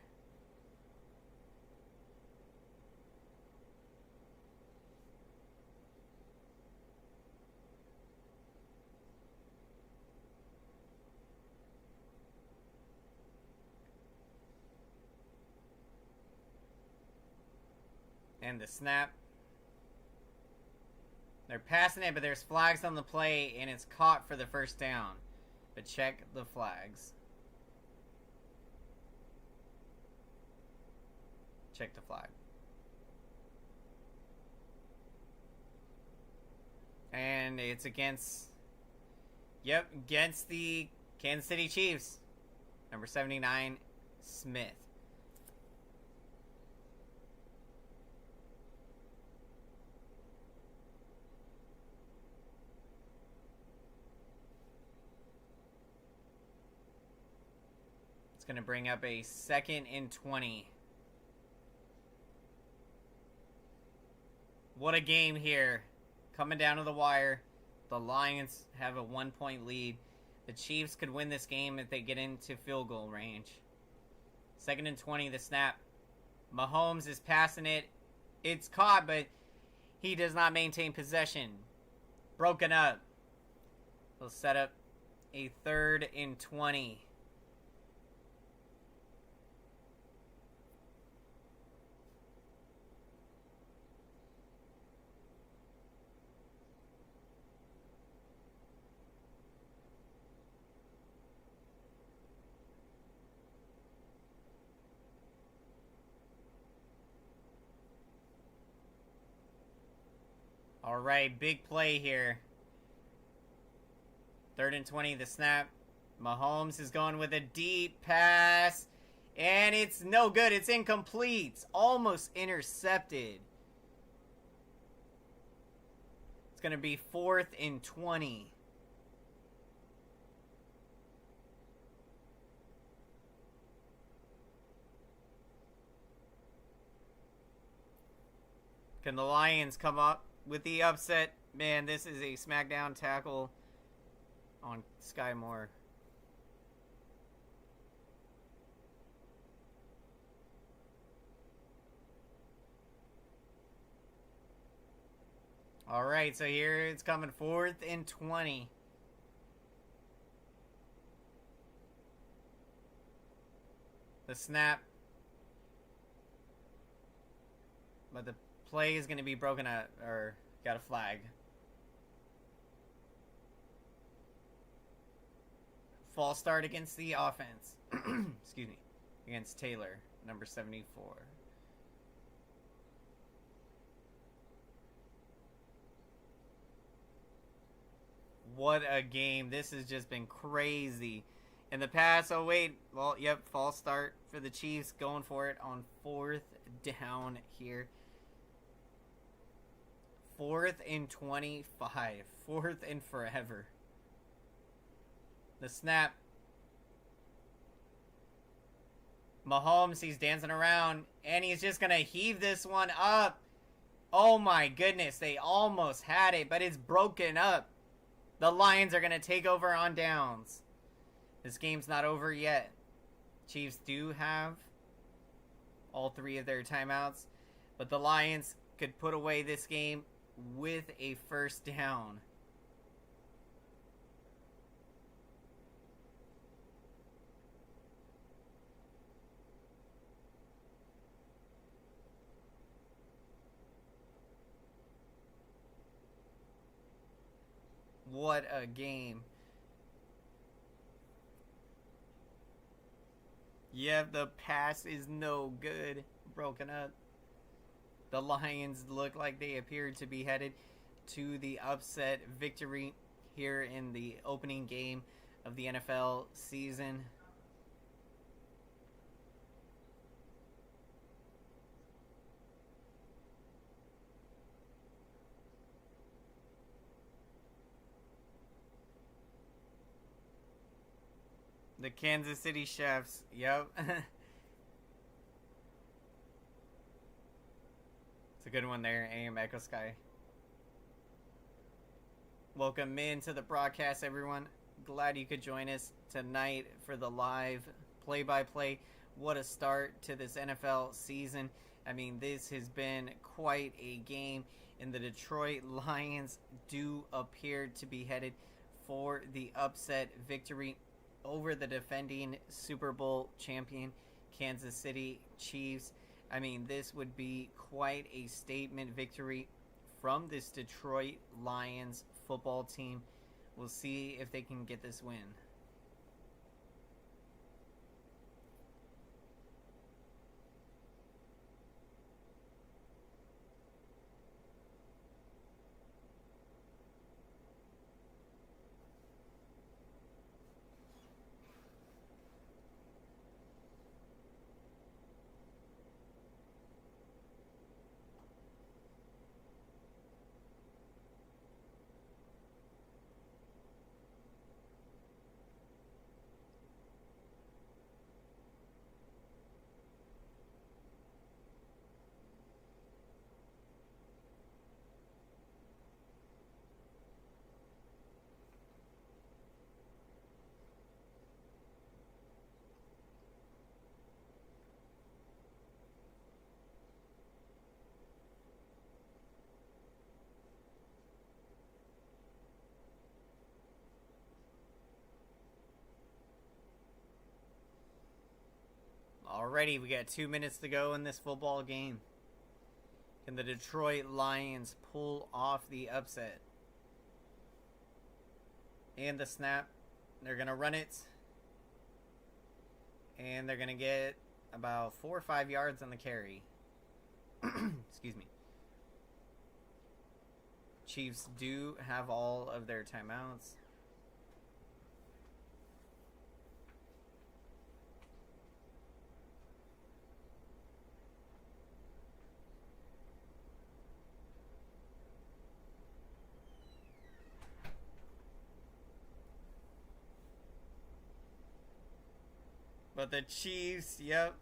And the snap. They're passing it, but there's flags on the play, and it's caught for the first down. But check the flags. Check the flag. And it's against the Kansas City Chiefs. Number 79, Smith. Going to bring up a 2nd and 20. What a game here. Coming down to the wire. The Lions have a 1-point lead. The Chiefs could win this game if they get into field goal range. 2nd and 20, the snap. Mahomes is passing it. It's caught, but he does not maintain possession. Broken up. They'll set up a 3rd and 20. All right, big play here. 3rd and 20, the snap. Mahomes is going with a deep pass. And it's no good. It's incomplete. Almost intercepted. It's going to be 4th and 20. Can the Lions come up with the upset? Man, this is a smackdown tackle on Sky Moore. All right, so here it's coming 4th and 20. The snap. But the play is going to be broken out, or got a flag. False start against the offense. Excuse me. Against Taylor, number 74. What a game. This has just been crazy. In the past, oh wait, well, yep, false start for the Chiefs, going for it on 4th down here. 4th and 25. 4th and forever. The snap. Mahomes, he's dancing around, and he's just going to heave this one up. Oh my goodness, they almost had it, but it's broken up. The Lions are going to take over on downs. This game's not over yet. Chiefs do have all 3 of their timeouts, but the Lions could put away this game with a first down. What a game. Yeah, the pass is no good. Broken up. The Lions look like they appear to be headed to the upset victory here in the opening game of the NFL season. The Kansas City Chefs. Yep. It's a good one there, AM Echo Sky. Welcome into the broadcast, everyone. Glad you could join us tonight for the live play-by-play. What a start to this NFL season. I mean, this has been quite a game, and the Detroit Lions do appear to be headed for the upset victory over the defending Super Bowl champion Kansas City Chiefs. I mean, this would be quite a statement victory from this Detroit Lions football team. We'll see if they can get this win. Alrighty, we got 2 minutes to go in this football game. Can the Detroit Lions pull off the upset? And the snap. They're going to run it. And they're going to get about 4 or 5 yards on the carry. Excuse me. Chiefs do have all of their timeouts. But the Chiefs, yep.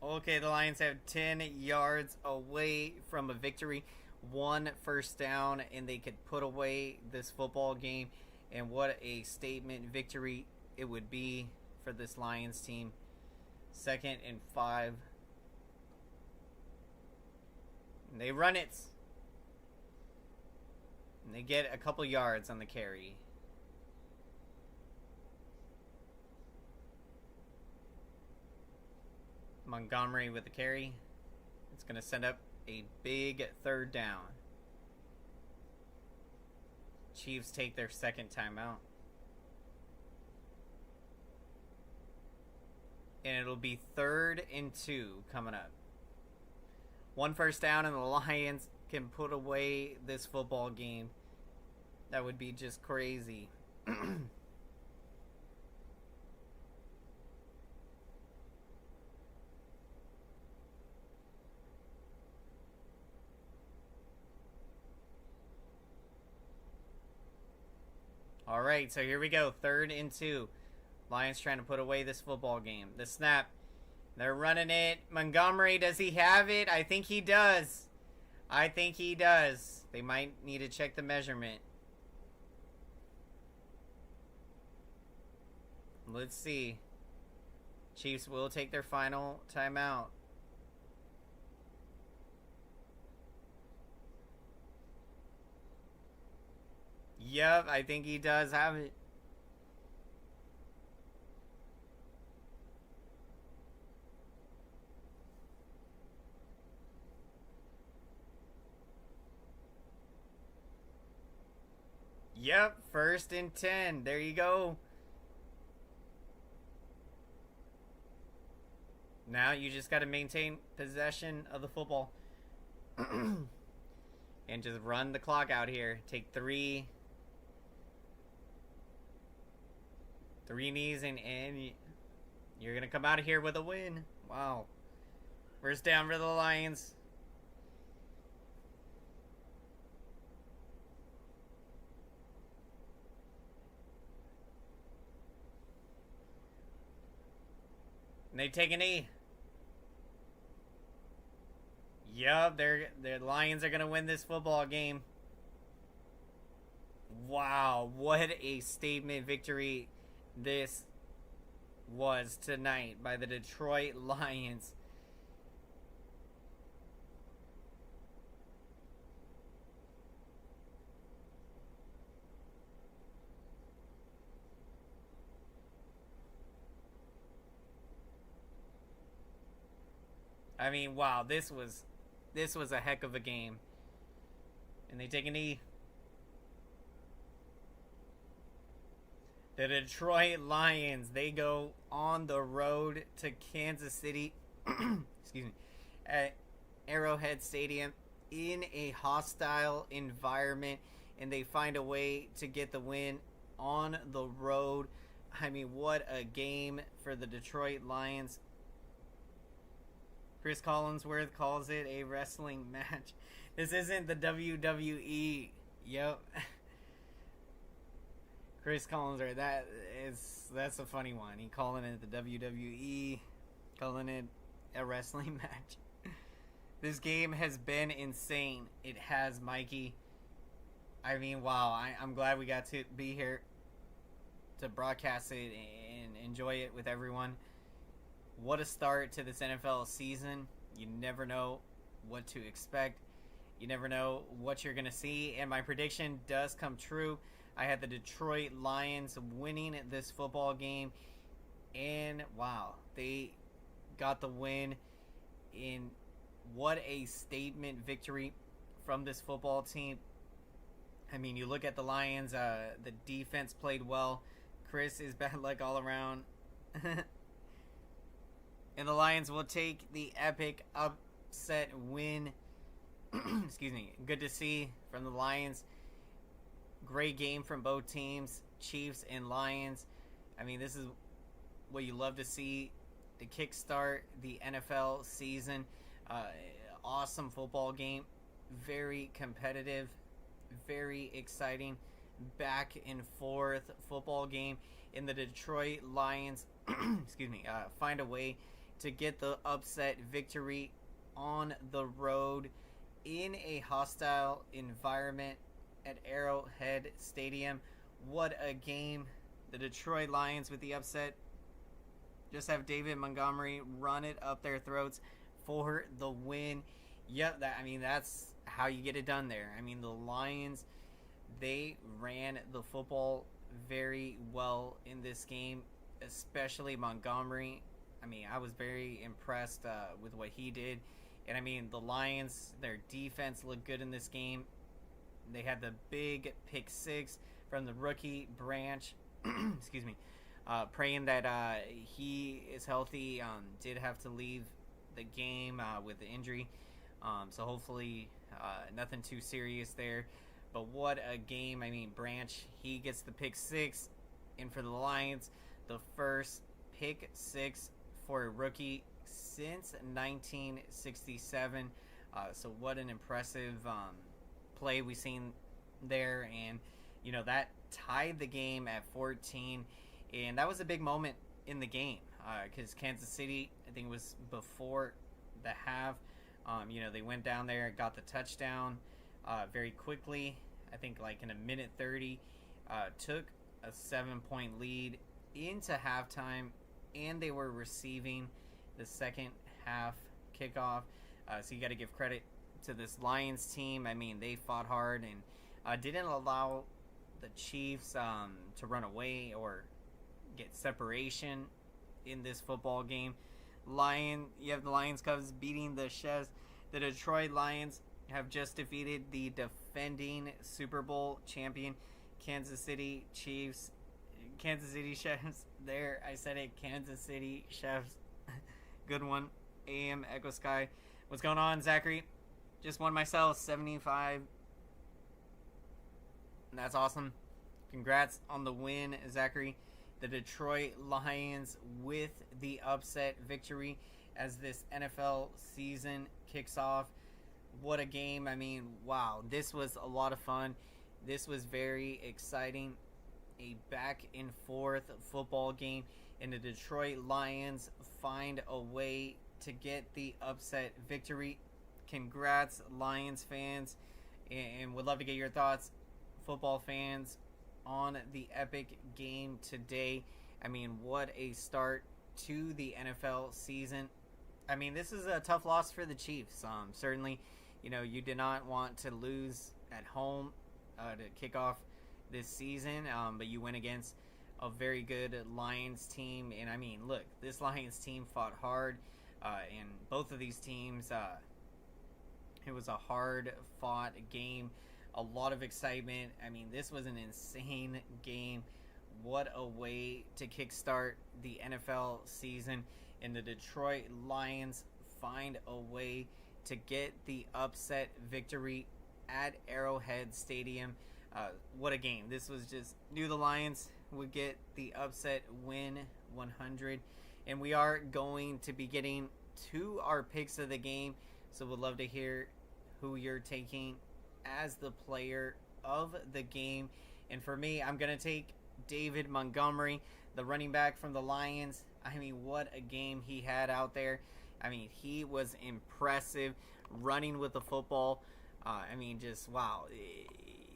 Okay, the Lions have 10 yards away from a victory. One first down, and they could put away this football game. And what a statement victory it would be for this Lions team. 2nd and 5. And they run it. And they get a couple yards on the carry. Montgomery with the carry. It's going to send up a big 3rd down. Chiefs take their 2nd timeout. And it'll be 3rd and 2 coming up. One first down and the Lions can put away this football game. That would be just crazy. All right, so here we go. 3rd and 2. Lions trying to put away this football game. The snap. They're running it. Montgomery, does he have it? I think he does. I think he does. They might need to check the measurement. Let's see. Chiefs will take their final timeout. Yep, I think he does have it. Yep, 1st and 10. There you go. Now you just got to maintain possession of the football. And just run the clock out here. Take 3 knees and you're going to come out of here with a win. Wow. First down for the Lions. And they take a knee. Yup, their Lions are going to win this football game. Wow, what a statement victory this was tonight by the Detroit Lions. I mean, wow, this was a heck of a game. And they take a knee. The Detroit Lions, they go on the road to Kansas City, excuse me, at Arrowhead Stadium in a hostile environment, and they find a way to get the win on the road. I mean, what a game for the Detroit Lions. Chris Collinsworth calls it a wrestling match. This isn't the WWE. Yep. Chris Collinsworth, that's a funny one. He calling it the WWE, calling it a wrestling match. This game has been insane. It has, Mikey. I mean, wow. I'm glad we got to be here to broadcast it and enjoy it with everyone. What a start to this NFL season. You never know what to expect. You never know what you're going to see. And my prediction does come true. I had the Detroit Lions winning this football game. And, wow, they got the win. In what a statement victory from this football team. I mean, you look at the Lions. The defense played well. Chris is bad luck all around. And the Lions will take the epic upset win. Excuse me. Good to see from the Lions. Great game from both teams, Chiefs and Lions. I mean, this is what you love to see to kickstart the NFL season. Awesome football game. Very competitive. Very exciting. Back and forth football game. In the Detroit Lions, excuse me, find a way to get the upset victory on the road in a hostile environment at Arrowhead Stadium. What a game. The Detroit Lions with the upset. Just have David Montgomery run it up their throats for the win. Yep, that's how you get it done there. I mean, the Lions, they ran the football very well in this game, especially Montgomery. I mean, I was very impressed with what he did. And I mean, the Lions, their defense looked good in this game. They had the big pick six from the rookie Branch. Excuse me. Praying that he is healthy. Did have to leave the game with the injury. So hopefully nothing too serious there. But what a game. I mean, Branch, he gets the pick six. And for the Lions, the first pick six for a rookie since 1967. So what an impressive play we've seen there. And, you know, that tied the game at 14. And that was a big moment in the game because Kansas City, I think it was before the half, you know, they went down there, got the touchdown very quickly. I think like in a minute 30, took a 7-point lead into halftime, and they were receiving the second half kickoff. So you got to give credit to this Lions team. I mean, they fought hard and didn't allow the Chiefs to run away or get separation in this football game. You have the Lions Cubs beating the Chefs. The Detroit Lions have just defeated the defending Super Bowl champion Kansas City Chiefs. Kansas City Chefs. There, I said it. Kansas City Chefs. Good one. AM Echo Sky. What's going on, Zachary? Just won myself 75. That's awesome. Congrats on the win, Zachary. The Detroit Lions with the upset victory as this NFL season kicks off. What a game. I mean, wow. This was a lot of fun. This was very exciting. A back and forth football game. And the Detroit Lions find a way to get the upset victory. Congrats, Lions fans. And would love to get your thoughts, football fans, on the epic game today. I mean, what a start to the NFL season. I mean, this is a tough loss for the Chiefs. Certainly, you know, you did not want to lose at home to kick off this season, but you went against a very good Lions team. And I mean, look, this Lions team fought hard, and both of these teams, it was a hard fought game. A lot of excitement. I mean, this was an insane game. What a way to kickstart the NFL season. And the Detroit Lions find a way to get the upset victory at Arrowhead Stadium. What a game. This was just, knew the Lions would get the upset win 100. And we are going to be getting to our picks of the game. So we'd love to hear who you're taking as the player of the game. And for me, I'm going to take David Montgomery, the running back from the Lions. I mean, what a game he had out there. I mean, he was impressive running with the football. I mean, just wow.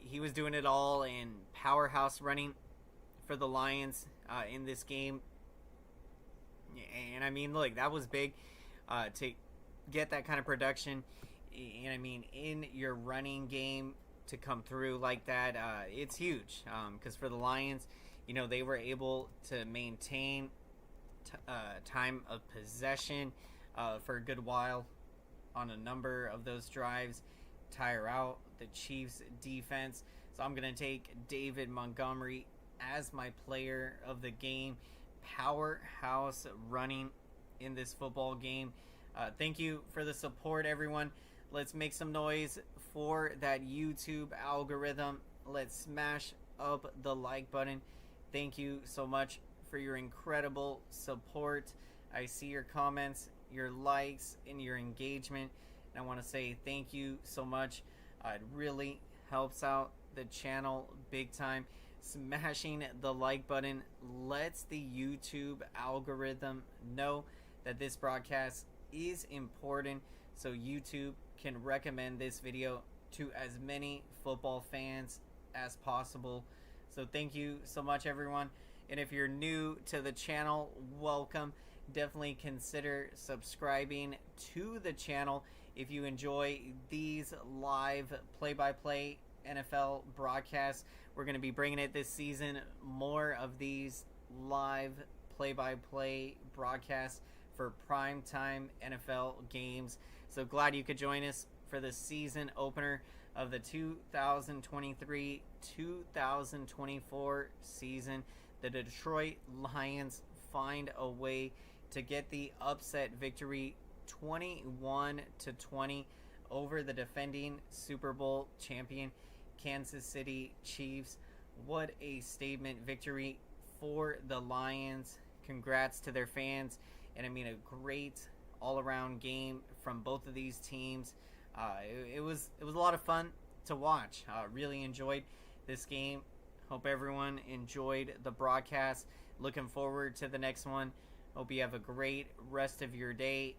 He was doing it all, and powerhouse running for the Lions in this game. And I mean, look, that was big to get that kind of production. And I mean, in your running game to come through like that, it's huge. Because for the Lions, you know, they were able to maintain time of possession for a good while on a number of those drives, tire out the Chiefs defense. So I'm going to take David Montgomery as my player of the game. Powerhouse running in this football game. Thank you for the support, everyone. Let's make some noise for that YouTube algorithm. Let's smash up the like button. Thank you so much for your incredible support. I see your comments, your likes, and your engagement. And I want to say thank you so much. It really helps out the channel big time. Smashing the like button lets the YouTube algorithm know that this broadcast is important, so YouTube can recommend this video to as many football fans as possible. So thank you so much, everyone. And if you're new to the channel, welcome. Definitely consider subscribing to the channel if you enjoy these live play-by-play NFL broadcasts. We're going to be bringing it this season, more of these live play-by-play broadcasts for primetime NFL games. So glad you could join us for the season opener of the 2023-2024 season. The Detroit Lions find a way to get the upset victory 21-20 over the defending Super Bowl champion Kansas City Chiefs. What a statement victory for the Lions. Congrats to their fans. And I mean, a great all-around game from both of these teams. It was a lot of fun to watch. Really enjoyed this game. Hope everyone enjoyed the broadcast. Looking forward to the next one. Hope you have a great rest of your day.